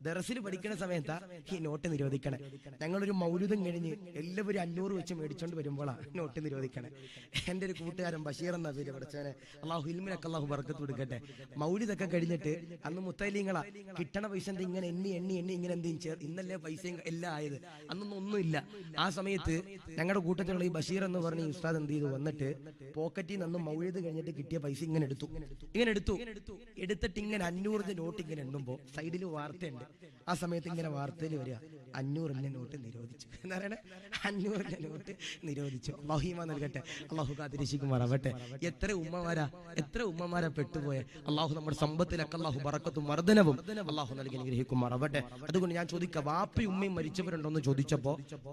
ദർസിൽ പഠിക്കുന്ന സമയത്താ ഈ നോട്ട് നിരോധിക്കണേ. ഞങ്ങളൊരു മൗലിദും കഴിഞ്ഞ് എല്ലാവരും 500 വെച്ച് മേടിച്ചോണ്ട് വരുമ്പോഴാണ് നോട്ട് നിരോധിക്കണേ. എൻ്റെ ഒരു കൂട്ടുകാരൻ ബഷീർ എന്ന പേര് പഠിച്ചവനെ, അള്ളാഹു ഇൽമിനൊക്കെ അള്ളാഹു ബർക്കത്ത് കൊടുക്കട്ടെ. മൗലിദൊക്കെ കഴിഞ്ഞിട്ട് അന്ന് മുത്തലിങ്ങളാ, കിട്ടണ പൈസ ഇങ്ങനെ എണ്ണി ഇങ്ങനെ എന്തെങ്കിലും ഇന്നല്ലേ പൈസയും എല്ലാം ആയത്, അന്നൊന്നും ഒന്നുമില്ല. ആ സമയത്ത് ഞങ്ങളുടെ കൂട്ടത്തിലുള്ള ഈ ബഷീർ എന്ന് പറഞ്ഞ ഈ ഉസ്താദ് എന്ത് ചെയ്തു, വന്നിട്ട് പോക്കറ്റിൽ നിന്ന് മൗലിദ് കഴിഞ്ഞിട്ട് കിട്ടിയ പൈസ ഇങ്ങനെ എടുത്തിട്ട് ഇങ്ങനെ 500ന്റെ നോട്ട് ഇങ്ങനെ എണ്ണുമ്പോ സൈഡിൽ വാർത്തയുണ്ട്. ആ സമയത്ത് ഇങ്ങനെ വാർത്തയിൽ വരിക, 500ന്റെ നോട്ട് നിരോധിച്ചു. എന്താ പറയണേ? 500ന്റെ നോട്ട് നിരോധിച്ചു. അല്ലാഹു നൽകട്ടെ, അള്ളാഹു കാത്തിരിശിക്കുമാറാവട്ടെ. എത്ര ഉമ്മമാരാ പെട്ടുപോയെ. അള്ളാഹു നമ്മുടെ സമ്പത്തിലൊക്കെ അള്ളാഹു ബറക്കത്തും വർദ്ധനവും അള്ളാഹു നൽകി അനുഗ്രഹിക്കുമാറാവട്ടെ. അതുകൊണ്ട് ഞാൻ ചോദിക്കാം, വാപ്പയും ഉമ്മയും മരിച്ചവരുണ്ടോന്ന് ചോദിച്ചപ്പോ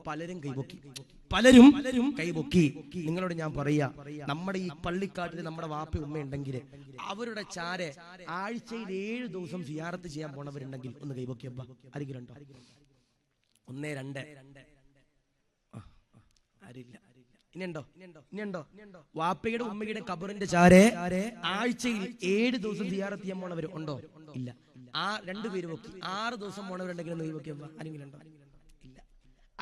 പലരും കൈപൊക്കി. നിങ്ങളോട് ഞാൻ പറയാ, നമ്മുടെ ഈ പള്ളിക്കാട്ടിൽ നമ്മുടെ വാപ്പയും ഉമ്മ ഉണ്ടെങ്കിൽ അവരുടെ ചാരെ ആഴ്ചയിൽ 7 ദിവസം സിയാറത്ത് ചെയ്യാൻ പോണവരുണ്ടെങ്കിൽ ഒന്ന് കൈപൊക്കിയപ്പ. ആരെങ്കിലും ഉണ്ടോ? 1 2 ആരില്ല. ഇനിയുണ്ടോ? വാപ്പയുടെ ഉമ്മയുടെ ഖബറിന്റെ ചാരെ ആഴ്ചയിൽ 7 ദിവസം സിയാറത്ത് ചെയ്യാൻ പോണവർ ഉണ്ടോ? ഇല്ല. ആ 2 പേര് പൊക്കി. 6 ദിവസം പോണവരുണ്ടെങ്കിൽ ഒന്ന് കൈപൊക്കിയപ്പ. ആരെങ്കിലും ഉണ്ടോ? ഇല്ല.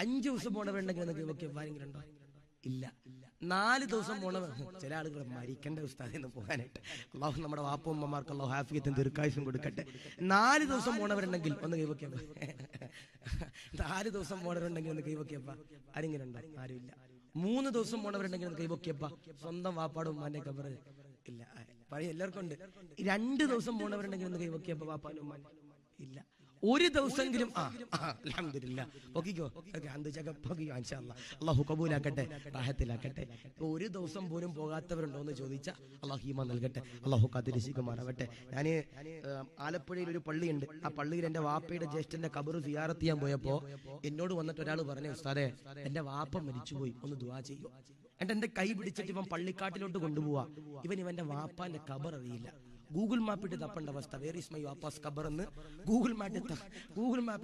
5 ദിവസം പോണവരുണ്ടെങ്കിൽ ഒന്ന് കൈപൊക്കിയപ്പ. ആരെങ്കിലും ഉണ്ടോ? ഇല്ല. 4 ദിവസം പോണവർ, ചില ആളുകൾ മരിക്കേണ്ട ഉസ്താദിന്ന് പോകാനായിട്ട്. അള്ളാഹു നമ്മുടെ വാപ്പ ഉമ്മമാർക്ക് അള്ളാഹു ആഫിയത്തും ദീർഘായുസ്സും കൊടുക്കട്ടെ. 4 ദിവസം പോണവരുണ്ടെങ്കിൽ ഒന്ന് കൈവയ്ക്കപ്പ. 4 ദിവസം പോണവരുണ്ടെങ്കിൽ ഒന്ന് കൈവയ്ക്കപ്പ. ആരെങ്കിലും ഉണ്ടോ? ആരുമില്ല. 3 ദിവസം പോണവരുണ്ടെങ്കിൽ ഒന്ന് കൈവയ്ക്കപ്പ. സ്വന്തം വാപ്പാടും ഉമ്മാന്റെ ഖബർ ഇല്ല. പറയും എല്ലാവർക്കും ഉണ്ട്. 2 ദിവസം പോണവരുണ്ടെങ്കിൽ ഒന്ന് കൈവയ്ക്കപ്പ. വാപ്പാനും ഉമ്മാനും ഇല്ല. 1 ദിവസമെങ്കിലും അൽഹംദുലില്ലാഹ് പൊക്കിക്കോ. അള്ളാഹു കബൂലാക്കട്ടെ, റാഹത്തിലാക്കട്ടെ. 1 ദിവസം പോലും പോകാത്തവരുണ്ടോ എന്ന് ചോദിച്ചാൽ അള്ളാഹു ഈമാൻ നൽകട്ടെ, അള്ളാഹു കാത്തിരിശിക്കുമാറാവട്ടെ. ഞാൻ ആലപ്പുഴയിൽ ഒരു പള്ളിയുണ്ട്. ആ പള്ളിയിൽ എൻ്റെ വാപ്പയുടെ ജ്യേഷ്ഠന്റെ ഖബർ സിയാറത്ത് ചെയ്യാൻ പോയപ്പോ എന്നോട് വന്നിട്ട് ഒരാൾ പറഞ്ഞു, ഉസ്താദേ എൻ്റെ വാപ്പ മരിച്ചുപോയി, ഒന്ന് ദുആ ചെയ്യൂ. എന്റെ കൈ പിടിച്ചിട്ട് ഇവൻ പള്ളിക്കാട്ടിലോട്ട് കൊണ്ടുപോവാ. ഇവന്റെ വാപ്പാന്റെ ഖബർ അറിയില്ല. ഗൂഗിൾ മാപ്പ് ഇട്ട് തപ്പേണ്ട അവസ്ഥ. വേർ ഈസ് മൈ വാപ്പാസ് ഖബർ എന്ന് ഗൂഗിൾ മാപ്പ്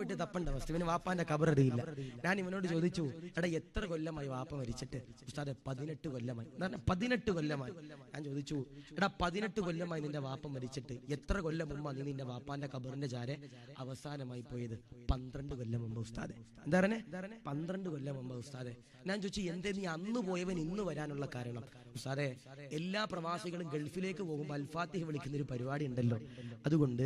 ഇട്ട് തപ്പേണ്ട അവസ്ഥ. ഇവന് വാപ്പാന്റെ ഖബർ അറിയില്ല. ഞാൻ ഇവനോട് ചോദിച്ചു, എടാ എത്ര കൊല്ലമായി വാപ്പ മരിച്ചിട്ട്? ഉസ്താദെ 18 കൊല്ലമായി. 18 കൊല്ലമായി. ഞാൻ ചോദിച്ചു, എടാ 18 കൊല്ലമായി നിന്റെ വാപ്പ മരിച്ചിട്ട് എത്ര കൊല്ലം മുമ്പാ നീ നിന്റെ വാപ്പാന്റെ ഖബറിന്റെ ചാരെ അവസാനമായി പോയത്? 12 കൊല്ലം മുമ്പ് ഉസ്താദെ. എന്താ പറഞ്ഞേ? 12 കൊല്ലം മുമ്പ് ഉസ്താദെ. ഞാൻ ചോദിച്ചു, എന്തേ നീ അന്ന് പോയവൻ ഇന്ന് വരാനുള്ള കാരണം? ഉസ്താദെ, എല്ലാ പ്രവാസികളും ഗൾഫിലേക്ക് പോകുമ്പോൾ അൽഫാത്തിഹ വിളിക്കുന്ന ഒരു പരിപാടി ഉണ്ടല്ലോ, അതുകൊണ്ട്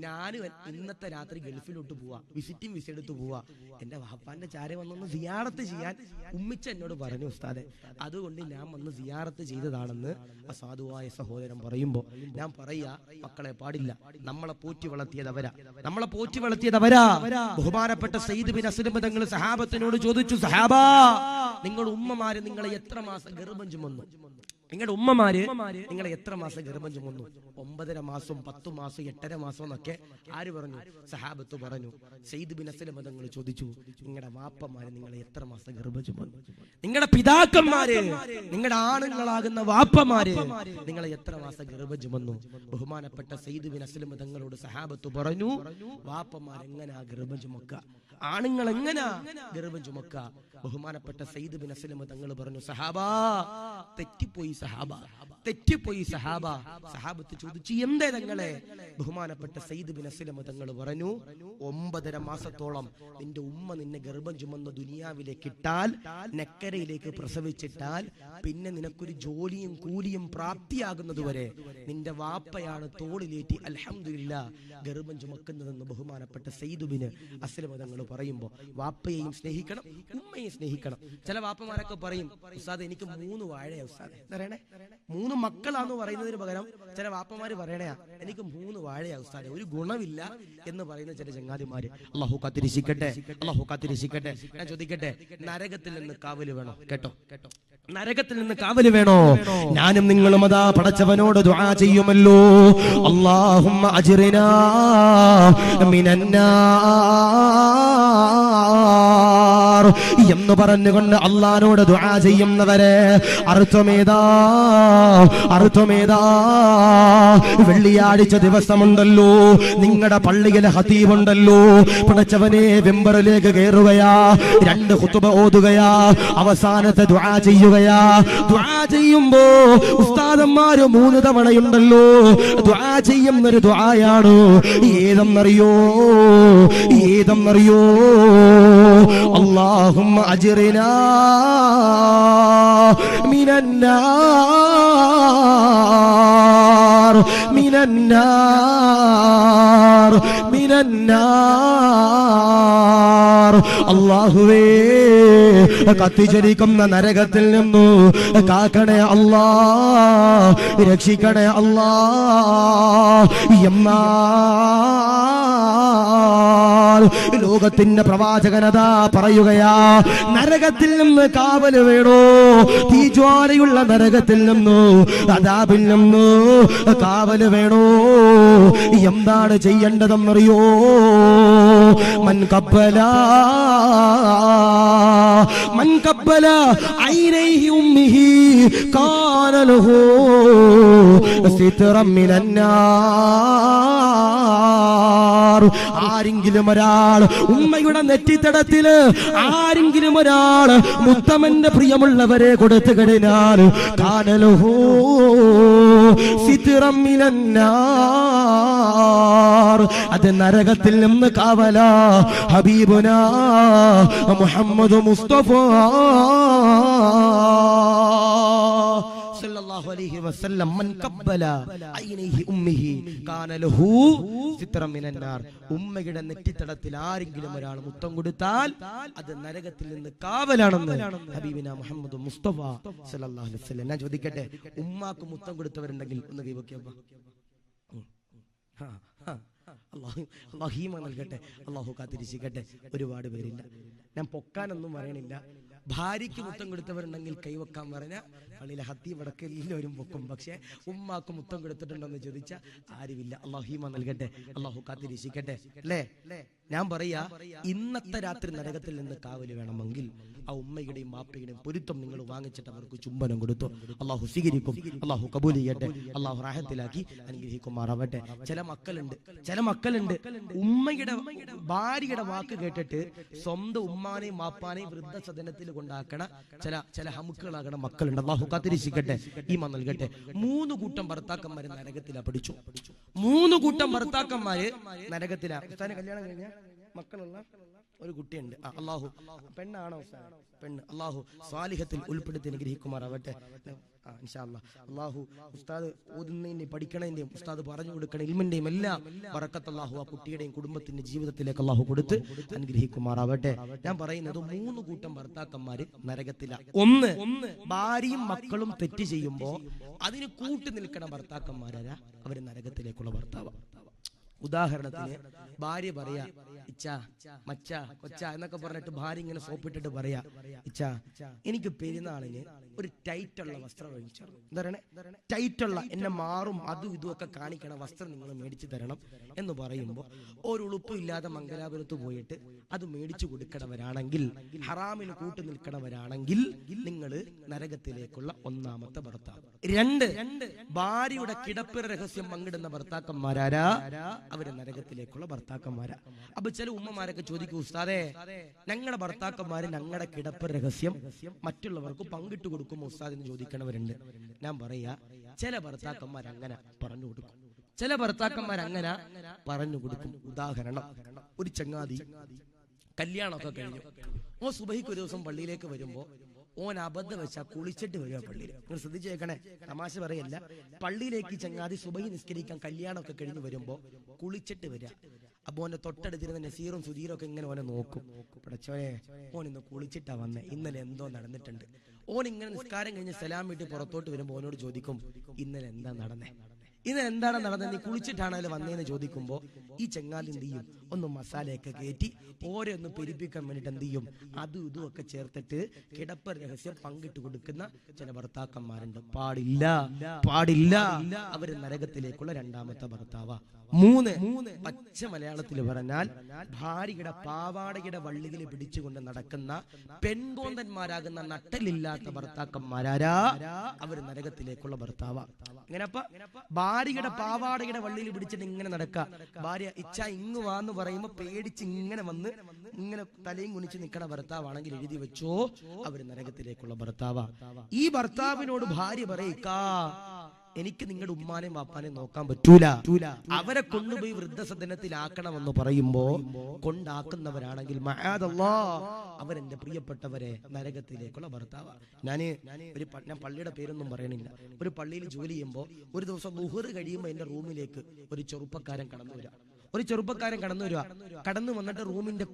ഞാനും ഇന്നത്തെ രാത്രി ഗൾഫിലോട്ട് പോവാ, വിസിറ്റിംഗ് വിസ എടുത്ത് പോവാ, എന്റെ വാപ്പാന്റെ ചാരെ വന്നൊന്ന് സിയാറത്ത് ചെയ്യാൻ ഉമ്മിച്ച എന്നോട് പറഞ്ഞു ഉസ്താദെ. അതുകൊണ്ട് ഞാൻ വന്ന് സിയാറത്ത് ചെയ്തതാണെന്ന് അസാധുവായ സഹോദരൻ പറയുമ്പോ ഞാൻ പറയാ, മക്കളെ പാടില്ല. നമ്മളെ പോറ്റി വളർത്തിയതവരാ. ബഹുമാനപ്പെട്ട സയ്യിദ് ബിൻ അസ്ലം തങ്ങൾ സഹാബത്തിനോട് ചോദിച്ചു, സഹാബാ, നിങ്ങളുടെ ഉമ്മമാര് നിങ്ങളെ എത്ര മാസം ഗർഭം ചുമന്നു? നിങ്ങളുടെ ഉമ്മമാര് നിങ്ങളെ എത്ര മാസം ഗർഭം ചുമന്നു? 9.5 മാസം, 10 മാസം, 8.5 മാസം എന്നൊക്കെ ആര് പറഞ്ഞു? സഹാബത്ത് പറഞ്ഞു. സയ്യിദ് ബിൻ അസ്ലം തങ്ങൾ ചോദിച്ചു, നിങ്ങളുടെ വാപ്പമാര് നിങ്ങളെ എത്ര മാസം ഗർഭം ചുമന്നു? നിങ്ങളുടെ പിതാക്കന്മാര്, നിങ്ങളുടെ ആണുങ്ങളാകുന്ന വാപ്പമാര് നിങ്ങളെ എത്ര മാസം ഗർഭം ചുമന്നു? ബഹുമാനപ്പെട്ട സയ്യിദ് ബിൻ അസ്ലം തങ്ങളോട് സഹാബത്ത് പറഞ്ഞു, വാപ്പമാർ എങ്ങനാ ഗർഭം ചുമക്ക, ആണുങ്ങൾ എങ്ങനാ ഗർഭം ചുമക്ക? ബഹുമാനപ്പെട്ട സയ്യിദ് ബിൻ അസ്ലം തങ്ങൾ പറഞ്ഞു, സഹാബാ, തെറ്റിപ്പോയി സഹാബ. സഹാബത്ത് ചോദിച്ചു, എന്തേ തങ്ങളെ? ബഹുമാനപ്പെട്ട സയ്യിദ് ബിൻ അസ്ലം തങ്ങൾ പറഞ്ഞു, 9.5 മാസത്തോളം നിന്റെ ഉമ്മ നിന്നെ ഗർഭം ചുമന്ന ദുനിയാവിലേക്ക് ഇട്ടാൽ, നെക്കരയിലേക്ക് പ്രസവിച്ചിട്ടാൽ, പിന്നെ നിനക്കൊരു ജോലിയും കൂലിയും പ്രാപ്തിയാകുന്നതുവരെ നിന്റെ വാപ്പയാണ് തോളിലേറ്റി അൽഹംദുലില്ലാഹ് ഗർഭം ചുമക്കുന്നതെന്ന് ബഹുമാനപ്പെട്ട സയ്യിദ് ബിൻ അസ്ലം തങ്ങൾ പറയുമ്പോൾ വാപ്പയെയും സ്നേഹിക്കണം, ഉമ്മയെ സ്നേഹിക്കണം. ചില വാപ്പമാരൊക്കെ പറയും, ഉസ്താദ് എനിക്ക് 3 വാഴയാ ഉസ്താദെ. എന്താ പറയണേ? 3 മക്കളാന്ന് പറയുന്നതിന് പകരം ചില വാപ്പമാര് പറയണയാ, എനിക്ക് 3 വാഴയാ ഉസ്താദെ, ഒരു ഗുണമില്ല എന്ന് പറയുന്ന ചില ചങ്ങാതിമാര്. അല്ലാഹു കാത്തിരക്ഷിക്കട്ടെ. ഞാൻ ചോദിക്കട്ടെ, നരകത്തിൽ നിന്ന് കാവല് വേണോ? കേട്ടോ, നരകത്തിൽ നിന്ന് കാവല് വേണോ? ഞാനും നിങ്ങളും അതാ പടച്ചവനോട് ദുആ ചെയ്യുമല്ലോ, അല്ലാഹുമ്മ അജ്റിനാ മിനന്നാർ എന്ന് പറഞ്ഞുകൊണ്ട് അള്ളാഹുവോട് ദുആ ചെയ്യുന്നവരെ അർത്ഥമേതാ? വെള്ളിയാഴ്ച ദിവസമുണ്ടല്ലോ, നിങ്ങളുടെ പള്ളിയിലെ ഖതീബുണ്ടല്ലോ, പടച്ചവനെ വെമ്പറിലേക്ക് കയറുകയാ, 2 ഖുതുബ ഓതുകയാ, അവസാനത്തെ ദുആ ചെയ്യുകയാ. ദുആ ചെയ്യുമ്പോ ഉസ്താദന്മാര് 3 തവണയുണ്ടല്ലോ ദുആ ചെയ്യുന്നൊരു ദുആയാണ്. ഏതെന്നറിയോ? അല്ലാഹുമ്മ അജ്റിനാ മിനന്നാർ അല്ലാഹുവേ, കത്തിച്ചരിക്കുന്ന നരകത്തിൽ നിന്നു കാക്കണേ അല്ലാ, രക്ഷിക്കണേ അല്ലാ. ലോകത്തിന്റെ പ്രവാചകനതാ പറയുകയാ, നരകത്തിൽ നിന്ന് കാവല് വേണോ? തീജ്വാലയുള്ള നരകത്തിൽ നിന്നു, അദാബിൽ നിന്നു കാവല് വേണോ? എന്താണ് ചെയ്യേണ്ടതെന്നറിയോ? മൻ കബ്ബല ഐനൈഹി ഉമ്മിഹി കാന ലഹു സിത്റൻ മിനന്നാർ. ആരെങ്കിലും ഒരാൾ ഉമ്മയുടെ നെറ്റിത്തടത്തില് ആരെങ്കിലും ഒരാൾ മുത്തമന്റെ പ്രിയമുള്ളവരെ കൊടുത്തു കഴിഞ്ഞാൽ കാന ലഹു സിത്റൻ മിനന്നാർ, അത് നരകത്തിൽ നിന്ന് കാവല. ഹബീബുനാ മുഹമ്മദ് മുസ്തഫ സല്ലല്ലാഹു അലൈഹി വസല്ലം, മൻ കബ്ബല ഐനൈഹി ഉമ്മിഹി കാന ലഹു സിത്റൻ മിനന്നാർ. ഉമ്മയുടെ നെറ്റിത്തടത്തിൽ ആരെങ്കിലും ഒരാൾ മുത്തം കൊടുത്താൽ അത് നരകത്തിൽ നിന്ന് കാവലാണെന്ന് ഹബീബിന മുഹമ്മദ് മുസ്തഫ സല്ലല്ലാഹു അലൈഹി വസല്ലം. ഞാൻ ചോദിക്കട്ടെ, ഉമ്മാക്ക് മുത്തം കൊടുത്തവരുണ്ടെങ്കിൽ ഒന്ന് കൈവയ്ക്കപ്പ. അല്ലാഹു നൽകട്ടെ, അല്ലാഹു കാത്തിരിച്ചിക്കട്ടെ. ഒരുപാട് പേരില്ല, ഞാൻ പൊക്കാനൊന്നും പറയണില്ല. ഭാര്യയ്ക്ക് മുത്തം കൊടുത്തവരുണ്ടെങ്കിൽ കൈവെക്കാൻ പറഞ്ഞ പള്ളിയിലെ ഹത്തീം വടക്ക് എല്ലാവരും പൊക്കും. പക്ഷെ ഉമ്മാക്ക് മുത്തം കൊടുത്തിട്ടുണ്ടോ എന്ന് ചോദിച്ചാൽ ആരുമില്ല. അള്ളാഹു ഹീമ നൽകട്ടെ, അള്ളാഹു കാത്തിരിശിക്കട്ടെ. അല്ലേ? ഞാൻ പറയാ, ഇന്നത്തെ രാത്രി നരകത്തിൽ നിന്ന് കാവല് വേണമെങ്കിൽ ആ ഉമ്മയുടെയും ബാപ്പയുടെയും പൊരുത്തം നിങ്ങൾ വാങ്ങിച്ചിട്ട് അവർക്ക് ചുംബനം കൊടുത്തു. അള്ളാഹു സ്വീകരിക്കും, അള്ളാഹു കബൂൽ ചെയ്യട്ടെ, അള്ളാഹു റാഹത്തിലാക്കി അനുഗ്രഹിക്കുമാറാവട്ടെ. ചില മക്കളുണ്ട് ഉമ്മയുടെ ഭാര്യയുടെ വാക്ക് കേട്ടിട്ട് സ്വന്തം ഉമ്മാനെയും ബാപ്പാനെയും വൃദ്ധസദനത്തിൽ കൊണ്ടാക്കണ ചില ഹമുക്കുകളാകണ മക്കളുണ്ട്. അള്ളാഹു കാത്തിരിശിക്കട്ടെ, ഈമാൻ നൽകട്ടെ. 3 കൂട്ടം ഭർത്താക്കന്മാര് നരകത്തിലാ പഠിച്ചു. 3 കൂട്ടം ഭർത്താക്കന്മാര് നരകത്തിലാ. കല്യാണം കഴിഞ്ഞ മക്കളുള്ള ഒരു കുട്ടിയുണ്ട്. അള്ളാഹു പെണ്ണാണോ? പെണ്ണ്. അള്ളാഹു സ്വാലിഹത്തിൽ ഉൾപ്പെടുത്തി അനുഗ്രഹിക്കുമാറാവട്ടെ. ഇൻഷാ അല്ലാഹ്. അള്ളാഹു ഉസ്താദ് ഓതുന്നതിന്റെയും പഠിക്കണതിന്റെയും ഉസ്താദ് പറഞ്ഞു കൊടുക്കണ ഇൽമിന്റെയും എല്ലാം ബറക്കത്ത് അള്ളാഹു ആ കുട്ടിയുടെയും കുടുംബത്തിന്റെ ജീവിതത്തിലേക്ക് അള്ളാഹു കൊടുത്ത് അനുഗ്രഹിക്കുമാറാവട്ടെ. ഞാൻ പറയുന്നത് 3 കൂട്ടം ഭർത്താക്കന്മാര് നരകത്തില. ഒന്ന്, ഭാര്യയും മക്കളും തെറ്റ് ചെയ്യുമ്പോ അതിന് കൂട്ടു നിൽക്കണ ഭർത്താക്കന്മാരാ അവര് നരകത്തിലേക്കുള്ള ഭർത്താവ്. ഉദാഹരണത്തിന് ഭാര്യ പറയാ, ഇച്ച മച്ച കൊച്ച എന്നൊക്കെ പറഞ്ഞിട്ട് ഭാര്യ ഇങ്ങനെ സോപ്പിട്ടിട്ട് പറയാ, ഇച്ച എനിക്ക് പെരുന്നാളിന് ഒരു ടൈറ്റുള്ള വസ്ത്രം മേടിച്ചു. എന്താ പറയണേ? ടൈറ്റുള്ള എന്നെ മാറും അതും ഇതും ഒക്കെ കാണിക്കണ വസ്ത്രം നിങ്ങൾ മേടിച്ചു തരണം എന്ന് പറയുമ്പോ ഒരു ഉളുപ്പും ഇല്ലാതെ മംഗലാപുരത്ത് പോയിട്ട് അത് മേടിച്ചു കൊടുക്കണവരാണെങ്കിൽ, ഹറാമിന് കൂട്ടു നിൽക്കണവരാണെങ്കിൽ നിങ്ങൾ നരകത്തിലേക്കുള്ള ഒന്നാമത്തെ ഭർത്താവ്. 2, ഭാര്യയുടെ കിടപ്പ് രഹസ്യം പങ്കിടുന്ന ഭർത്താക്കന്മാരാരാ? അവര് നരകത്തിലേക്കുള്ള ഭർത്താക്കന്മാരാ. അപ്പൊ ചില ഉമ്മമാരൊക്കെ ചോദിക്കും, ഉസ്താദേ ഞങ്ങളുടെ ഭർത്താക്കന്മാര് ഞങ്ങളുടെ കിടപ്പ് രഹസ്യം മറ്റുള്ളവർക്ക് പങ്കിട്ട് കൊടുക്കുമോ ഉസ്താദ് എന്ന് ചോദിക്കണവരുണ്ട്. ഞാൻ പറയാ, ചില ഭർത്താക്കന്മാർ അങ്ങനെ പറഞ്ഞു കൊടുക്കും, ചില ഭർത്താക്കന്മാർ അങ്ങനെ പറഞ്ഞു കൊടുക്കും. ഉദാഹരണം, ഒരു ചങ്ങാതി കല്യാണമൊക്കെ കഴിഞ്ഞു. ഓ സുബഹിക്ക് ഒരു ദിവസം പള്ളിയിലേക്ക് വരുമ്പോ ഓൻ അബദ്ധം വെച്ചാ കുളിച്ചിട്ട് വരിക പള്ളിയിൽ. നിങ്ങൾ ശ്രദ്ധിച്ചു കേൾക്കണേ, തമാശ പറയല്ല. പള്ളിയിലേക്ക് ചങ്ങാതി സുബഹി നിസ്കരിക്കാൻ കല്യാണമൊക്കെ കഴിഞ്ഞ് വരുമ്പോ കുളിച്ചിട്ട് വരിക. അപ്പൊ ഓന്റെ തൊട്ടടുത്തിരുന്ന നസീറും സുധീറും ഒക്കെ ഇങ്ങനെ ഓനെ നോക്കും. പടച്ചോനെ, ഓൻ ഇന്ന് കുളിച്ചിട്ടാ വന്നേ, ഇന്നലെ എന്തോ നടന്നിട്ടുണ്ട്. ഓൻ ഇങ്ങനെ നിസ്കാരം കഴിഞ്ഞ് സലാം വീട്ടിൽ പുറത്തോട്ട് വരുമ്പോ ഓനോട് ചോദിക്കും, ഇന്നലെ എന്താ നടന്നേ, ഇന്നലെ എന്താണ് നടന്നത്, നീ കുളിച്ചിട്ടാണല്ലോ വന്നേന്ന് ചോദിക്കുമ്പോ ഈ ചങ്ങാതി എന്ത് ചെയ്യും? ഒന്ന് മസാലയൊക്കെ കയറ്റി ഓരോ ഒന്ന് പെരിപ്പിക്കാൻ വേണ്ടിട്ട് എന്ത് ചെയ്യും? അതും ഇതും ഒക്കെ ചേർത്തിട്ട് കിടപ്പ് രഹസ്യം പങ്കിട്ട് കൊടുക്കുന്ന ചില ഭർത്താക്കന്മാരുണ്ട്. പാടില്ല. അവര് നരകത്തിലേക്കുള്ള രണ്ടാമത്തെ ഭർത്താവാ. 3, പച്ച മലയാളത്തിൽ പറഞ്ഞാൽ ഭാര്യയുടെ പാവാടയുടെ വള്ളികൾ പിടിച്ചുകൊണ്ട് നടക്കുന്ന പെൺകോന്തന്മാരാകുന്ന നട്ടലില്ലാത്ത ഭർത്താക്കന്മാരാരാ? അവര് നരകത്തിലേക്കുള്ള ഭർത്താവാ. ഇങ്ങനെപ്പ ഭാര്യയുടെ പാവാടയുടെ വള്ളിയിൽ പിടിച്ചിട്ട് ഇങ്ങനെ നടക്ക. ഭാര്യ ഇച്ഛ ഇങ്ങ് വാന്ന് പറയുമ്പോ പേടിച്ച് ഇങ്ങനെ വന്ന് ഇങ്ങനെ തലയും കുനിച്ച് നിൽക്കണ ഭർത്താവാണെങ്കിൽ എഴുതി വെച്ചോ, അവര് നരകത്തിലേക്കുള്ള ഭർത്താവാ. ഈ ഭർത്താവിനോട് ഭാര്യ പറയിക്കാ, എനിക്ക് നിങ്ങളുടെ ഉമ്മാനെയും വാപ്പാനെയും നോക്കാൻ പറ്റൂല, അവരെ കൊണ്ടുപോയി വൃദ്ധസദനത്തിലാക്കണമെന്ന് പറയുമ്പോ കൊണ്ടാക്കുന്നവരാണെങ്കിൽ അവരെന്റെ പ്രിയപ്പെട്ടവരെ നരകത്തിലേക്കുള്ള ഭർത്താവ്. ഞാൻ പള്ളിയുടെ പേരൊന്നും പറയണില്ല. ഒരു പള്ളിയിൽ ജോലി ചെയ്യുമ്പോ ഒരു ദിവസം ളുഹർ കഴിയുമ്പോ എന്റെ റൂമിലേക്ക് ഒരു ചെറുപ്പക്കാരൻ കടന്നു വരിക. കടന്നു വന്നിട്ട് റൂമിന്റെ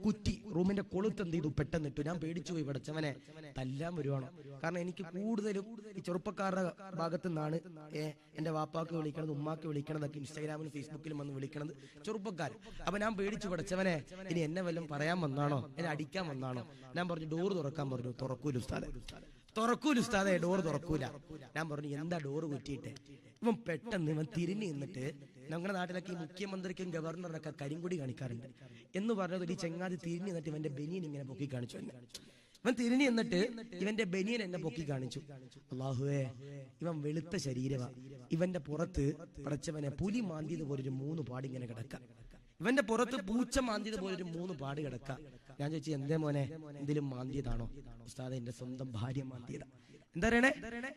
കൊളുത്ത് എന്ത് ചെയ്തു? പെട്ടെന്നിട്ടു. ഞാൻ പേടിച്ചു പോയി, പഠിച്ചവനെ തല്ലാൻ വരുവാണോ? കാരണം എനിക്ക് കൂടുതലും ഈ ചെറുപ്പക്കാരുടെ ഭാഗത്തു നിന്നാണ് എന്റെ വാപ്പാക്ക് വിളിക്കണത്, ഉമ്മാക്ക് വിളിക്കണതൊക്കെ ഇൻസ്റ്റാഗ്രാമിലും ഫേസ്ബുക്കിലും വന്ന് വിളിക്കണത് ചെറുപ്പക്കാർ. അപ്പൊ ഞാൻ പേടിച്ചു, പഠിച്ചവനെ ഇനി എന്നെ വല്ലതും പറയാൻ വന്നാണോ, എന്നെ അടിക്കാൻ വന്നാണോ? ഞാൻ പറഞ്ഞു ഡോർ തുറക്കാൻ പറഞ്ഞു. തുറക്കൂല ഉസ്താദേ, ഡോർ തുറക്കൂല. ഞാൻ പറഞ്ഞു എന്താ ഡോറ് കുറ്റിയിട്ടെ? ഇവൻ പെട്ടെന്ന് തിരിഞ്ഞു നിന്നിട്ട്, ഞങ്ങളുടെ നാട്ടിലൊക്കെ ഈ മുഖ്യമന്ത്രിക്കും ഗവർണറിനൊക്കെ കരിങ്കൊടി കാണിക്കാറുണ്ട് എന്ന് പറഞ്ഞത്, ഈ ചെങ്ങാതി തിരിഞ്ഞു നിന്നിട്ട് ഇവന്റെ ബനിയൻ ഇങ്ങനെ പൊക്കി കാണിച്ചു. ഇവൻ തിരിഞ്ഞു നിന്നിട്ട് ഇവന്റെ ബനിയൻ എന്നെ പൊക്കി കാണിച്ചു. അല്ലാഹുവേ, ഇവൻ വെളുത്ത ശരീരമാ, ഇവന്റെ പുറത്ത് പടച്ചവനെ പുലി മാന്തിയത് പോലൊരു 3 പാട് ഇങ്ങനെ കിടക്ക. ഇവന്റെ പുറത്ത് പൂച്ച മാന്തിയത് പോലൊരു 3 പാട് കിടക്ക. ഞാൻ ചോദിച്ചു, എന്തേ മോനെ, എന്തെങ്കിലും മാന്തിയതാണോ? ഉസ്താദേ, എന്റെ സ്വന്തം ഭാര്യ മാന്തിയതാ. എന്താ പറയണേ?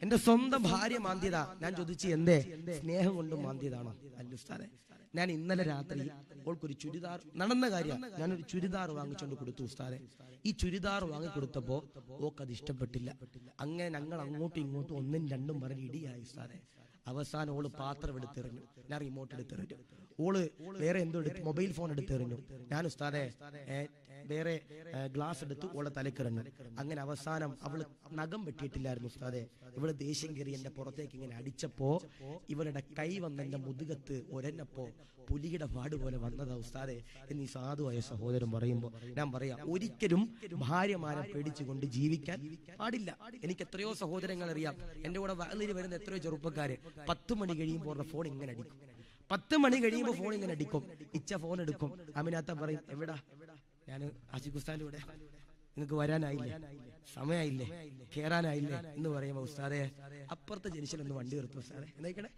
എന്റെ സ്വന്തം ഭാര്യ മാന്തിയതാ. ഞാൻ ചോദിച്ചു, എന്തേ, സ്നേഹം കൊണ്ട് മാന്തിയതാണോ? അല്ല ഉസ്താദേ, ഞാൻ ഇന്നലെ രാത്രി ഓൾക്കൊരു ചുരിദാർ, നടന്ന കാര്യം, ഞാനൊരു ചുരിദാർ വാങ്ങിച്ചോണ്ട് കൊടുത്തു ഉസ്താദെ. ഈ ചുരിദാർ വാങ്ങിക്കൊടുത്തപ്പോ ഓക്കത് ഇഷ്ടപ്പെട്ടില്ല. അങ്ങനെ ഞങ്ങൾ അങ്ങോട്ടും ഇങ്ങോട്ടും 1ഉം 2ഉം പറഞ്ഞ് ഇടിയായി ഉസ്താദെ. അവസാനം ഓള് പാത്രം എടുത്തെറിഞ്ഞു, ഞാൻ റിമോട്ട് എടുത്തെറിഞ്ഞു. ഓള് വേറെ എന്തോ എടുത്ത് മൊബൈൽ ഫോൺ എടുത്തെറിഞ്ഞു. ഞാൻ ഉസ്താദെ വേറെ ഗ്ലാസ് എടുത്ത് ഓളെ തലക്കെറിഞ്ഞു. അങ്ങനെ അവസാനം അവള് നഖം വെട്ടിയിട്ടില്ലായിരുന്നു ഉസ്താദെ. ഇവള് ദേഷ്യം കയറി എന്റെ പുറത്തേക്ക് ഇങ്ങനെ അടിച്ചപ്പോ ഇവളുടെ കൈ വന്ന് എന്റെ മുതുകത്ത് ഒരഞ്ഞപ്പോ പുലിയുടെ പാട് പോലെ വന്നതാ ഉസ്താദെ എന്നീ സാധുവായ സഹോദരൻ പറയുമ്പോ ഞാൻ പറയാം, ഒരിക്കലും ഭാര്യമാരെ പേടിച്ചുകൊണ്ട് ജീവിക്കാൻ പാടില്ല. എനിക്ക് എത്രയോ സഹോദരങ്ങൾ അറിയാം. എന്റെ കൂടെ വയലിൽ വരുന്ന എത്രയോ ചെറുപ്പക്കാര് 10 മണി കഴിയുമ്പോൾ ഫോൺ ഇങ്ങനെ അടിക്കും. 10 മണി കഴിയുമ്പോൾ ഫോൺ ഇങ്ങനെ അടിക്കും. ഇച്ച ഫോൺ എടുക്കും. അമിനാത്ത പറയും, എവിടാ? ഞാൻ ആസിഖ് ഉസ്താദിന്റെ കൂടെ. നിങ്ങൾക്ക് വരാനായില്ലേ? സമയമായില്ലേ? കേറാനായില്ലേ എന്ന് പറയുമ്പോ ഉസ്താദെ അപ്പുറത്തെ ജനിച്ചിൽ ഒന്ന് വണ്ടി നിർത്തും ഉസ്താദെ. എന്തായിക്കണേ?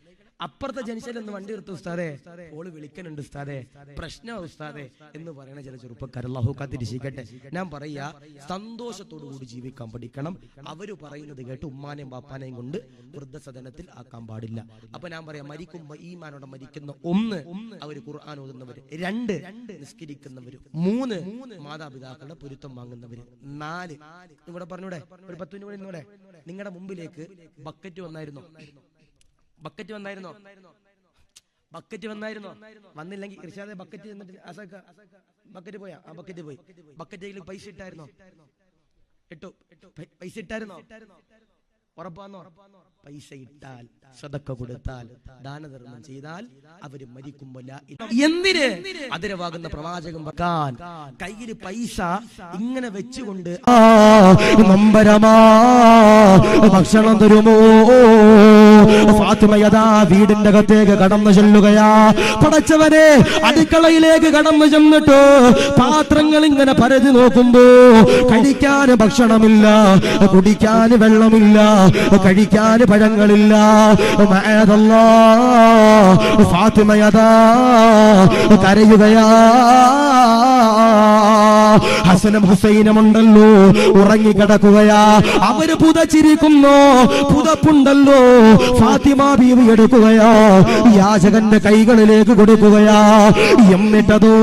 അപ്പുറത്തെ ജനിച്ചിൽ ഒന്ന് വണ്ടി നിർത്തും ഉസ്താദെ. ഓള് വിളിക്കുന്നുണ്ട് ഉസ്താദെ, പ്രശ്നം ഉസ്താദെ എന്ന് പറയുന്ന ചില ചെറുപ്പക്കാർ. അല്ലാഹു കാത്തിരിക്കട്ടെ. ഞാൻ പറയാ, സന്തോഷത്തോടു കൂടി ജീവിക്കാൻ പഠിക്കണം. അവര് പറയുന്നത് കേട്ട് ഉമ്മാനെയും ബാപ്പാനെയും കൊണ്ട് വൃദ്ധസദനത്തിൽ ആക്കാൻ പാടില്ല. അപ്പൊ ഞാൻ പറയാം, മരിക്കുമ്പോ ഈമാനോടെ മരിക്കുന്ന 1 അവര് ഖുർആൻ ഓതുന്നവര്, 2 നിസ്കരിക്കുന്നവര്, 3 മാതാപിതാക്കളുടെ പൊരുത്തം വാങ്ങുന്നവര്, 4 നിങ്ങളുടെ പറഞ്ഞൂടെ ഒരു 10 മിനിറ്റ് കൂടെ നിങ്ങളുടെ മുമ്പിലേക്ക് ബക്കറ്റ് വന്നായിരുന്നോ? വന്നില്ലെങ്കിൽ ഇർഷാദെ ബക്കറ്റ് എന്നിട്ട് ബക്കറ്റ് പോയാ? ആ ബക്കറ്റ് പോയി. ബക്കറ്റിൽ പൈസ ഇട്ടായിരുന്നോ? പൈസ ഇട്ടായിരുന്നോ? ഉറപ്പാന്നോ? പൈസ ഇട്ടാൽ, സദക്ക കൊടുത്താൽ, ദാനധർമ്മം ചെയ്താൽ അവര് മരിക്കുമ്പോൾ എന്തിന് അതിരവാകുന്ന പ്രവാചകം വെക്കാൻ കയ്യിൽ പൈസ ഇങ്ങനെ വെച്ചുകൊണ്ട് ഭക്ഷണം തരുമോ? ഫാത്തിമയതാ വീടിന്റെ അകത്തേക്ക് കടന്നു ചെല്ലുകയാ. പടച്ചവനെ, അടുക്കളയിലേക്ക് കടന്നു ചെന്നിട്ട് പാത്രങ്ങൾ ഇങ്ങനെ പരതി നോക്കുമ്പോ കഴിക്കാൻ ഭക്ഷണമില്ല, കുടിക്കാൻ വെള്ളമില്ല, കഴിക്കാൻ പഴങ്ങളില്ല. ഫാത്തിമയതാ കരയുകയാ. ഹസനും ഹുസൈനും ഉണ്ടല്ലോ ഉറങ്ങിക്കിടക്കുകയാ. അവര് പുതച്ചിരിക്കുന്നു. പുതപ്പുണ്ടല്ലോ ഫാത്തിമ ബീവി എടുക്കുകയാ, യാചകന്റെ കൈകളിലേക്ക് കൊടുക്കുകയാ. എന്നിട്ടതോ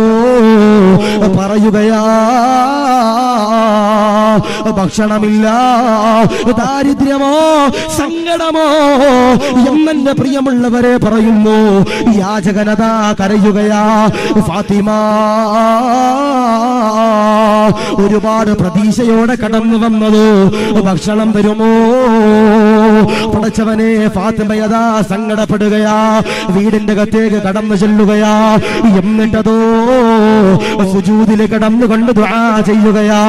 പറയുകയാ, ഭക്ഷണമില്ല, ദാരിദ്ര്യമോ സങ്കടമോ എന്നെ പ്രിയമുള്ളവരെ പറയുന്നു. യാചകനതാ കരയുകയാ. ഫാത്തിമ ഒരുപാട് പ്രതീക്ഷയോടെ കടന്നു വന്നത് ഭക്ഷണം തരുമോ? പടച്ചവനെ, ഫാത്തിമയതാ സങ്കടപ്പെടുകയാ. വീടിന്റെ അകത്തേക്ക് കടന്നു ചെല്ലുകയാ. എന്നിട്ടതോ സുജൂദില് കടന്നുകൊണ്ട് ദുആ ചെയ്യുകയാ.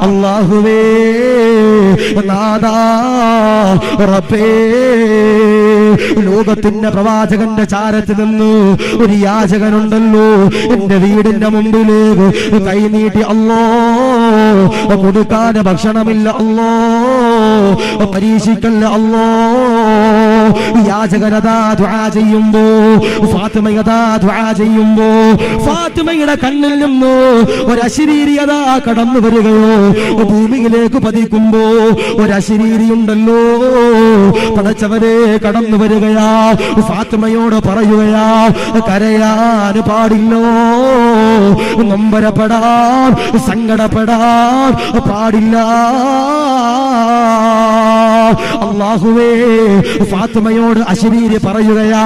അല്ലാഹുവേ, നാദാ, റബ്ബേ, ലോകത്തിന്റെ പ്രവാചകന്റെ ചാരത്ത് നിന്ന് ഒരു യാചകനുണ്ടല്ലോ എന്റെ വീടിന്റെ മുമ്പിലേക്ക് കൈനീട്ടി. അല്ലോ, കൊടുക്കാൻ ഭക്ഷണമില്ല, അല്ലോ, പരീക്ഷിക്കല്ല, അല്ലോ. യാചകനതാ ദുആ ചെയ്യുമ്പോ, ഫാത്തിമയതാ ദുആ ചെയ്യുമ്പോ ഫാത്തിമയുടെ കണ്ണിൽ നിന്ന് ഒരശരീരിയതാ കടന്നു വരികയോ. ഭൂമിയിലേക്ക് പതിക്കുമ്പോ ഒരശരീരിയുണ്ടല്ലോ പടച്ചവരെ കടന്നു വരികയാ. ഫാത്തിമയോട് പറയുകയാ, കരയാൻ പാടില്ലോ, നൊമ്പരപ്പെടാൻ സങ്കടപ്പെടാൻ പാടില്ല. അല്ലാഹുവേ, ഫാത്തിമയോട് അശരീരി പറയുകയാ,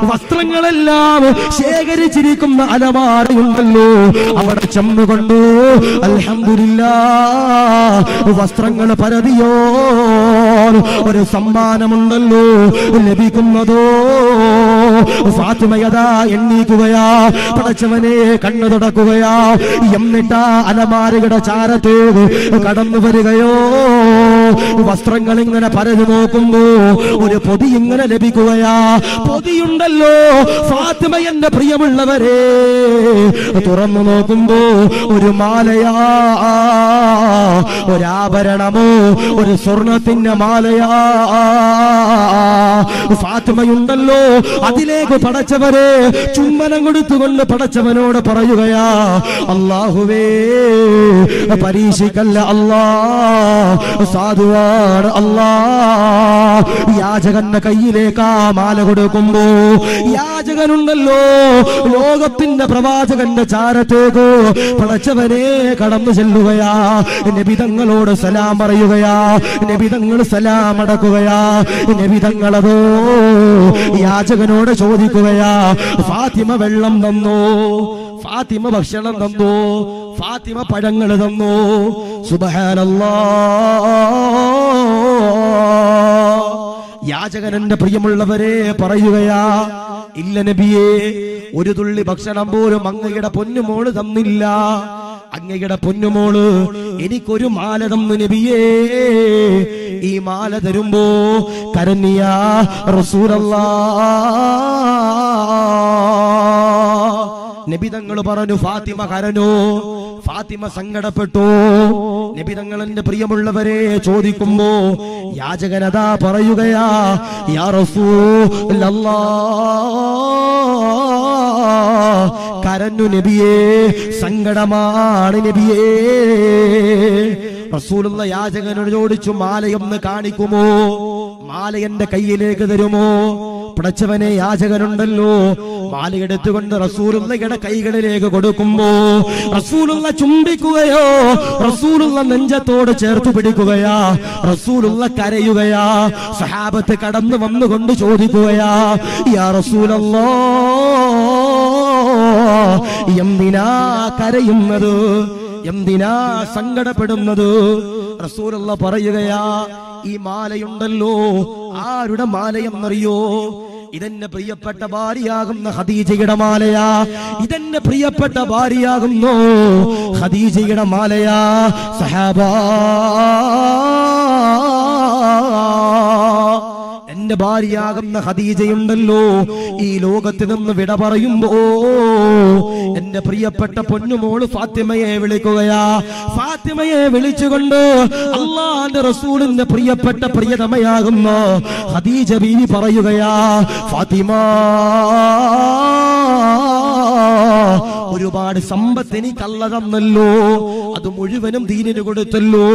വസ്ത്രങ്ങളെല്ലാം ശേഖരിച്ചിരിക്കുന്ന അലമാരയുണ്ടല്ലോ അവിടെ ചെന്നുകൊണ്ട് അൽഹംദുലില്ലാഹ് വസ്ത്രങ്ങൾ പരതിയോ ഒരു സമ്മാനമുണ്ടല്ലോ ലഭിക്കുന്നതോ. ഫാത്തിമയതാ എണ്ണീക്കുകയാ. പടച്ചവനെ കണ്ണു തുടക്കുകയാ. എന്നിട്ടാ അലമാരയുടെ ചാരത്തേക്ക് കടന്നു വരികയോ. വസ്ത്രങ്ങൾ ഇങ്ങനെ പരതി നോക്കുമ്പോ ഒരു പൊതി ഇങ്ങനെ ലഭിക്കുകയാ. പൊതിയുണ്ടല്ലോ ഫാത്തിമ എന്റെ പ്രിയമുള്ളവരെ, തുറന്നു നോക്കുമ്പോ ഒരു മാലയാ, ഒരാഭരണമോ, ഒരു സ്വർണത്തിന്റെ മാലയാ. ഫാത്തിമയുണ്ടല്ലോ അതിലേക്ക് പടച്ചവരെ ചുംബനം കൊടുത്തുകൊണ്ട് പടച്ചവനോട് പറയുകയാ, അല്ലാഹുവേ, പരീക്ഷിക്കല്ല അല്ലാ, സാധുവാണ് അല്ലാ, യാചകന്റെ കയ്യിലേക്ക് ആ മാല കൊടുക്കുമ്പോ യാചകനുണ്ടല്ലോ ലോകത്തിന്റെ പ്രവാചകന്റെ ചാരത്തേക്ക് പടച്ചവനെ കടന്നു ചെല്ലുകയാ. നബി തങ്ങളോട് സലാം പറയുകയാ. നബി തങ്ങൾ സലാം അടക്കുകയാ. നബി തങ്ങളതോ യാചകനോട് ചോദിക്കുകയാ, ഫാത്തിമ വെള്ളം തന്നോ? ഫാത്തിമ ഭക്ഷണം തന്നോ? ഫാത്തിമ പഴങ്ങൾ തന്നോ? സുബ്ഹാനല്ലാഹ്. യാചകൻ എന്റെ പ്രിയമുള്ളവരെ പറയുകയാ, ഇല്ല നബിയേ, ഒരു തുള്ളി ഭക്ഷണം പോലും അങ്ങയുടെ പൊന്നുമോള് തന്നില്ല. അങ്ങയുടെ പൊന്നുമോള് എനിക്കൊരു മാല തന്നു നബിയേ. ഈ മാല തരുമ്പോ കരഞ്ഞിയാ റസൂലല്ലാഹ്. നബി തങ്ങൾ പറഞ്ഞു, ഫാത്തിമ കരഞ്ഞോ? ഫാത്തിമ സങ്കടപ്പെട്ടു. നബി തങ്ങൾ എന്റെ പ്രിയമുള്ളവരെ ചോദിക്കുമ്പോ യാചകനതാ പറയുകയാ, യാ റസൂലല്ലാഹ്, കരഞ്ഞു നബിയേ, സങ്കടമാണ് നബിയേ. റസൂലുള്ള യാചകനോട് ചോദിച്ചു, മാലയൊന്ന് കാണിക്കുമോ? മാല എന്റെ കയ്യിലേക്ക് തരുമോ? പടച്ചവനെ, യാചകനുണ്ടല്ലോ മാലയെടുത്തുകൊണ്ട് റസൂലുള്ളയുടെ കൈകളിലേക്ക് കൊടുക്കുമ്പോ റസൂലുള്ള ചുംബിക്കുകയോ, റസൂലുള്ള നെഞ്ചത്തോട് ചേർത്ത് പിടിക്കുകയാ, റസൂലുള്ള കരയുകയാ. സഹാബത്ത് കടന്നു വന്നുകൊണ്ട് ചോദിക്കുകയാ, യാ റസൂലല്ലാഹ്, എന്തിനാ കരയുന്നത്? എന്തിനാ സങ്കടപ്പെടുന്നത്? റസൂലുള്ള പറയുകയാ, ഈ മാലയുണ്ടല്ലോ, ആരുടെ മാലയെന്നറിയോ? ഇതെന്റെ പ്രിയപ്പെട്ട ഭാര്യയാകുന്ന ഖദീജയുടെ മാലയാ. ഇതെന്റെ പ്രിയപ്പെട്ട ഭാര്യയാകുന്നു ഖദീജയുടെ മാലയാ. സഹാബാ, എന്റെ ഭാര്യയാകുന്ന ഖദീജയുണ്ടല്ലോ, ഈ ലോകത്ത് നിന്ന് വിട പറയുമ്പോ എന്റെ പ്രിയപ്പെട്ട പൊന്നുമോള് ഫാത്തിമയെ വിളിക്കുകയാ. ഫാത്തിമയെ വിളിച്ചുകൊണ്ട് അല്ലാഹുവിന്റെ റസൂലിന്റെ പ്രിയപ്പെട്ട പ്രിയതമയാകുന്ന ഖദീജ ബീവി പറയുകയാ, ഫാത്തിമ, ഒരുപാട് സമ്പത്ത് എനിക്ക് അല്ലാഹു തന്നല്ലോ, അത് മുഴുവനും ദീനിന് കൊടുത്തല്ലോ.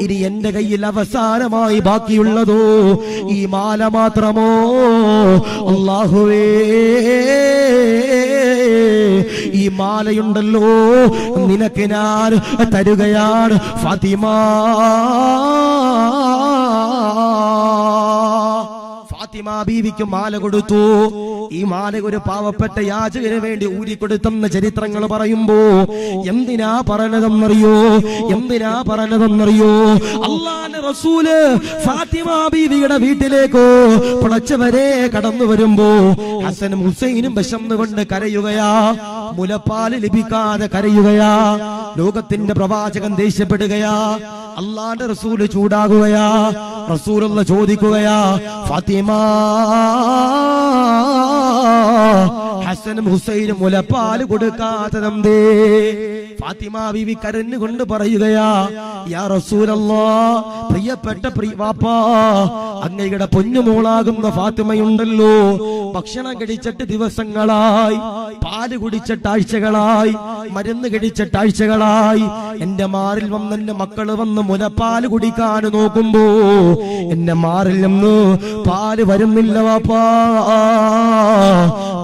ഇനി എന്റെ കയ്യിൽ അവസാനമായി ബാക്കിയുള്ളതോ ഈ മാല മാത്രമോ? അല്ലാഹുവേ, ഈ മാലയുണ്ടല്ലോ നിനക്ക് ഞാൻ തരുകയാണ് ഫാത്തിമ. ഫാത്തിമ ബീവിക്ക് മാല കൊടുത്തു. ഈ മാല ഒരു പാവപ്പെട്ട യാചകന് വേണ്ടി ഊരിക്കൊടുത്തെന്ന് ചരിത്രങ്ങൾ പറയുമ്പോ എന്തിനാ പറഞ്ഞതെന്നറിയോ? എന്തിനാ പറഞ്ഞതെന്നറിയോ? അല്ലാഹുവിന്റെ റസൂല് ഫാത്തിമ ബീവിയുടെ വീട്ടിലേക്കോ പടച്ചവരെ കടന്നു വരുമ്പോ ഹസനും ഹുസൈനും വിശന്നുകൊണ്ട് കരയുകയാ. മുലപ്പാല് ലഭിക്കാതെ കരയുകയാ. ലോകത്തിന്റെ പ്രവാചകൻ ദേഷ്യപ്പെടുകയാ. അല്ലാഹുവിന്റെ റസൂല് ചൂടാകുകയാ. റസൂലുള്ള ചോദിക്കുകയാ, ഫാത്തിമ, ഹസനും ഹുസൈനും മുലപ്പാല് കൊടുക്കാത്തതെന്തേ? ഫാത്തിമ ബീവി കരഞ്ഞുകൊണ്ട് പറയുകയാ, യാ റസൂലല്ലാഹ്, പ്രിയപ്പെട്ട വാപ്പാ, അങ്ങയുടെ പൊന്നുമോളാകുന്ന ഫാത്തിമയുണ്ടല്ലോ, ഭക്ഷണം കഴിച്ചിട്ട് ദിവസങ്ങളായി, പാല് കുടിച്ചിട്ട് ആഴ്ചകളായി, മരുന്ന് കഴിച്ചിട്ട് ആഴ്ചകളായി. എന്റെ മാറിൽ വന്ന് എന്റെ മക്കള് വന്ന് മുലപ്പാല് കുടിക്കാൻ നോക്കുമ്പോ എന്റെ മാറിൽ നിന്ന് പാല് വരുന്നില്ല വാപ്പാ,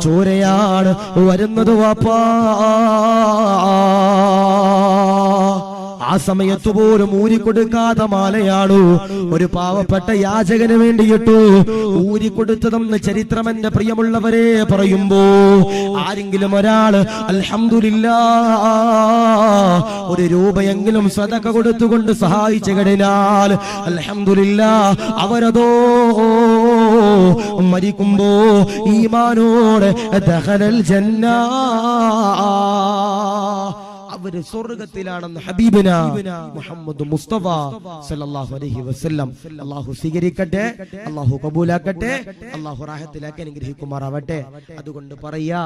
ചോരയാണ് വരുന്നത് വാപ്പാ. ആ സമയത്ത് പോലും ഊരിക്കൊടുക്കാത്ത മാലയാണ് ഒരു പാവപ്പെട്ട യാചകന് വേണ്ടിയിട്ട് ഊരിക്കൊടുത്തതെന്ന് ചരിത്രം എന്റെ പ്രിയമുള്ളവരെ പറയുമ്പോ ആരെങ്കിലും ഒരാള് അൽഹംദുലില്ലാഹ് ഒരു രൂപയെങ്കിലും സദഖ കൊടുത്തുകൊണ്ട് സഹായിച്ചു കഴിഞ്ഞാൽ അൽഹംദുലില്ലാഹ് അവരതോ മരിക്കുമ്പോ ഈമാനോടെ ദഖലൽ ജന്ന, അവര് സ്വർഗ്ഗത്തിലാണെന്ന് ഹബീബിന മുഹമ്മദ് മുസ്തഫ സല്ലല്ലാഹു അലൈഹി വസല്ലം. അല്ലാഹു സ്വീകരിക്കട്ടെ, അല്ലാഹു കബൂലാക്കട്ടെ, അല്ലാഹു റാഹത്തിലാക്കി അനുഗ്രഹിക്കുമാറാവട്ടെ. അതുകൊണ്ട് പറയാ,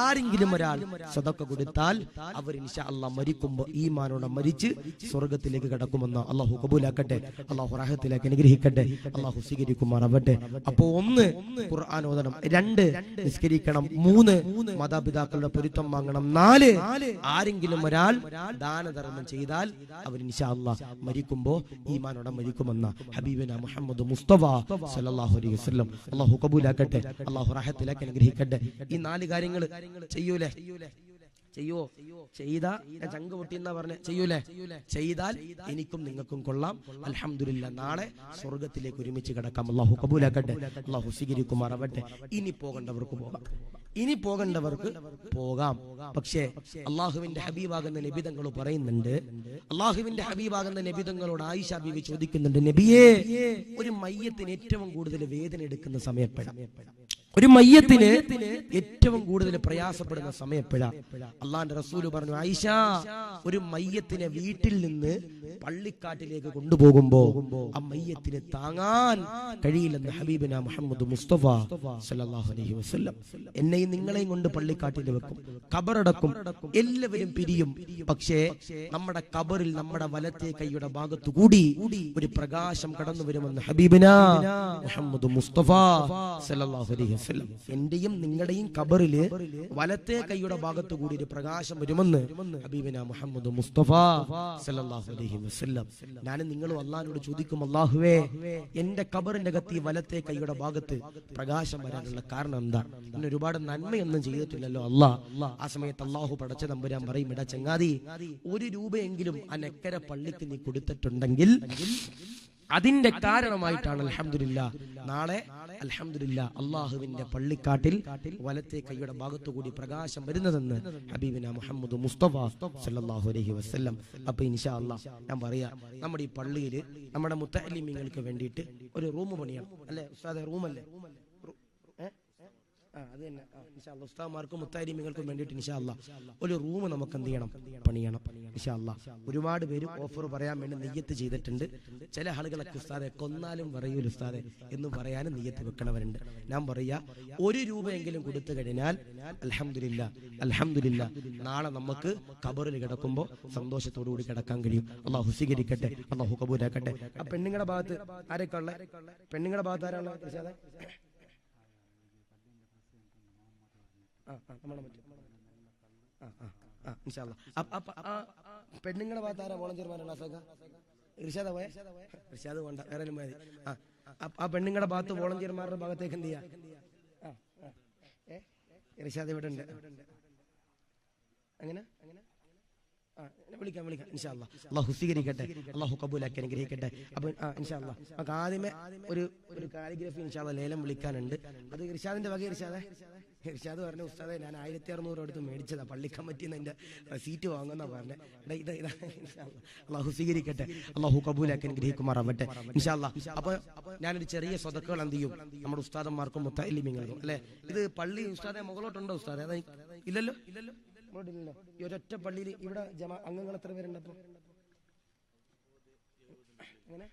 ആരെങ്കിലും ഒരാൾ സദഖ കൊടുത്താൽ അവർ ഇൻഷാ അല്ലാഹ് മരിക്കുമ്പോൾ ഈമാനോടെ മരിച്ച് സ്വർഗ്ഗത്തിലേക്ക് കടക്കുമെന്ന് അല്ലാഹു കബൂലാക്കട്ടെ, അല്ലാഹു റാഹത്തിലാക്കി അനുഗ്രഹിക്കട്ടെ, അല്ലാഹു സ്വീകരിക്കുമാറാവട്ടെ. അപ്പോ 1 ഖുർആൻ ഓതണം, 2 നിസ്കരിക്കണം, 3 മാതാപിതാക്കളുടെ പൊരുത്തം വാങ്ങണം, 4 ആരെങ്കിലും ഒരാൾ ദാനധർമ്മം ചെയ്താൽ അവർ ഇൻഷാ അല്ലാഹ് മരിക്കുമ്പോൾ ഈമാനോടെ മരിക്കുമെന്ന ഹബീബിന മുഹമ്മദ് മുസ്തഫ സല്ലല്ലാഹു അലൈഹി വസല്ലം. അല്ലാഹു കബൂലാക്കട്ടെ, അല്ലാഹു റഹ്മത്തിലാക്കി അനുഗ്രഹിക്കട്ടെ. ഈ 4 കാര്യങ്ങൾ ചെയ്യൂലേ? ചെയ്യോ? ചെയ്താ ഞാൻ ചങ്ക് പൊട്ടിയെന്നാ പറഞ്ഞ ചെയ്യൂലേ? ചെയ്താൽ എനിക്കും നിങ്ങൾക്കും കൊള്ളാം. അൽഹംദുലില്ലാ, നാളെ സ്വർഗത്തിലേക്ക് ഒരുമിച്ച് കിടക്കാം. അല്ലാഹു കബൂലാക്കട്ടെ, അല്ലാഹു സ്വീകരിക്കുമാറാവട്ടെ. ഇനി പോകേണ്ടവർക്ക് പോകാം, ഇനി പോകേണ്ടവർക്ക് പോകാം. പക്ഷേ അള്ളാഹുവിന്റെ ഹബീബാകുന്ന നബിതങ്ങൾ പറയുന്നുണ്ട്, അള്ളാഹുവിന്റെ ഹബീബാകുന്ന നബിതങ്ങളോട് ആയിഷ ബീവി ചോദിക്കുന്നുണ്ട്, നബിയേ, ഒരു മയ്യത്തിന് ഏറ്റവും കൂടുതൽ വേദന എടുക്കുന്ന സമയപ്പെടാം, ഒരു മയ്യത്തിന് ഏറ്റവും കൂടുതൽ പ്രയാസപ്പെടുന്ന സമയപ്പെടാം. അള്ളാന്റെ റസൂല് പറഞ്ഞു, ആയിഷ, ഒരു മയ്യത്തിനെ വീട്ടിൽ നിന്ന് പള്ളിക്കാട്ടിലേക്ക് കൊണ്ടുപോകുമ്പോ ആ മയ്യത്തിന് താങ്ങാൻ കഴിയില്ലെന്ന് ഹബീബിന മുഹമ്മദ് മുസ്തഫ സല്ലല്ലാഹു അലൈഹി വസല്ലം. എന്നെയും നിങ്ങളെയും കൊണ്ട് പള്ളിക്കാട്ടിൽ വെക്കും, ഖബറടക്കും, എല്ലാവരും പിരിയും. പക്ഷേ നമ്മുടെ ഖബറിൽ നമ്മുടെ വലത്തെ കൈയുടെ ഭാഗത്തു കൂടി ഒരു പ്രകാശം കടന്നു വരുമെന്ന് ഹബീബിന മുഹമ്മദ് മുസ്തഫ സല്ലല്ലാഹു അലൈഹി വസല്ലം. എന്റെയും നിങ്ങളുടെയും ഖബറിൽ വലത്തെ കൈയുടെ ഭാഗത്തു കൂടി ഒരു പ്രകാശം വരുമെന്ന് ഹബീബിന മുഹമ്മദ് മുസ്തഫ സല്ലല്ലാഹു അലൈഹി വസല്ലം. ഞാനും നിങ്ങളും അള്ളാഹിനോട് ചോദിക്കും, അള്ളാഹുവേ, എന്റെ ഖബറിന്റെ അകത്ത് ഈ വലത്തെ കൈയുടെ ഭാഗത്ത് പ്രകാശം വരാനുള്ള കാരണം എന്താ? ഇന്ന് ഒരുപാട് നന്മയൊന്നും ചെയ്തിട്ടില്ലല്ലോ അള്ളാഹ്. ആ സമയത്ത് അള്ളാഹു പടച്ച തമ്പുരാൻ പറയും, ഇടാ ചങ്ങാതി, 1 രൂപയെങ്കിലും ആ നെക്കര പള്ളിക്ക് നീ കൊടുത്തിട്ടുണ്ടെങ്കിൽ അതിന്റെ കാരണമായിട്ടാണ് അൽഹംദുലില്ലാ നാളെ അൽഹംദുലില്ലാ അള്ളാഹുവിന്റെ പള്ളിക്കാട്ടിൽ വലത്തെ കൈയുടെ ഭാഗത്തുകൂടി പ്രകാശം വരുന്നതെന്ന് ഹബീബിന മുഹമ്മദ് മുസ്തഫ സല്ലല്ലാഹു അലൈഹി വസല്ലം. അപ്പൊ ഇൻഷാ അല്ലാഹ് ഞാൻ പറയാ, നമ്മുടെ ഈ പള്ളിയിൽ നമ്മുടെ മുത്തഅല്ലിമീങ്ങൾക്ക് വേണ്ടിയിട്ട് ഒരു റൂം പണിയണം, അല്ലേ ഉസ്താദെ? റൂമല്ലേ? അത് തന്നെ. ഇൻഷാ അല്ലാഹ് ഉസ്താദുമാർക്കും മുത്തഅല്ലിമീങ്ങൾക്കും വേണ്ടിയിട്ട് ഇൻഷാ അല്ലാഹ് ഒരു റൂം നമുക്ക് എന്ത് ചെയ്യണം? പണിയണം ഇൻഷാ അല്ലാഹ്. ഒരുപാട് പേര് ഓഫർ പറയാൻ വേണ്ടി നിയ്യത്ത് ചെയ്തിട്ടുണ്ട്. ചില ആളുകളൊക്കെ ഉസ്താദെ കൊന്നാലും പറയൂല ഉസ്താദെ എന്ന് പറയാനും നിയ്യത്ത് വെക്കണവരുണ്ട്. ഞാൻ പറയാ, 1 രൂപയെങ്കിലും കൊടുത്തു കഴിഞ്ഞാൽ അൽഹംദുലില്ലാ, അൽഹംദുലില്ലാ, നാളെ നമുക്ക് ഖബറിൽ കിടക്കുമ്പോൾ സന്തോഷത്തോടു കൂടി കിടക്കാൻ കഴിയും. അല്ലാഹു സ്വീകരിക്കട്ടെ, അല്ലാഹു കബൂലാക്കട്ടെ. ആ പെണ്ണുങ്ങളുടെ ഭാഗത്ത് ആരൊക്കെ ഉള്ള? പെണ്ണുങ്ങളുടെ ഭാഗത്ത് ആരാണ്? പെണ്ണുങ്ങളുടെ ഭാഗത്ത് ആരാ വോളണ്ടിയർമാരാണ്? ഇർഷാദ് പോയ? ഇർഷാദ് വേണ്ട, വേറെ മതി. ആ പെണ്ണുങ്ങളുടെ ഭാഗത്ത് വോളണ്ടിയർമാരുടെ ഭാഗത്തേക്ക് എന്ത് ചെയ്യാ? ഇർഷാദ് ഇവിടെ ഉണ്ട്. അങ്ങനെ വിളിക്കാം ഇൻഷാ അല്ലാഹ്. അല്ലാഹു സ്വീകരിക്കട്ടെ, അല്ലാഹു കബൂലാക്കി അനുഗ്രഹിക്കട്ടെ. അപ്പൊ ഇൻഷാ അല്ലാഹ് നമുക്ക് ആദ്യമേ ഒരു കാലിഗ്രഫി ഇൻഷാ അല്ലാഹ് ലേലം വിളിക്കാനുണ്ട്. അത് ഇർഷാദിന്റെ വക. ഇർഷാദ് പറഞ്ഞ, ഉസ്താദെ, ഞാൻ 1600 എടുത്ത് മേടിച്ചതാ, പള്ളി കമ്മിറ്റിന്ന് എന്റെ സീറ്റ് വാങ്ങുന്ന പറഞ്ഞ. അല്ലാഹു സ്വീകരിക്കട്ടെ, അല്ലാഹു കബൂലാക്കി അനുഗ്രഹിക്കുമാറാവട്ടെ ഇൻഷാ അല്ലാഹ്. അപ്പൊ ഞാനൊരു ചെറിയ സ്വതക്കുകൾ എന്ത് ചെയ്യും നമ്മുടെ ഉസ്താദന്മാർക്കും മുത്തഅല്ലിമീങ്ങൾക്കും, അല്ലെ? ഇത് പള്ളി ഉസ്താദെ മുകളോട്ടുണ്ടോ ഉസ്താദെ? അതാ ഇല്ലല്ലോ, ഈ ഒരൊറ്റ പള്ളിയിൽ ഇവിടെ അംഗങ്ങൾ എത്ര പേരുണ്ട്? അപ്പൊ അങ്ങനെ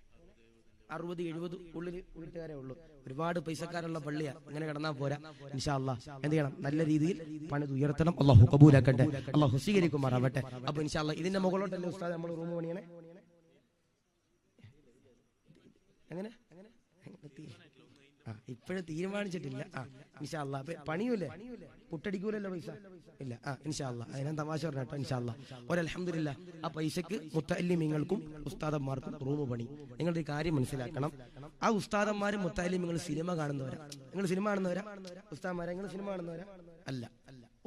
60-70 ഉള്ളിൽ വീട്ടുകാരേ ഉള്ളൂ. ഒരുപാട് പൈസക്കാരുള്ള പള്ളിയാ, അങ്ങനെ കിടന്നാ പോരാ. ഇൻഷാ അല്ലാഹ് എന്ത് ചെയ്യണം? നല്ല രീതിയിൽ പണിത് ഉയർത്തണം. അല്ലാഹു കബൂലാക്കട്ടെ, അല്ലാഹു സ്വീകരിക്കുമാറാവട്ടെ. അപ്പൊ ഇൻഷാ അല്ലാഹ് ഇതിന്റെ മുകളോട്ടല്ലേ ഉസ്താദ് നമ്മൾ റൂം പണിയണേ? അങ്ങനെ ഇപ്പോഴും തീരുമാനിച്ചിട്ടില്ല. ഇൻഷാ അല്ലാഹ് പണിയൂലേ? പുട്ടടിക്കൂലല്ലോ പൈസ? ഇല്ല. ഇൻഷാ അല്ലാഹ് ഞാൻ തമാശ പറഞ്ഞോ. ഇൻഷാ അല്ലാഹ് അൽഹംദുലില്ലാ ആ പൈസക്ക് മുത്തഅല്ലിമീങ്ങൾക്കും ഉസ്താദന്മാർക്കും റൂം പണി. നിങ്ങളുടെ കാര്യം മനസ്സിലാക്കണം, ആ ഉസ്താദന്മാരും മുത്തഅല്ലിമീങ്ങളും സിനിമ കാണുന്നവരാ. നിങ്ങൾ സിനിമ കാണുന്നവരാ? ഉസ്താദന്മാരെ നിങ്ങൾ സിനിമ കാണുന്നവരാ? അല്ല.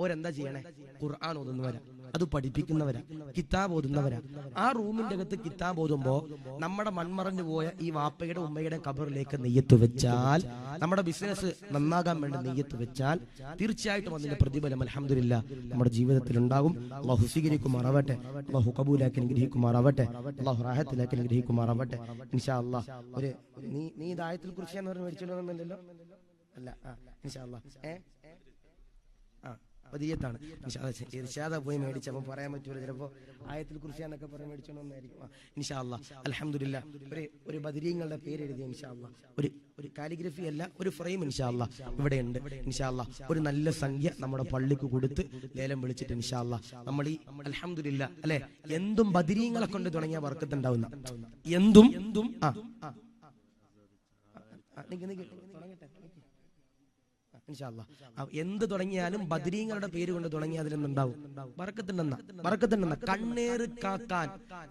ഓരെന്താ ചെയ്യണേ? ഖുർആൻ ഓതുന്നവരാ, അത് പഠിപ്പിക്കുന്നവരാ, കിതാബ് ഓതുന്നവരാ. ആ റൂമിന്റെ അകത്ത് കിതാബ് ഓതുമ്പോ നമ്മുടെ മൺമറഞ്ഞു പോയ ഈ വാപ്പയുടെ ഉമ്മയുടെ ഖബറിലേക്ക് നെയ്യത്ത് വെച്ചാൽ, നമ്മുടെ ബിസിനസ് നന്നാകാൻ വേണ്ടി നെയ്യത്ത് വെച്ചാൽ തീർച്ചയായിട്ടും അതിന്റെ പ്രതിഫലം അൽഹംദുലില്ലാ നമ്മുടെ ജീവിതത്തിൽ ഉണ്ടാകും. അല്ലാഹു സ്വീകരിക്കുമാറാവട്ടെ, അല്ലാഹു കബൂലാക്കി അനുഗ്രഹിക്കുമാറാവട്ടെ, അല്ലാഹു റാഹത്തിലാക്കി അനുഗ്രഹിക്കുമാറാവട്ടെ ഇൻഷാ അല്ലാഹ്. നീ ദായത്തിൽ കുറിച്ച് എന്ന് പറഞ്ഞ് മേടിച്ചോണ്ടല്ലോ? അല്ല. ഇൻഷാ അല്ലാഹ് പതിയത്താണ്. ഇർഷാദ പോയി മേടിച്ചപ്പോൾ പറയാൻ പറ്റൂല, ചിലപ്പോ ആയത്തിൽ കുറിച്ചാന്നൊക്കെ പറഞ്ഞ് മേടിച്ചോണ്ടായിരിക്കും. ഇൻഷാ അല്ലാഹ് അൽഹംദുലില്ലാ ഒരു ബദരീങ്ങളുടെ പേര് എഴുതിയ ഇൻഷാ അല്ലാഹ് ഒരു കാലിഗ്രഫി അല്ല, ഒരു ഫ്രെയിം ഇൻഷാ അല്ലാഹ് ഇവിടെ ഉണ്ട്. ഇൻഷാ അല്ലാഹ് ഒരു നല്ല സംഖ്യ നമ്മുടെ പള്ളിക്ക് കൊടുത്ത് ലേലം വിളിച്ചിട്ട് ഇൻഷാ അല്ലാഹ് നമ്മൾ ഈ അൽഹംദുലില്ലാ അല്ലെ, എന്തും ബദരീങ്ങളെ കൊണ്ട് തുടങ്ങിയ ബർക്കത്തുണ്ടാവുന്ന എന്തും ഇൻഷാ അല്ലാഹ്. എന്ത് തുടങ്ങിയാലും ബദരീങ്ങളുടെ പേര് കൊണ്ട് തുടങ്ങി അതിലെന്നുണ്ടാവും ബറക്കത്തുണ്ടെന്ന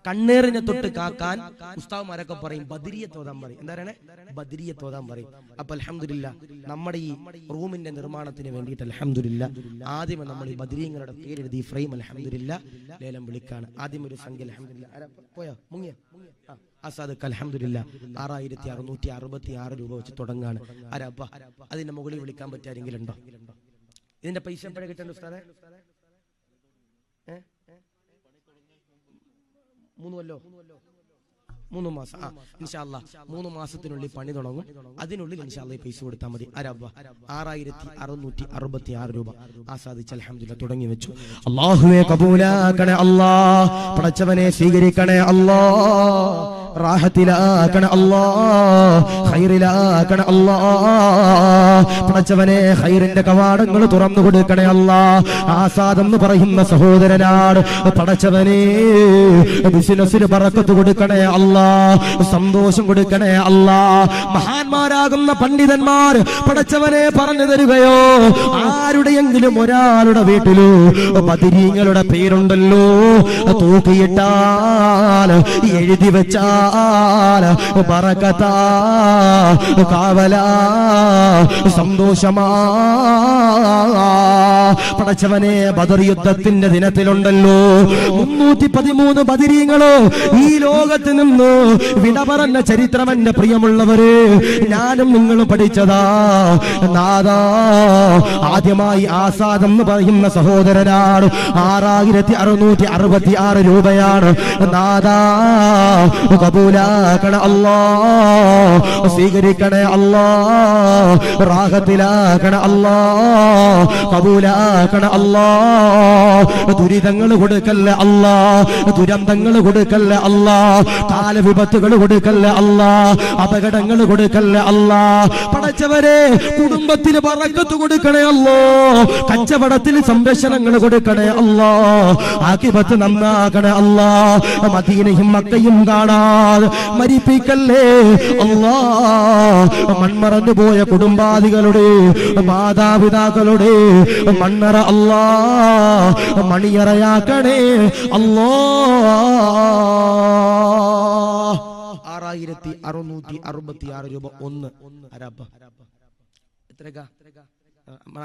കണ്ണേറിനെ തൊട്ട് കാക്കാൻ ഉസ്താദ്മാരൊക്കെ പറയും ബദരിയത്ത് ഓതാൻ പറയും. എന്താ പറയണേ? ബദരിയത്ത് ഓതാൻ പറയും. അപ്പൊ അൽഹംദുലില്ലാഹ് നമ്മുടെ ഈ റൂമിന്റെ നിർമ്മാണത്തിന് വേണ്ടിയിട്ട് അൽഹംദുലില്ലാഹ് ആദ്യമേ നമ്മൾ ഈ ബദരീങ്ങളുടെ പേരെഴുതി ഫ്രെയിം അൽഹംദുലില്ലാഹ് ലേലം വിളിക്കാണ്. ആദ്യം ഒരു സംഖ്യ അൽഹംദുലില്ലാഹ് പോയോ മുങ്ങിയ അസാദ് അൽഹംദുലില്ലാഹ് 6666 രൂപ വെച്ച് തുടങ്ങാണ്. ആരാപ്പ അതിന്റെ മുകളിൽ വിളിക്കാൻ പറ്റിയ ആരെങ്കിലും ഉണ്ടോ? ഇതിന്റെ പൈസ എപ്പോഴാണ് കിട്ടേണ്ട ഉസ്താദേ? 3 മാസം. ഇൻഷാ അല്ലാഹ് 3 മാസത്തിനുള്ളിൽ പണി തുടങ്ങും. അതിനുള്ളിൽ ഇൻഷാ അല്ലാഹ് പൈസ കൊടുത്താൽ മതി. ആരാപ്പ 6666 രൂപ ആസാദിച്ച് അൽഹംദുലില്ലാഹ് തുടങ്ങി വെച്ചു. അല്ലാഹുവേ കബൂലാക്കണേ അല്ലാഹ്, പടച്ചവനെ സ്വീകരിക്കണേ അല്ലാഹ്, റാഹത്തിലാക്കണേ അല്ലാഹ്, ഖൈറിലാക്കണേ അല്ലാഹ്. പടച്ചവനെ ഖൈറിന്റെ കവാടങ്ങൾ തുറന്നു കൊടുക്കണേ അല്ലാഹ്. ആസാദ് എന്ന് പറയുന്ന സഹോദരനാണ്. പടച്ചവനെ ബിസിനസ്സിന് ബറക്കത്ത് കൊടുക്കണേ അല്ലാഹ്, സന്തോഷം കൊടുക്കണേ അല്ലാഹ്. മഹാന്മാരാകുന്ന പണ്ഡിതന്മാർ പടച്ചവനെ പറഞ്ഞു തരുകയോ, ആരുടെയെങ്കിലും ഒരാളുടെ വീട്ടിലോ ബദരീങ്ങളുടെ പേരുണ്ടല്ലോ, തൂക്കിയിട്ടാൽ എഴുതി വെച്ചാൽ ബറക്കത്താ, കാവലാ, സന്തോഷമാ. പടച്ചവനെ ബദർ യുദ്ധത്തിന്റെ ദിനത്തിലുണ്ടല്ലോ 313 ബദരീങ്ങളോ ഈ ലോകത്ത് നിന്ന് വിട പറഞ്ഞ ചരിത്രം എന്റെ പ്രിയമുള്ളവര് ഞാനും നിങ്ങളും പഠിച്ചതാ. നാദാ ആദ്യമായി ആസാദ് എന്ന് പറയുന്ന സഹോദരനാണ് 6666 രൂപയാണ്. നാദാ കബൂലാക്കണേ അല്ലാഹ്, സ്വീകരിക്കണേ അല്ലാഹ്, റാഹത്തിലാക്കണേ അല്ലാഹ്, കബൂലാക്കണേ അല്ലാഹ്. ദുരിതങ്ങൾ കൊടുക്കല്ല അല്ലാഹ്, ദുരന്തങ്ങൾ കൊടുക്കല്ല അല്ലാഹ്, കാലവിപത്തുകൾ കൊടുക്കല്ല അല്ലാഹ്, അപകടങ്ങൾ കൊടുക്കല്ല അല്ലാഹ്. പടച്ചവരെ കുടുംബത്തിന് ബറക്കത്ത് കൊടുക്കണേ അല്ലാഹ്, കച്ചവടത്തിൽ സംരക്ഷണങ്ങൾ കൊടുക്കണേ അല്ലാഹ്, ആഖിബത്ത് നന്നാക്കണേ അല്ലാഹ്. മദീനയും മക്കയും കാണാതെ മരിപ്പിക്കല്ലേ അല്ലാഹ്. മൺമറഞ്ഞു പോയ കുടുംബാദികളുടെ മാതാപിതാക്കളുടെ മണ്ണറ അല്ലാഹ് മണിയറയാക്കണേ അല്ലാഹ്. 6666 രൂപ ഒന്ന്. ആരാപ്പ എത്രക്കാ?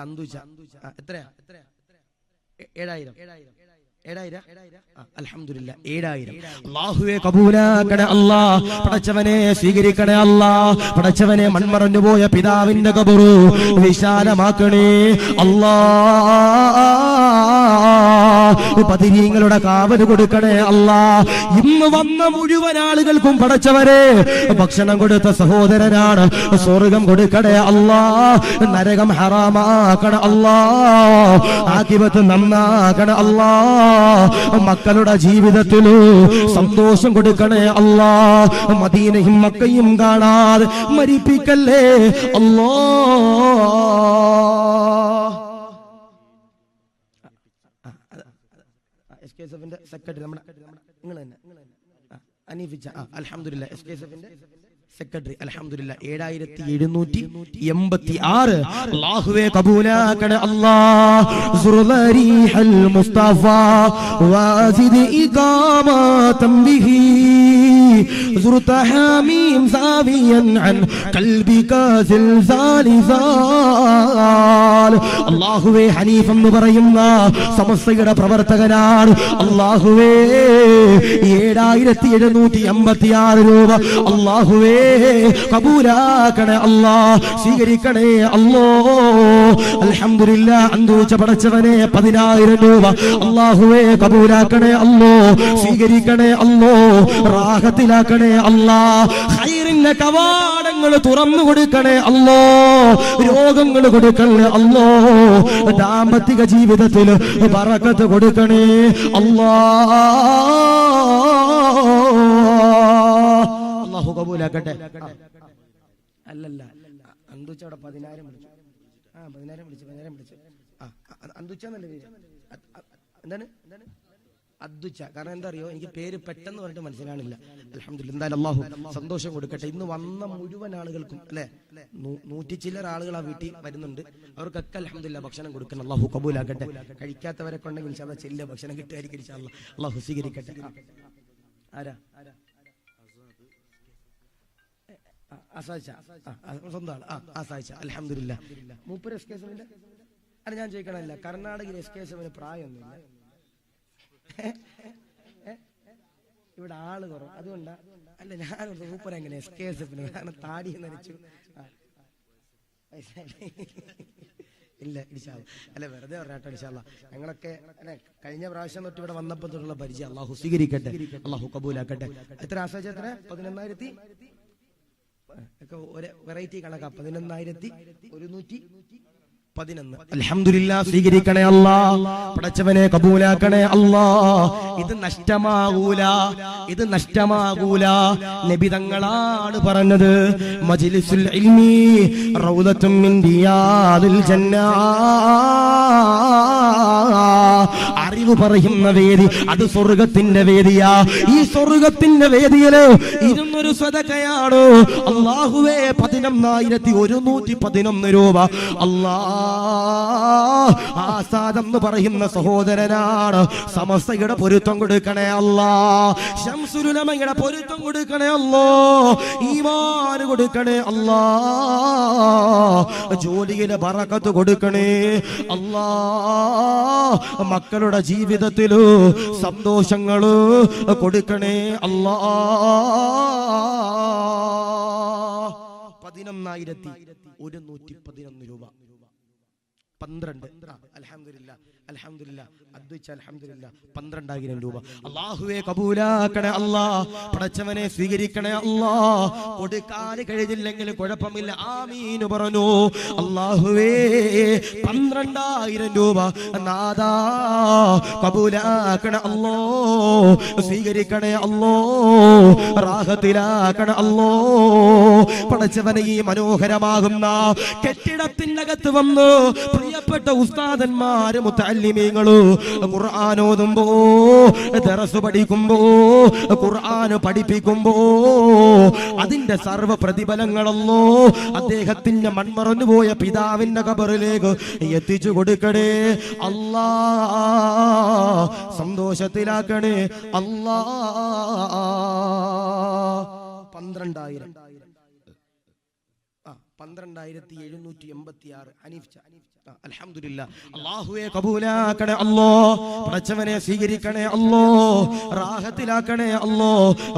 അന്തുച്ച എത്രയാ? 7000. അൽഹംദുലില്ലാഹ് 7000. അല്ലാഹുവേ കബൂലാക്കണേ അല്ലാഹ്, പടച്ചവനെ സ്വീകരിക്കണേ അല്ലാഹ്. പടച്ചവനെ മൺമറഞ്ഞു പോയ പിതാവിന്റെ ഖബറ് വിശാലമാക്കണേ അല്ലാഹ്. ബദരീങ്ങളുടെ കാവൽ കൊടുക്കണേ അല്ലാഹ്. ഇന്ന് വന്ന മുഴുവൻ ആളുകൾക്കും പടച്ചവരെ ഭക്ഷണം കൊടുത്ത സഹോദരനാണ്. സ്വർഗം കൊടുക്കണേ അല്ലാഹ്, നരകം ഹറാമാക്കണേ അല്ലാഹ്, ആഖിബത്ത് നന്നാക്കണേ അല്ലാഹ്. മക്കളുടെ ജീവിതത്തില് സന്തോഷം കൊടുക്കണേ അല്ലാഹ്. മദീനയും മക്കയും കാണാതെ മരിപ്പിക്കല്ലേ അല്ലാഹ്. എസ്കെഎസ്എഫിന്റെ സെക്രട്ടറി നമ്മുടെ നിങ്ങൾ തന്നെ അനീഫിച്ച അൽഹംദുലില്ലാഹ് എസ്കെഎസ്എഫിന്റെ സെക്രട്ടറി അൽഹംദുലില്ലാഹ് 7786. അല്ലാഹുവേ കബൂലാക്കണേ അല്ലാഹ്. സുർദരീഹൽ മുസ്തഫ വാസിദ് ഇഖാമതൻ ബിഹി സുർത ഹമീം സാവിയൻ അൻ ഖൽബിക സിൽസാലിസാൽ. അല്ലാഹുവേ ഹനീഫ് എന്ന് പറയുന്ന സമസ്തയുടെ പ്രവർത്തകനാണ്. അല്ലാഹുവേ 7786 രൂപ അല്ലാഹുവേ കബൂലാക്കണേ അല്ലാഹ്, സ്വീകരിക്കണേ അല്ലാഹ്. അൽഹംദുലില്ലാഹ് അന്തുച്ച പടച്ചവനെ 10000 രൂപ അല്ലാഹുവേ കബൂലാക്കണേ അല്ലാഹ്, സ്വീകരിക്കണേ അല്ലാഹ്, റാഹത്തിലാക്കണേ അല്ലാഹ്. ഖൈറിന്റെ കവാടങ്ങൾ തുറന്നു കൊടുക്കണേ അല്ലാഹ്, രോഗങ്ങൾ കൊടുക്കണേ അല്ലാഹ്, ദാമ്പത്തിക ജീവിതത്തിൽ ബറക്കത്ത് കൊടുക്കണേ അല്ലാഹ്. അല്ലാഹു കബൂലാക്കട്ടെ. അല്ലല്ല അന്തുച്ച അവിടെ 10000 വിളിച്ചു. 10000 വിളിച്ചു. അന്തുച്ച എന്നല്ലേ പേര്? എന്താണ് അദ്ദുച്ച. കാരണം എന്താ അറിയോ, എനിക്ക് പേര് പെട്ടെന്ന് പറഞ്ഞിട്ട് മനസ്സിലാണില്ല. അൽഹംദുലില്ലാ, എന്തായാലും അല്ലാഹു സന്തോഷം കൊടുക്കട്ടെ. ഇന്ന് വന്ന മുഴുവൻ ആളുകൾക്കും അല്ലെ 100 ചില്ലറ ആളുകൾ ആ വീട്ടിൽ വരുന്നുണ്ട്. അവർക്കൊക്കെ അൽഹംദുലില്ലാ ഭക്ഷണം കൊടുക്കണം. അല്ലാഹു കബൂലാക്കട്ടെ. കഴിക്കാത്തവരെ കൊണ്ടെങ്കിൽ ഇൻഷാ അല്ലാഹ് ചെല്ലുക, ഭക്ഷണം കിട്ടുമായിരിക്കും ഇൻഷാ അല്ലാഹ്. അല്ലാഹു സ്വീകരിക്കട്ടെ. ആരാ സ്വന്തം ആള് ആസായിച്ച അൽഹംദുലില്ലാ. മൂപ്പര് എസ് കെ എസ് എമ്മിന്റെ അല്ല, ഞാൻ ചോദിക്കണമല്ല, കർണാടകയിൽ എസ് കെ എസ് എമ്മിന് പ്രായമൊന്നുമില്ല, ഇവിടെ ആള് കുറവ്, അതുകൊണ്ടാ. അല്ല, ഞാൻ മൂപ്പർ എങ്ങനെ എസ് കെ എസ് എഫിന്, കാരണം താടി നനച്ചു ഇല്ല ഇൻഷാ അല്ലാഹ്. അല്ല, വെറുതെ പറഞ്ഞാട്ടോ ഇൻഷാ അല്ലാഹ്. ഞങ്ങളൊക്കെ അല്ലെ കഴിഞ്ഞ പ്രാവശ്യം തൊട്ട് ഇവിടെ വന്നപ്പോൾ തൊട്ടുള്ള പരിചയം. അല്ലാഹു സ്വീകരിക്കട്ടെ, അല്ലാഹു കബൂലാക്കട്ടെ. എത്ര ആസായിച്ച? എത്ര? 11,000 ഒക്കെ ഒരു വെറൈറ്റി കണക്കാ. 11,111. അൽഹംദുലില്ലാ, സ്വീകരിക്കണേ അല്ലാ, പടച്ചവനെ കബൂലാക്കണേ അല്ലാ. ഇത് നഷ്ടമാകൂല, ഇത് നഷ്ടമാകൂല. നബി തങ്ങളാണ് പറഞ്ഞത്, മജ്ലിസുൽ ഇൽമി റൗദത്തും മിൻ റിയാദിൽ ജന്ന. അറിവ് പറയുന്ന വേദി അത് സ്വർഗത്തിന്റെ വേദിയാ. ഈ സ്വർഗത്തിന്റെ വേദിയില് 200 സദഖയാണ്. അല്ലാഹുവേ, 11,111 രൂപ. ആസാദ് എന്ന് പറയുന്ന സഹോദരനാണ്. സമസ്തയുടെ പൊരുത്തം കൊടുക്കണേ അല്ലാ, ശംസുലുലമയുടെ പൊരുത്തം കൊടുക്കണേ അല്ലാ, ഈമാൻ കൊടുക്കണേ അല്ലാ, ജോലിയിലെ ബറക്കത്ത് കൊടുക്കണേ അല്ലാ, മക്കളുടെ ജീവിതത്തില് സന്തോഷങ്ങള് കൊടുക്കണേ അല്ലാ. 11,111 രൂപ. 12. അൽഹംദുലില്ലാ, അൽഹംദുലില്ലാ, അദ്വൈച്ച അൽഹംദുലില്ലാ. 12,000 രൂപ. അല്ലാഹുവേ കബൂലാക്കണേ അല്ലാ, പടച്ചവനെ സ്വീകരിക്കണേ അല്ലാ. കൊടുക്കാൻ കഴിഞ്ഞില്ലെങ്കിൽ കുഴപ്പമില്ല, ആമീൻ പറഞ്ഞു. അല്ലാഹുവേ 12,000 രൂപ നാദാ കബൂലാക്കണേ അല്ലാ, സ്വീകരിക്കണേ അല്ലാ, റാഹത്തിലാക്കണേ അല്ലാ. പടച്ചവനെ ഈ മനോഹരമാകുന്ന കെട്ടിടത്തിന്റെ അകത്ത് വന്ന് പ്രിയപ്പെട്ട ഉസ്താദന്മാര് മുത്തഅല്ലിമീങ്ങള് ഖുർആൻ ഓതുമ്പോ, ദർസ് പഠിക്കുമ്പോ, ഖുർആൻ പഠിപ്പിക്കുമ്പോ അതിന്റെ സർവ്വ പ്രതിഫലങ്ങളല്ലോ അദ്ദേഹത്തിന്റെ മൺമറഞ്ഞു പോയ പിതാവിന്റെ ഖബറിലേക്ക് എത്തിച്ചു കൊടുക്കണേ അല്ലാ, സന്തോഷത്തിലാക്കണേ അല്ലാ. 12,000. 12,786. ഹനീഫ് അൽഹംദുലില്ലാ. അല്ലാഹുവേ കബൂലാക്കണേ അല്ലാ, പടച്ചവനെ സ്വീകരിക്കണേ അല്ലാ, റാഹത്തിലാക്കണേ അല്ലാ.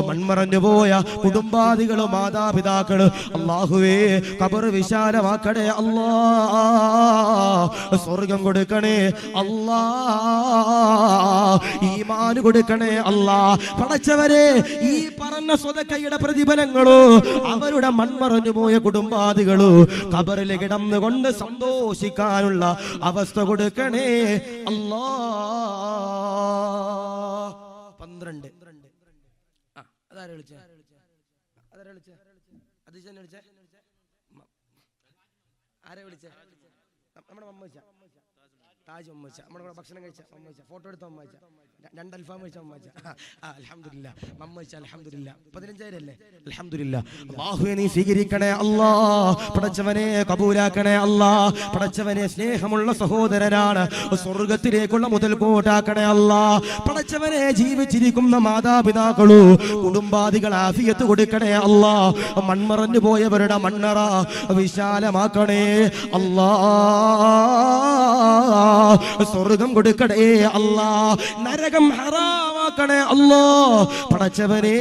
മൺമറഞ്ഞു പോയ കുടുംബാദികള്, മാതാപിതാക്കള്, അല്ലാഹുവേ ഖബർ വിശാലമാക്കണേ അല്ലാ, സ്വർഗം കൊടുക്കണേ അല്ലാ, ഈമാൻ കൊടുക്കണേ അല്ലാ. പടച്ചവരെ, ഈ പറഞ്ഞ സ്വതക്കയുടെ പ്രതിഫലങ്ങളോ അവരുടെ മൺമറഞ്ഞു പോയ കുടുംബാദികള് ഖബറിൽ കിടന്നുകൊണ്ട് സന്തോഷിക്കാനുള്ള അവസ്ഥ കൊടുക്കണേ അല്ലാ. 12. അതാരാ വിളിച്ചേ? ആരെ വിളിച്ചേ? നമ്മുടെ മമ്മച്ച താജ് മമ്മച്ച, നമ്മുടെ കൂടെ ഭക്ഷണം കഴിച്ച മമ്മച്ച, ഫോട്ടോ എടുത്ത മമ്മച്ച, 2 അൽഫാം കഴിച്ച മമ്മച്ച. അൽഹംദുലില്ലാ, മമ്മച്ച അൽഹംദുലില്ലാ. 15,000 അല്ലേ? അൽഹംദുലില്ലാ. അല്ലാഹുവേ നീ സ്വീകരിക്കണേ അല്ലാ, പടച്ചവനെ കബൂലാക്കണേ അല്ലാ. പടച്ചവനെ സ്നേഹമുള്ള സഹോദരനാണ്, സ്വർഗത്തിലേക്കുള്ള മുതൽക്കൂട്ടാക്കണേ അല്ലാ. പടച്ചവനെ ജീവിച്ചിരിക്കുന്ന മാതാപിതാക്കളു കുടുംബാദികൾ ആഫിയത്ത് കൊടുക്കണേ അല്ലാ. മൺമറഞ്ഞു പോയവരുടെ മണ്ണറ വിശാലമാക്കണേ അല്ലാ, സ്വർഗം കൊടുക്കണേ അല്ലാ, നരകം ഹറാമാക്കണേ അല്ലാ. പടച്ചവനെ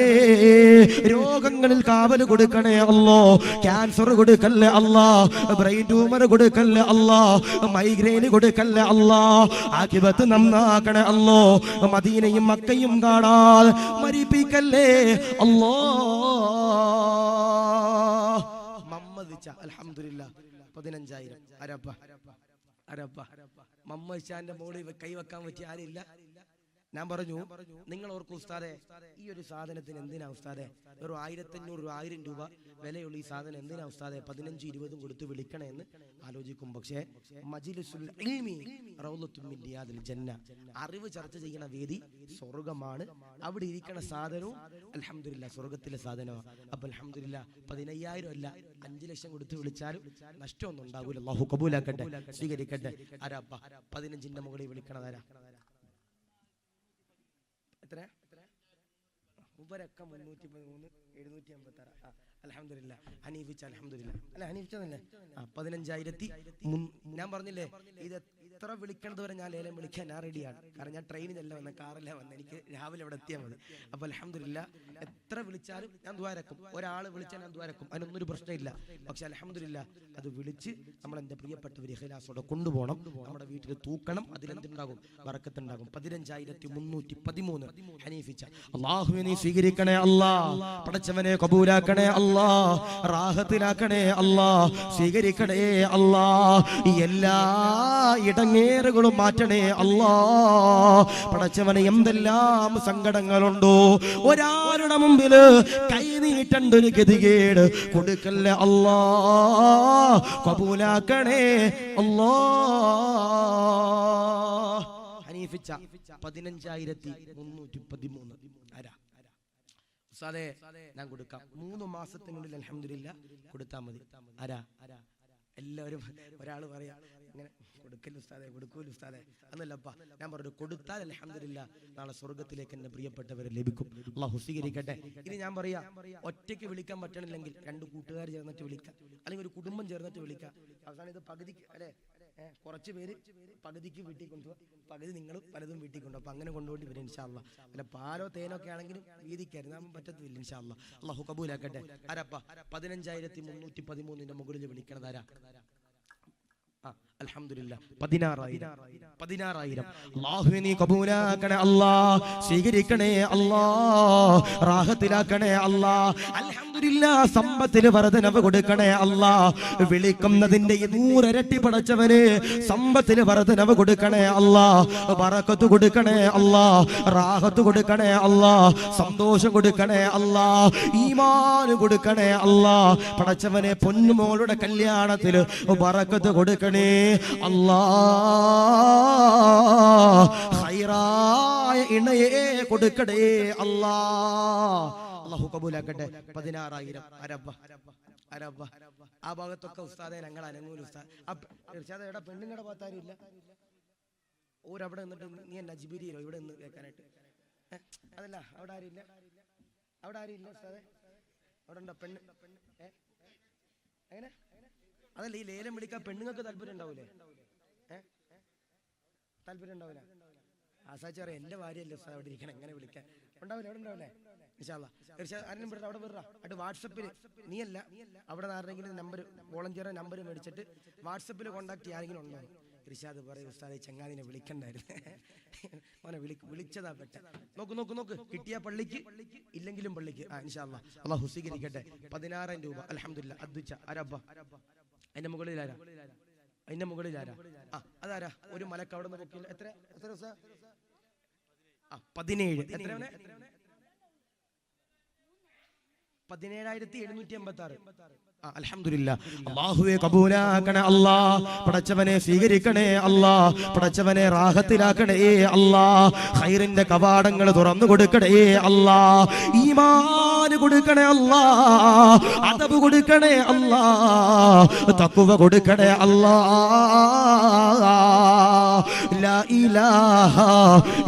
രോഗങ്ങളിൽ കാവൽ കൊടുക്കണേ അല്ലാ, ക്യാൻസർ കൊടുക്കല്ലേ അല്ലാ, ബ്രെയിൻ ട്യൂമർ കൊടുക്കല്ലേ അല്ലാ, മൈഗ്രെയിൻ കൊടുക്കല്ലേ അല്ലാ, ആഖിബത്ത് നന്നാക്കണേ അല്ലാ, മദീനയും മക്കയും കാണാതെ മരിപ്പിക്കല്ലേ അല്ലാ. മമ്മദിച്ച അൽഹംദുലില്ലാ 15,000. അരപ്പ മമ്മച്ചാന്റെ മോളിൽ കൈവെക്കാൻ പറ്റിയ ആരില്ല. ഞാൻ പറഞ്ഞു, നിങ്ങൾ ഓർക്കും ഉസ്താദെ, ഈ ഒരു സാധനത്തിന് എന്തിനാ ഉസ്താദെ ഒരു 1500 1000 രൂപ വിലയുള്ള ഈ സാധനം എന്തിനാ ഉസ്താദെ 15-20 കൊടുത്ത് വിളിക്കണേ എന്ന് ആലോചിക്കും. പക്ഷേ മജ്ലിസുൽ ഇൽമി റൗളത്തും മിൻ റിയാദിൽ ജന്ന, അറിവ് ചർച്ച ചെയ്യുന്ന വേദി സ്വർഗ്ഗമാണ്. അവിടെ ഇരിക്കുന്ന സാധനവും അൽഹംദുലില്ലാ സ്വർഗ്ഗത്തിലെ സാധനമാണ്. അപ്പൊ അൽഹംദുലില്ലാ 15000 അല്ല 5 ലക്ഷം കൊടുത്ത് വിളിച്ചാലും നഷ്ടമൊന്നും ഉണ്ടാകൂല. അല്ലാഹു കബൂലാക്കട്ടെ, സ്വീകരിക്കട്ടെ. ആരാപ്പ 15ന്റെ മുകളിൽ വിളിക്കണതാരാ? എത്ര? ഉപരക്കം 313 786. അൽഹംദുലില്ലാ ഹനീഫിച്ച, അൽഹംദുലില്ലാ അല്ല ഹനീഫിച്ചതല്ലേ? 15,000. ഞാൻ പറഞ്ഞില്ലേ ഇത് എത്ര വിളിക്കണത് വരെ ഞാൻ ലേലം വിളിക്കാൻ ഞാൻ റെഡിയാണ്. കാരണം ഞാൻ ട്രെയിനിലല്ല വന്ന, കാറിലാണ് വന്നത്. എനിക്ക് രാവിലെ അവിടെ എത്തിയാൽ മതി. അപ്പൊ അൽഹംദുലില്ലാ എത്ര വിളിച്ചാലും ഞാൻ ദ്വാരക്കും. ഒരാൾ വിളിച്ചാൽ ഞാൻ ദ്വാരക്കും, അതിനൊന്നൊരു പ്രശ്നമില്ല. പക്ഷെ അൽഹംദുലില്ലാ അത് വിളിച്ച് നമ്മൾ എൻ്റെ പ്രിയപ്പെട്ടവർ ഇഖ്ലാസോടെ കൊണ്ടുപോകണം. നമ്മുടെ വീട്ടിൽ തൂക്കണം. അതിലെന്തുണ്ടാകും? ബറക്കത്തുണ്ടാകും. 15,313 ഹനീഫിച്ച. അല്ലാഹുവേ നീ സ്വീകരിക്കണേ അല്ലാ, പടച്ചവനെ കബൂലാക്കണേ അല്ലാ, റാഹത്തിലാക്കണേ അല്ലാ, സ്വീകരിക്കണേ അല്ലാ, എല്ലാ ഇടങ്ങേറുകളും മാറ്റണേ അല്ലാ. പടച്ചവനെ എന്തെല്ലാം സങ്കടങ്ങളുണ്ടോ, ഒരാളുടെ മുമ്പില് കൈ നീട്ടണ്ട ഒരു ഗതികേട് കൊടുക്കല്ലേ അല്ലാ, കബൂലാക്കണേ അല്ലാ. ഹനീഫിച്ച 15,313. ആരാ ഉസ്താദേ? ഞാൻ കൊടുക്കാം. 3 മാസത്തിനുള്ളിൽ അൽഹംദുലില്ലാ കൊടുത്താൽ മതി. ആരാ? എല്ലാവരും ഒരാൾ പറയാ ഇങ്ങനെ കൊടുക്കൽ ഉസ്താദേ, കൊടുക്കൂല ഉസ്താദേ എന്നല്ലപ്പാ. ഞാൻ പറഞ്ഞു കൊടുത്താൽ അൽഹംദുലില്ലാ നാളെ സ്വർഗ്ഗത്തിലേക്ക് എന്നെ പ്രിയപ്പെട്ടവരെ ലഭിക്കും. അല്ലാഹു സ്വീകരിക്കട്ടെ. ഇനി ഞാൻ പറയാ, ഒറ്റയ്ക്ക് വിളിക്കാൻ പറ്റണില്ലെങ്കിൽ 2 കൂട്ടുകാർ ചേർന്നിട്ട് വിളിക്കാം, അല്ലെങ്കിൽ ഒരു കുടുംബം ചേർന്നിട്ട് വിളിക്കാം. അവസാനം ഇത് പകുതിക്ക് അല്ലെ, കുറച്ച് പേര് പകുതിക്ക് വീട്ടിൽ കൊണ്ടുപോകാം, പകുതി നിങ്ങളും പലതും വീട്ടിൽ കൊണ്ടുപോകും. അപ്പൊ അങ്ങനെ കൊണ്ടുപോയി വരും ഇൻഷാ അല്ലാ. അല്ല പാലോ തേനോ ഒക്കെ ആണെങ്കിലും വീതിക്കായിരുന്നു നാം പറ്റത്തില്ല ഇൻഷാ അല്ലാ. അല്ലാഹു കബൂലാക്കട്ടെ. ആരപ്പ 15,313 മുകളിൽ വിളിക്കണതാരാ? അൽഹംദുലില്ലാ 16,000. അല്ലാഹുവേ നീ കബൂലാക്കണേ അല്ലാ, സ്വീകരിക്കണേ അല്ലാ, റാഹത്തിലാക്കണേ അല്ലാ. അൽഹംദുലില്ലാ സമ്പത്തിന് വർധനവ് കൊടുക്കണേ അല്ലാ. വിളിക്കുന്നതിന്റെ 100 ഇരട്ടി പടച്ചവനെ സമ്പത്തിന് വർധനവ് കൊടുക്കണേ അല്ലാ, ബറക്കത്ത് കൊടുക്കണേ അല്ലാ, റാഹത്ത് കൊടുക്കണേ അല്ലാ, സന്തോഷം കൊടുക്കണേ അല്ലാ, ഈമാൻ കൊടുക്കണേ അല്ലാ. പടച്ചവനെ പൊന്നുമോളുടെ കല്യാണത്തിന് ബറക്കത്ത് കൊടുക്കണേ അല്ലാ, ഖൈറായ ഇണയെ കൊടുക്കണേ അല്ലാ. അല്ലാഹു കബൂലാക്കട്ടെ. 16,000. അരബ ആ ഭാഗത്തൊക്കെ ഉസ്താദെ ഞങ്ങൾ അനങ്ങൂല ഉസ്താദ്. എടാ പെണ്ണുങ്ങളുടെ ഭാഗത്താരും ഇല്ല, ഓരവിടെ നിന്നിട്ട് നീ എന്നാ ജിബിരിയിലോ ഇവിടെ നിന്ന് കേൾക്കാനായിട്ട്? അതല്ല അവിടെ ആരും ഇല്ല, അവിടെ ആരും ഇല്ല ഉസ്താദെ. അവിടെ ഉണ്ടോ പെണ്ണ്? എങ്ങനെ? അതല്ല ഈ ലേലം വിളിക്കാൻ പെണ്ണുങ്ങൾക്ക് താല്പര്യം ഉണ്ടാവൂലേ? താല്പര്യം ഉണ്ടാവില്ല. ആസാച്ചറിയാം എന്റെ ഭാര്യയല്ലേ ഉസ്താദ് അവിടെ ഇരിക്കണം, എങ്ങനെ വിളിക്കാൻ ഉണ്ടാവില്ല? അവിടെ ഉണ്ടാവില്ലേ? ഇൻഷാ അല്ലാ ആരെങ്കിലും വിടണം, അവിടെ വിടറാ. അത് വാട്സപ്പിൽ നീയല്ല അവിടെ ആരെങ്കിലും നമ്പർ വോളണ്ടിയറെ നമ്പർ മേടിച്ചിട്ട് വാട്സപ്പിൽ കോൺടാക്ട് ചെയ്യാരെങ്കിലും ഉണ്ടോ? ഇർഷാദ് പറയും ഉസ്താദെ ചങ്ങാതിനെ വിളിക്കണ്ടായിരുന്നു, അവനെ വിളിച്ചതാ പെട്ട. നോക്ക് കിട്ടിയ പള്ളിക്ക് ഇല്ലെങ്കിലും പള്ളിക്ക്. ഇൻഷാ അല്ലാ അല്ലാഹു സ്വീകരിക്കട്ടെ. 16,000 രൂപ അൽഹംദുലില്ലാ. അദ്ദുച്ച ആരബ്ബ അതിന്റെ മുകളിലാരാ? അതാരാ? ഒരു മലക്ക് അവിടെ നിന്ന് പൊക്കില്ല. എത്ര ദിവസം? 17. എത്രയാണ്? 17,786. അൽഹംദുലില്ലാ. അല്ലാഹുവേ കബൂലാക്കണേ അല്ലാ, പടച്ചവനെ സ്വീകരിക്കണേ അല്ലാ, പടച്ചവനെ റാഹത്തിലാക്കണേ അല്ലാ, ഖൈറിന്റെ കവാടങ്ങൾ തുറന്നു കൊടുക്കണേ അല്ലാ, ഈമാൻ കൊടുക്കണേ അല്ലാ, അദബ് കൊടുക്കണേ അല്ലാ, തഖ്വ കൊടുക്കണേ അല്ലാ. ലാ ഇലാഹ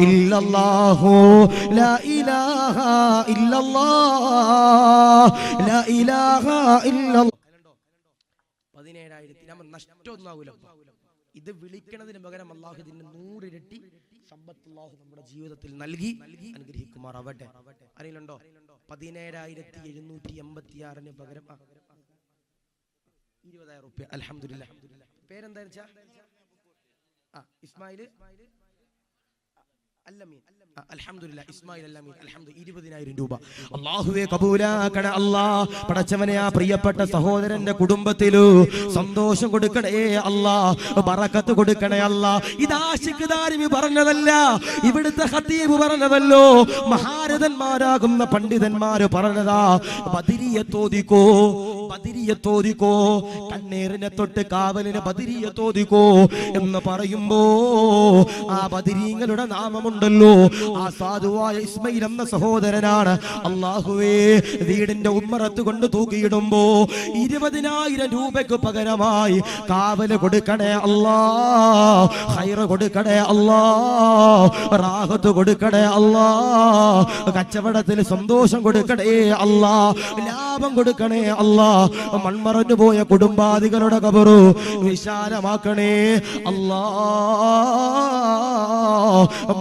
ഇല്ലല്ലാഹു ലാ ഇലാഹ ഇല്ലല്ലാഹ് ലാ ഇലാഹ ഇല്ലല്ലാഹ്. 17,000 നഷ്ടമൊന്നും ആകൂല. ഇത് വിളിക്കണതിന് പകരം അല്ലാഹു ഇതിന് 100 ഇരട്ടി സമ്പത്ത് അല്ലാഹു നമ്മുടെ ജീവിതത്തിൽ നൽകി അനുഗ്രഹിക്കുമാറാവട്ടെ. അറിയില്ലുണ്ടോ? 17,786 പകരം 20,000 റുപ്യ. അൽഹംദുലില്ലാ. പേരെന്താ വെച്ചാ? ഇസ്മായില് അൽഹംദുലില്ലാ ഇസ്മായിൽ അല്ലമീൻ അൽഹംദുലില്ലാ 20,000 രൂപ. അല്ലാഹുവേ കബൂലാക്കണേ അല്ലാ. പടച്ചവനെ ആ പ്രിയപ്പെട്ട സഹോദരന്റെ കുടുംബത്തിലു സന്തോഷം കൊടുക്കണേ അല്ലാ, ബറക്കത്ത് കൊടുക്കണേ അല്ലാ. ഇത് ആശിഖ് ദാരിമി പറഞ്ഞതല്ല, ഇവിടുത്തെ ഖതീബ് പറഞ്ഞതല്ലോ, മഹാരഥന്മാരാകുന്ന പണ്ഡിതന്മാര് പറഞ്ഞതാ. ബദരിയത്തോദിക്കോ, ബദരിയത്തോദിക്കോ, കണ്ണേറിനെ തൊട്ട് കാവലിന് ബദരിയത്തോദിക്കോ എന്ന് പറയുമ്പോ ആ ബദരീങ്ങളുടെ നാമമുണ്ടല്ലോ. ആ സാധുവായ ഇസ്മയിൽ എന്ന സഹോദരനാണ്. അല്ലാഹുവേ വീടിന്റെ ഉമ്മറത്ത് കൊണ്ട് തൂക്കിയിടുമ്പോ 20,000 രൂപയ്ക്ക് പകരമായി കാവല് കൊടുക്കണേ അല്ലാ, ഖൈറ് കൊടുക്കണേ അല്ലാ, റാഹത്ത് കൊടുക്കണേ അല്ലാ, കച്ചവടത്തിൽ സന്തോഷം കൊടുക്കണേ അല്ലാ, ലാഭം കൊടുക്കണേ അല്ലാ. മൺമറഞ്ഞു പോയ കുടുംബാദികളുടെ ഖബറ് വിശാലമാക്കണേ അല്ലാ.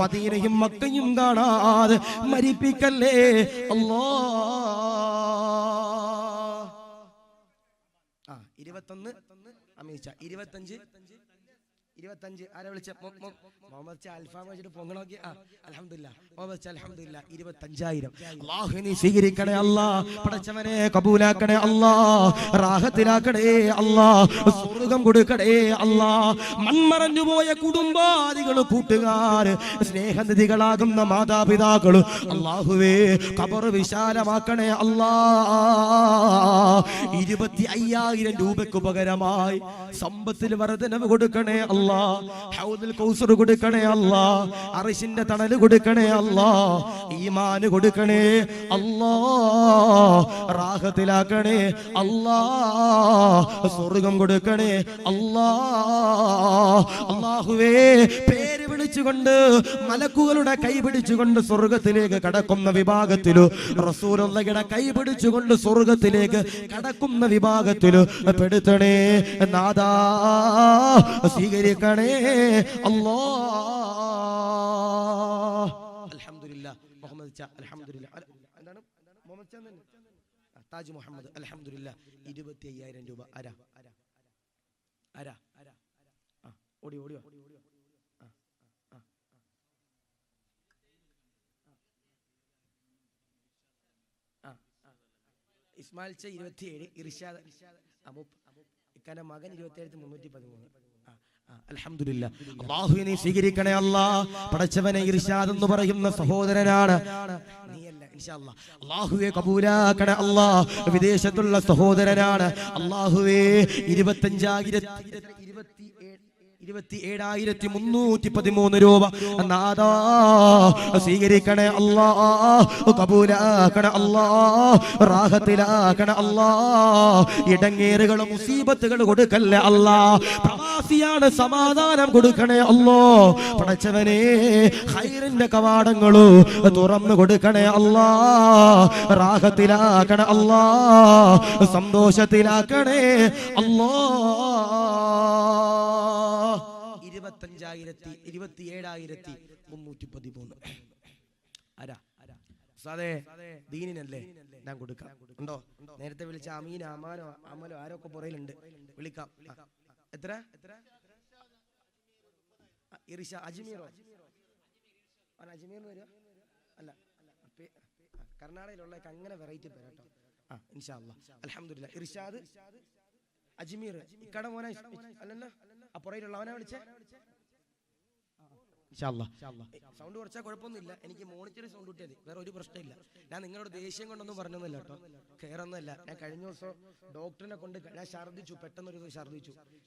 മദീനയും മക്കയും കാണാതെ മരിപ്പിക്കല്ലേ അല്ലാ. 21 അമീച്ച 25 ആരാ വിളിച്ച മുഹമ്മദ് അൽഫാം വെച്ചിട്ട് പൊങ്ങണോക്കി. അൽഹംദുലില്ലാ മുഹമ്മദ് അൽഹംദുലില്ലാ 25,000. അല്ലാഹു നീ സ്വീകരിക്കണേ അല്ലാ, പടച്ചവനെ കബൂലാക്കണേ അല്ലാ, റാഹത്തിലാക്കണേ അല്ലാ, സ്വർഗ്ഗം കൊടുക്കണേ അല്ലാ. മൺമറഞ്ഞു പോയ കുടുംബാദികൾ, കൂട്ടുകാര്, സ്നേഹനിധികളാകുന്ന മാതാപിതാക്കൾ, അല്ലാഹുവേ ഖബർ വിശാലമാക്കണേ അല്ലാ. 25,000 രൂപയ്ക്ക് പകരമായി സമ്പത്തിൽ വർധനവ് കൊടുക്കണേ അല്ലാ, ഹൗദുൽ കൗസർ കൊടുക്കണേ അല്ലാ, അർശിന്റെ തണല് കൊടുക്കണേ അല്ലാ, ഈമാൻ കൊടുക്കണേ അല്ലാ, റാഹത്തിലാക്കണേ അല്ലാ, സ്വർഗ്ഗം കൊടുക്കണേ അല്ലാ. അല്ലാഹുവേ പേര് വിളിച്ചുകൊണ്ട് മലക്കുകളുടെ കൈ പിടിച്ചുകൊണ്ട് സ്വർഗ്ഗത്തിലേക്ക് കടക്കുന്ന വിഭാഗത്തിലു, റസൂലുള്ളാഹിയുടെ കൈ പിടിച്ചുകൊണ്ട് സ്വർഗ്ഗത്തിലേക്ക് കടക്കുന്ന വിഭാഗത്തിലു പെടുത്തണേ നാദാ, സ്വീകരിക്കണേ അല്ലാ. അൽഹംദുലില്ലാ മുഹമ്മദ് ചാ അൽഹംദുലില്ലാ. എന്താണ് മുഹമ്മദ് ചാ തന്നെ താജ് മുഹമ്മദ് അൽഹംദുലില്ലാ 25,000 രൂപ. ആരാ ഓടിയോ ഇസ്മായിൽ ച 27, ഇർഷാദ് ഇക്കാന്റെ മകൻ 27,313. അൽഹംദുലില്ലാ. അല്ലാഹുവേ നീ സ്വീകരിക്കണേ അല്ലാ, പടച്ചവനെ ഇർഷാദ് എന്ന് പറയുന്ന സഹോദരനാണ്. നീയല്ല ഇൻഷാ അല്ലാഹ്. അല്ലാഹുവേ കബൂലാക്കണേ അല്ലാ, വിദേശത്തുള്ള സഹോദരനാണ്. അല്ലാഹുവേ 27,313 രൂപ നാദാ സ്വീകരിക്കണേ അല്ലാ, കബൂലാക്കണേ അല്ലാ, റാഹത്തിലാക്കണേ അല്ലാ. ഇടങ്ങേറുകൾ മുസീബത്തുകൾ കൊടുക്കല്ലേ അല്ലാ. പ്രവാസിയാണ്, സമാധാനം കൊടുക്കണേ അല്ലാ. പടച്ചവനെ ഖൈറിന്റെ കവാടങ്ങള് തുറന്നു കൊടുക്കണേ അല്ലാ, റാഹത്തിലാക്കണേ അല്ലാ, സന്തോഷത്തിലാക്കണേ അല്ലാ. 27,313. ആരാ സാദേ ദീനിനല്ലേ ഞാൻ കൊടുക്കാം. ഉണ്ടോ? നേരത്തെ വിളിച്ച അമീന അമാനോ അമലോ ആരൊക്കെ പുറയിലുണ്ട്, വിളിക്കാം. എത്ര ഇർഷ അജ്മീറോ? അജ്മീർ വരിക അല്ല, കർണാടകയിലുള്ള അങ്ങനെ വെറൈറ്റി പേരാട്ടോ. ഇൻഷാ അല്ലാഹ് അൽഹംദുലില്ലാ. ഇർഷാദ് അജ്മീർ ഇക്കട മോനെ അല്ലല്ലോ, ആ പുറയിലുള്ള അവനെ വിളിച്ചേ. സൗണ്ട് കുറച്ചാൽ കുഴപ്പമൊന്നുമില്ല, എനിക്ക് മോണിറ്ററി സൗണ്ട് കിട്ടിയാൽ വേറെ ഒരു പ്രശ്നമില്ല. ഞാൻ നിങ്ങളോട് ദേഷ്യം കൊണ്ടൊന്നും പറഞ്ഞൊന്നുമില്ല കേട്ടോ, കയറൊന്നുമല്ല. ഞാൻ കഴിഞ്ഞ ദിവസം ഡോക്ടറിനെ കൊണ്ട് ഞാൻ ഛർദ്ദിച്ചു, പെട്ടെന്നൊരു ദിവസം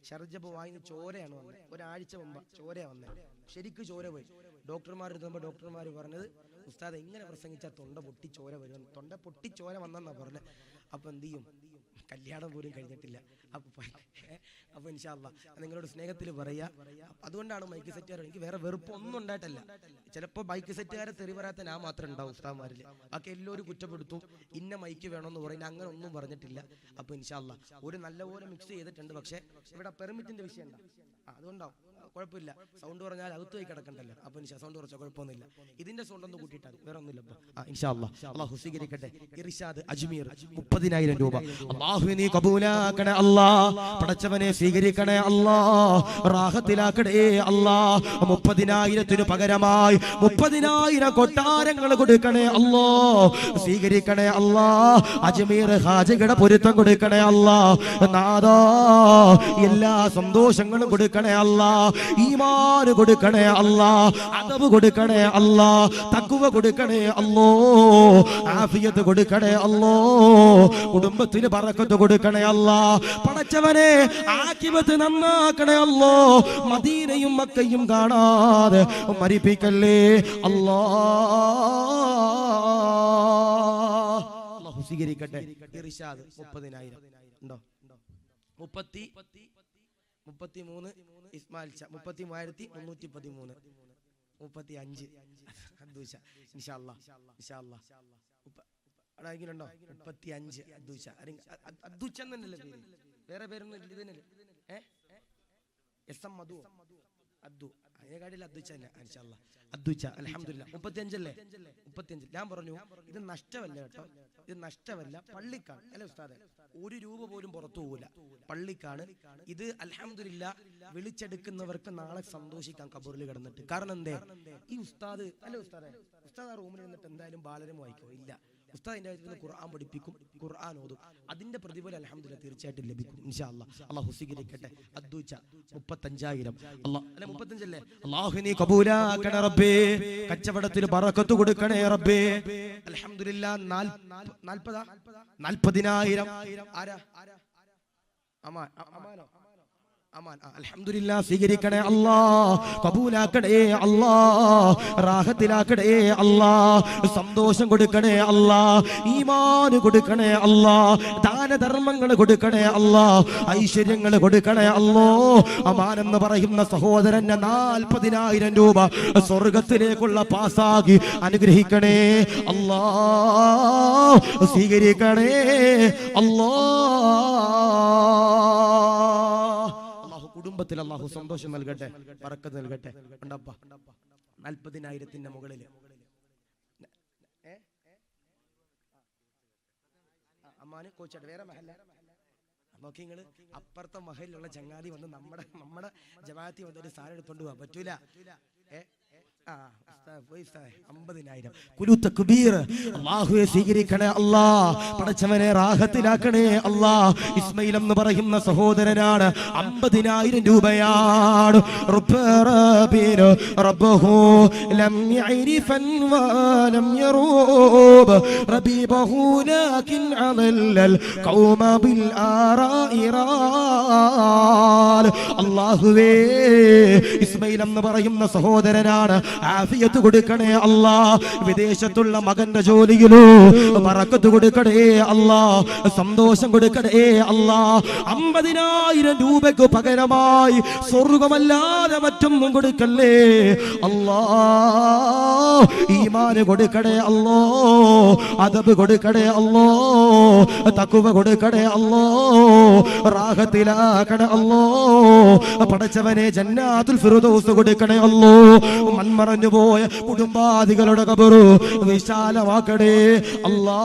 ഛർദ്ദിച്ചപ്പോൾ വായിന്ന് ചോരയാണ് വന്നത്. ഒരാഴ്ച മുമ്പ് ചോരയാണ് വന്നത്, ശരിക്കും ചോര പോയി. ഡോക്ടർമാർ എടുത്തുമ്പോൾ ഡോക്ടർമാർ പറഞ്ഞത്, ഉസ്താദ് എങ്ങനെ പ്രസംഗിച്ചാൽ തൊണ്ട പൊട്ടി ചോര വരുമെന്ന്. തൊണ്ട പൊട്ടി ചോര വന്നെന്നാണ് പറഞ്ഞത്. അപ്പോൾ എന്ത് ചെയ്യും, കല്യാണം പോലും കഴിഞ്ഞിട്ടില്ല. അപ്പോൾ ഇൻഷാ അല്ലാഹ് നിങ്ങളോട് സ്നേഹത്തിൽ പറയാ. അതുകൊണ്ടാണ് മൈക്ക് സെറ്റുകാർ, എനിക്ക് വേറെ വെറുപ്പൊന്നും ഉണ്ടായിട്ടല്ല. ചിലപ്പോൾ മൈക്ക് സെറ്റുകാരെ തെറി പറയാത്ത ഞാൻ മാത്രമേ ഉണ്ടാവും ഉസ്താദ്മാരിൽ. ബാക്കി എല്ലാവരും കുറ്റപ്പെടുത്തും, ഇന്ന മൈക്ക് വേണമെന്ന് പറയുന്നത്, അങ്ങനെ ഒന്നും പറഞ്ഞിട്ടില്ല. അപ്പോൾ ഇൻഷാ അല്ലാഹ് ഒരു നല്ലപോലെ മിക്സ് ചെയ്തിട്ടുണ്ട്. പക്ഷേ ഇവിടെ പെർമിറ്റിന്റെ വിഷയം ഉണ്ടാവും. അതുകൊണ്ടാവും, കുഴപ്പമില്ല. സൗണ്ട് പറഞ്ഞാൽ അകത്ത് പോയി കിടക്കണ്ടല്ലോ. അപ്പൊ സൗണ്ട് കുറച്ചാൽ കുഴപ്പമൊന്നുമില്ല. ഇതിന്റെ സൗണ്ട് ഒന്ന് കൂട്ടിയിട്ടാണ്, വേറെ ഒന്നുമില്ല. ഇൻഷാ അല്ലാഹ് അല്ലാഹു സ്വീകരിക്കട്ടെ. ഇർഷാദ് അജ്മീർ 30,000 രൂപ. അല്ലാഹു നീ കബൂലാക്കണേ അല്ലാ, പടച്ചവനെ സ്വീകരിക്കണേ അല്ലാ, റാഹത്തിലാക്കണേ അല്ലാ. 30,000 പകരമായി 30,000 കൊട്ടാരങ്ങൾ കൊടുക്കണേ അല്ലാ, സ്വീകരിക്കണേ അല്ലാ. അജ്മീർ ഹാജിയുടെ പൊരുത്തം കൊടുക്കണേ അല്ലാ. നാദാ എല്ലാ സന്തോഷങ്ങളും കൊടുക്കണേ അല്ലാ, ഈമാൻ കൊടുക്കണേ അല്ലാ, അദബ് കൊടുക്കണേ അല്ലാ, തഖ്വ കൊടുക്കണേ അല്ലോ, ആഫിയത്ത് കൊടുക്കണേ അല്ലോ, കുടുംബത്തിന് ബറക്കത്ത് കൊടുക്കണേ അല്ലാ. പടച്ചവനെ ആഖിബത്ത് നന്നാക്കണേ അല്ലോ, മദീനയും മക്കയും കാണാതെ മരിപ്പിക്കല്ലേ അല്ലാ. അല്ലാഹു സ്വീകരിക്കട്ടെ. ഇർഷാദ് 30,000 ഉണ്ടോ? 33 ഇസ്മായിൽ 33,313 35 അദ്ദൂശ. ഇൻഷാ അല്ലാഹ് ഇൻഷാ അല്ലാഹ് ആരെങ്കിലുണ്ടോ? 35 അദ്ദൂശ. അദ്ദൂശ എന്നല്ലേ പേര്? വേറെ പേരൊന്നും ഇല്ല, ഇതിനല്ലേ? എസ് എം മധു അദ്ദു, അതിനെക്കാട്ടിൽ അദ്ദൂശ തന്നെ. ഇൻഷാ അല്ലാഹ് അദ്ദൂശ. അൽഹംദുലില്ലാഹ് 35 അല്ലേ? 35. ഞാൻ പറഞ്ഞു ഇത് നഷ്ടമല്ല കേട്ടോ, ഇത് നഷ്ടമല്ല, പള്ളിക്കാണ് അല്ലേ ഉസ്താദെ? 1 രൂപ പോലും പുറത്തു പോകില്ല, പള്ളിക്കാണ് ഇത്. അൽഹംദുലില്ലാഹ് വിളിച്ചെടുക്കുന്നവർക്ക് നാളെ സന്തോഷിക്കാം കബറിൽ കിടന്നിട്ട്. കാരണം എന്തേ? ഈ ഉസ്താദ് അല്ലേ ഉസ്താദെ, ഉസ്താദ് ആ റൂമിൽ നിന്നിട്ട് എന്തായാലും ബാലരും വായിക്കോ ഇല്ല, ഉസ്താദിന്റെ കാര്യത്തിൽ ഖുർആൻ പഠിപ്പിക്കും, ഖുർആൻ ഓതും, അതിന്റെ പ്രതിഫലം അൽഹംദുലില്ലാഹ് തീർച്ചയായിട്ടും ലഭിക്കും ഇൻഷാ അല്ലാഹ്. അല്ലാഹു സ്വീകരിക്കട്ടെ. അദ്ദൂച്ച 35,000. അല്ല 35 അല്ലേ? അല്ലാഹു നീ കബൂലാക്കണേ റബ്ബേ, കച്ചവടത്തിൽ ബറക്കത്ത് കൊടുക്കണേ റബ്ബേ. അൽഹംദുലില്ലാഹ് 40,000. ആരാ? അമാനോ? അമാൻ. അൽഹംദുലില്ലാഹ് സ്വീകരിക്കണേ അല്ലാ, കബൂലാക്കണേ അല്ലാ, റാഹത്തിലാക്കണേ അല്ലാ, സന്തോഷം കൊടുക്കണേ അല്ലാ, ഈമാൻ കൊടുക്കണേ അല്ലാ, ദാനധർമ്മങ്ങൾ കൊടുക്കണേ അല്ലാ, ഐശ്വര്യങ്ങൾ കൊടുക്കണേ അല്ലോ. അമാൻ എന്ന് പറയുന്ന സഹോദരന്റെ 40,000 രൂപ സ്വർഗത്തിലേക്കുള്ള പാസാക്കി അനുഗ്രഹിക്കണേ അല്ലാ, സ്വീകരിക്കണേ അല്ലാ. കുടുംബത്തിൽ അല്ലാഹു സന്തോഷം നൽകട്ടെ, ബറക്കത്ത് നൽകട്ടെ. ഉണ്ടപ്പ 40,000 മുകളില് അമ്മാന് കോച്ചാട്ട് വേറെ മഹല്ല നോക്കി. നിങ്ങള് അപ്പുറത്തെ മഹലിലുള്ള ചങ്ങാതി വന്ന് നമ്മുടെ ജമാഅത്തി വന്നൊരു സാധനം എടുത്തോണ്ട് പോവാൻ പറ്റൂല. 50,000 കുലു തക്ബീർ. അല്ലാഹുവേ സ്വീകരിക്കണേ അല്ലാ, പടച്ചവനെ റാഹത്തിലാക്കണേ അല്ലാ. ഇസ്മായിൽ എന്ന് പറയുന്ന സഹോദരനാണ് 50,000 രൂപയാണ്. റബ്ബഹു ലം യഅരിഫൻ വലം യറൂബ് റബീബഹു ലാകിൻ അദല്ലൽ ഖൗമ ബിൽ ആറാഇറാൽ. അല്ലാഹുവേ ഇസ്മായിൽ എന്ന് പറയുന്ന സഹോദരനാണ്, ആഫിയത്ത് കൊടുക്കണേ അല്ലാ. വിദേശത്തുള്ള മകന്റെ ജോലിയിലോ ബറക്കത്ത് കൊടുക്കണേ അല്ലാ, സന്തോഷം കൊടുക്കണേ അല്ലാ. 50,000 രൂപയ്ക്ക് പകരമായി സ്വർഗമല്ലാതെ മറ്റൊന്നും കൊടുക്കല്ലേ അല്ലാ. ഈമാൻ കൊടുക്കണേ അല്ലോ, അദബ് കൊടുക്കണേ അല്ലോ, തഖ്വ കൊടുക്കണേ അല്ലോ, റാഹത്തിലാക്കണേ അല്ലോ. പടച്ചവനെ ജന്നാത്തുൽ ഫിർദൗസ് കൊടുക്കണേ അല്ലോ. മൺമറഞ്ഞു പോയ കുടുംബാദികളുടെ ഖബർ വിശാലമാക്കണേ അല്ലാ.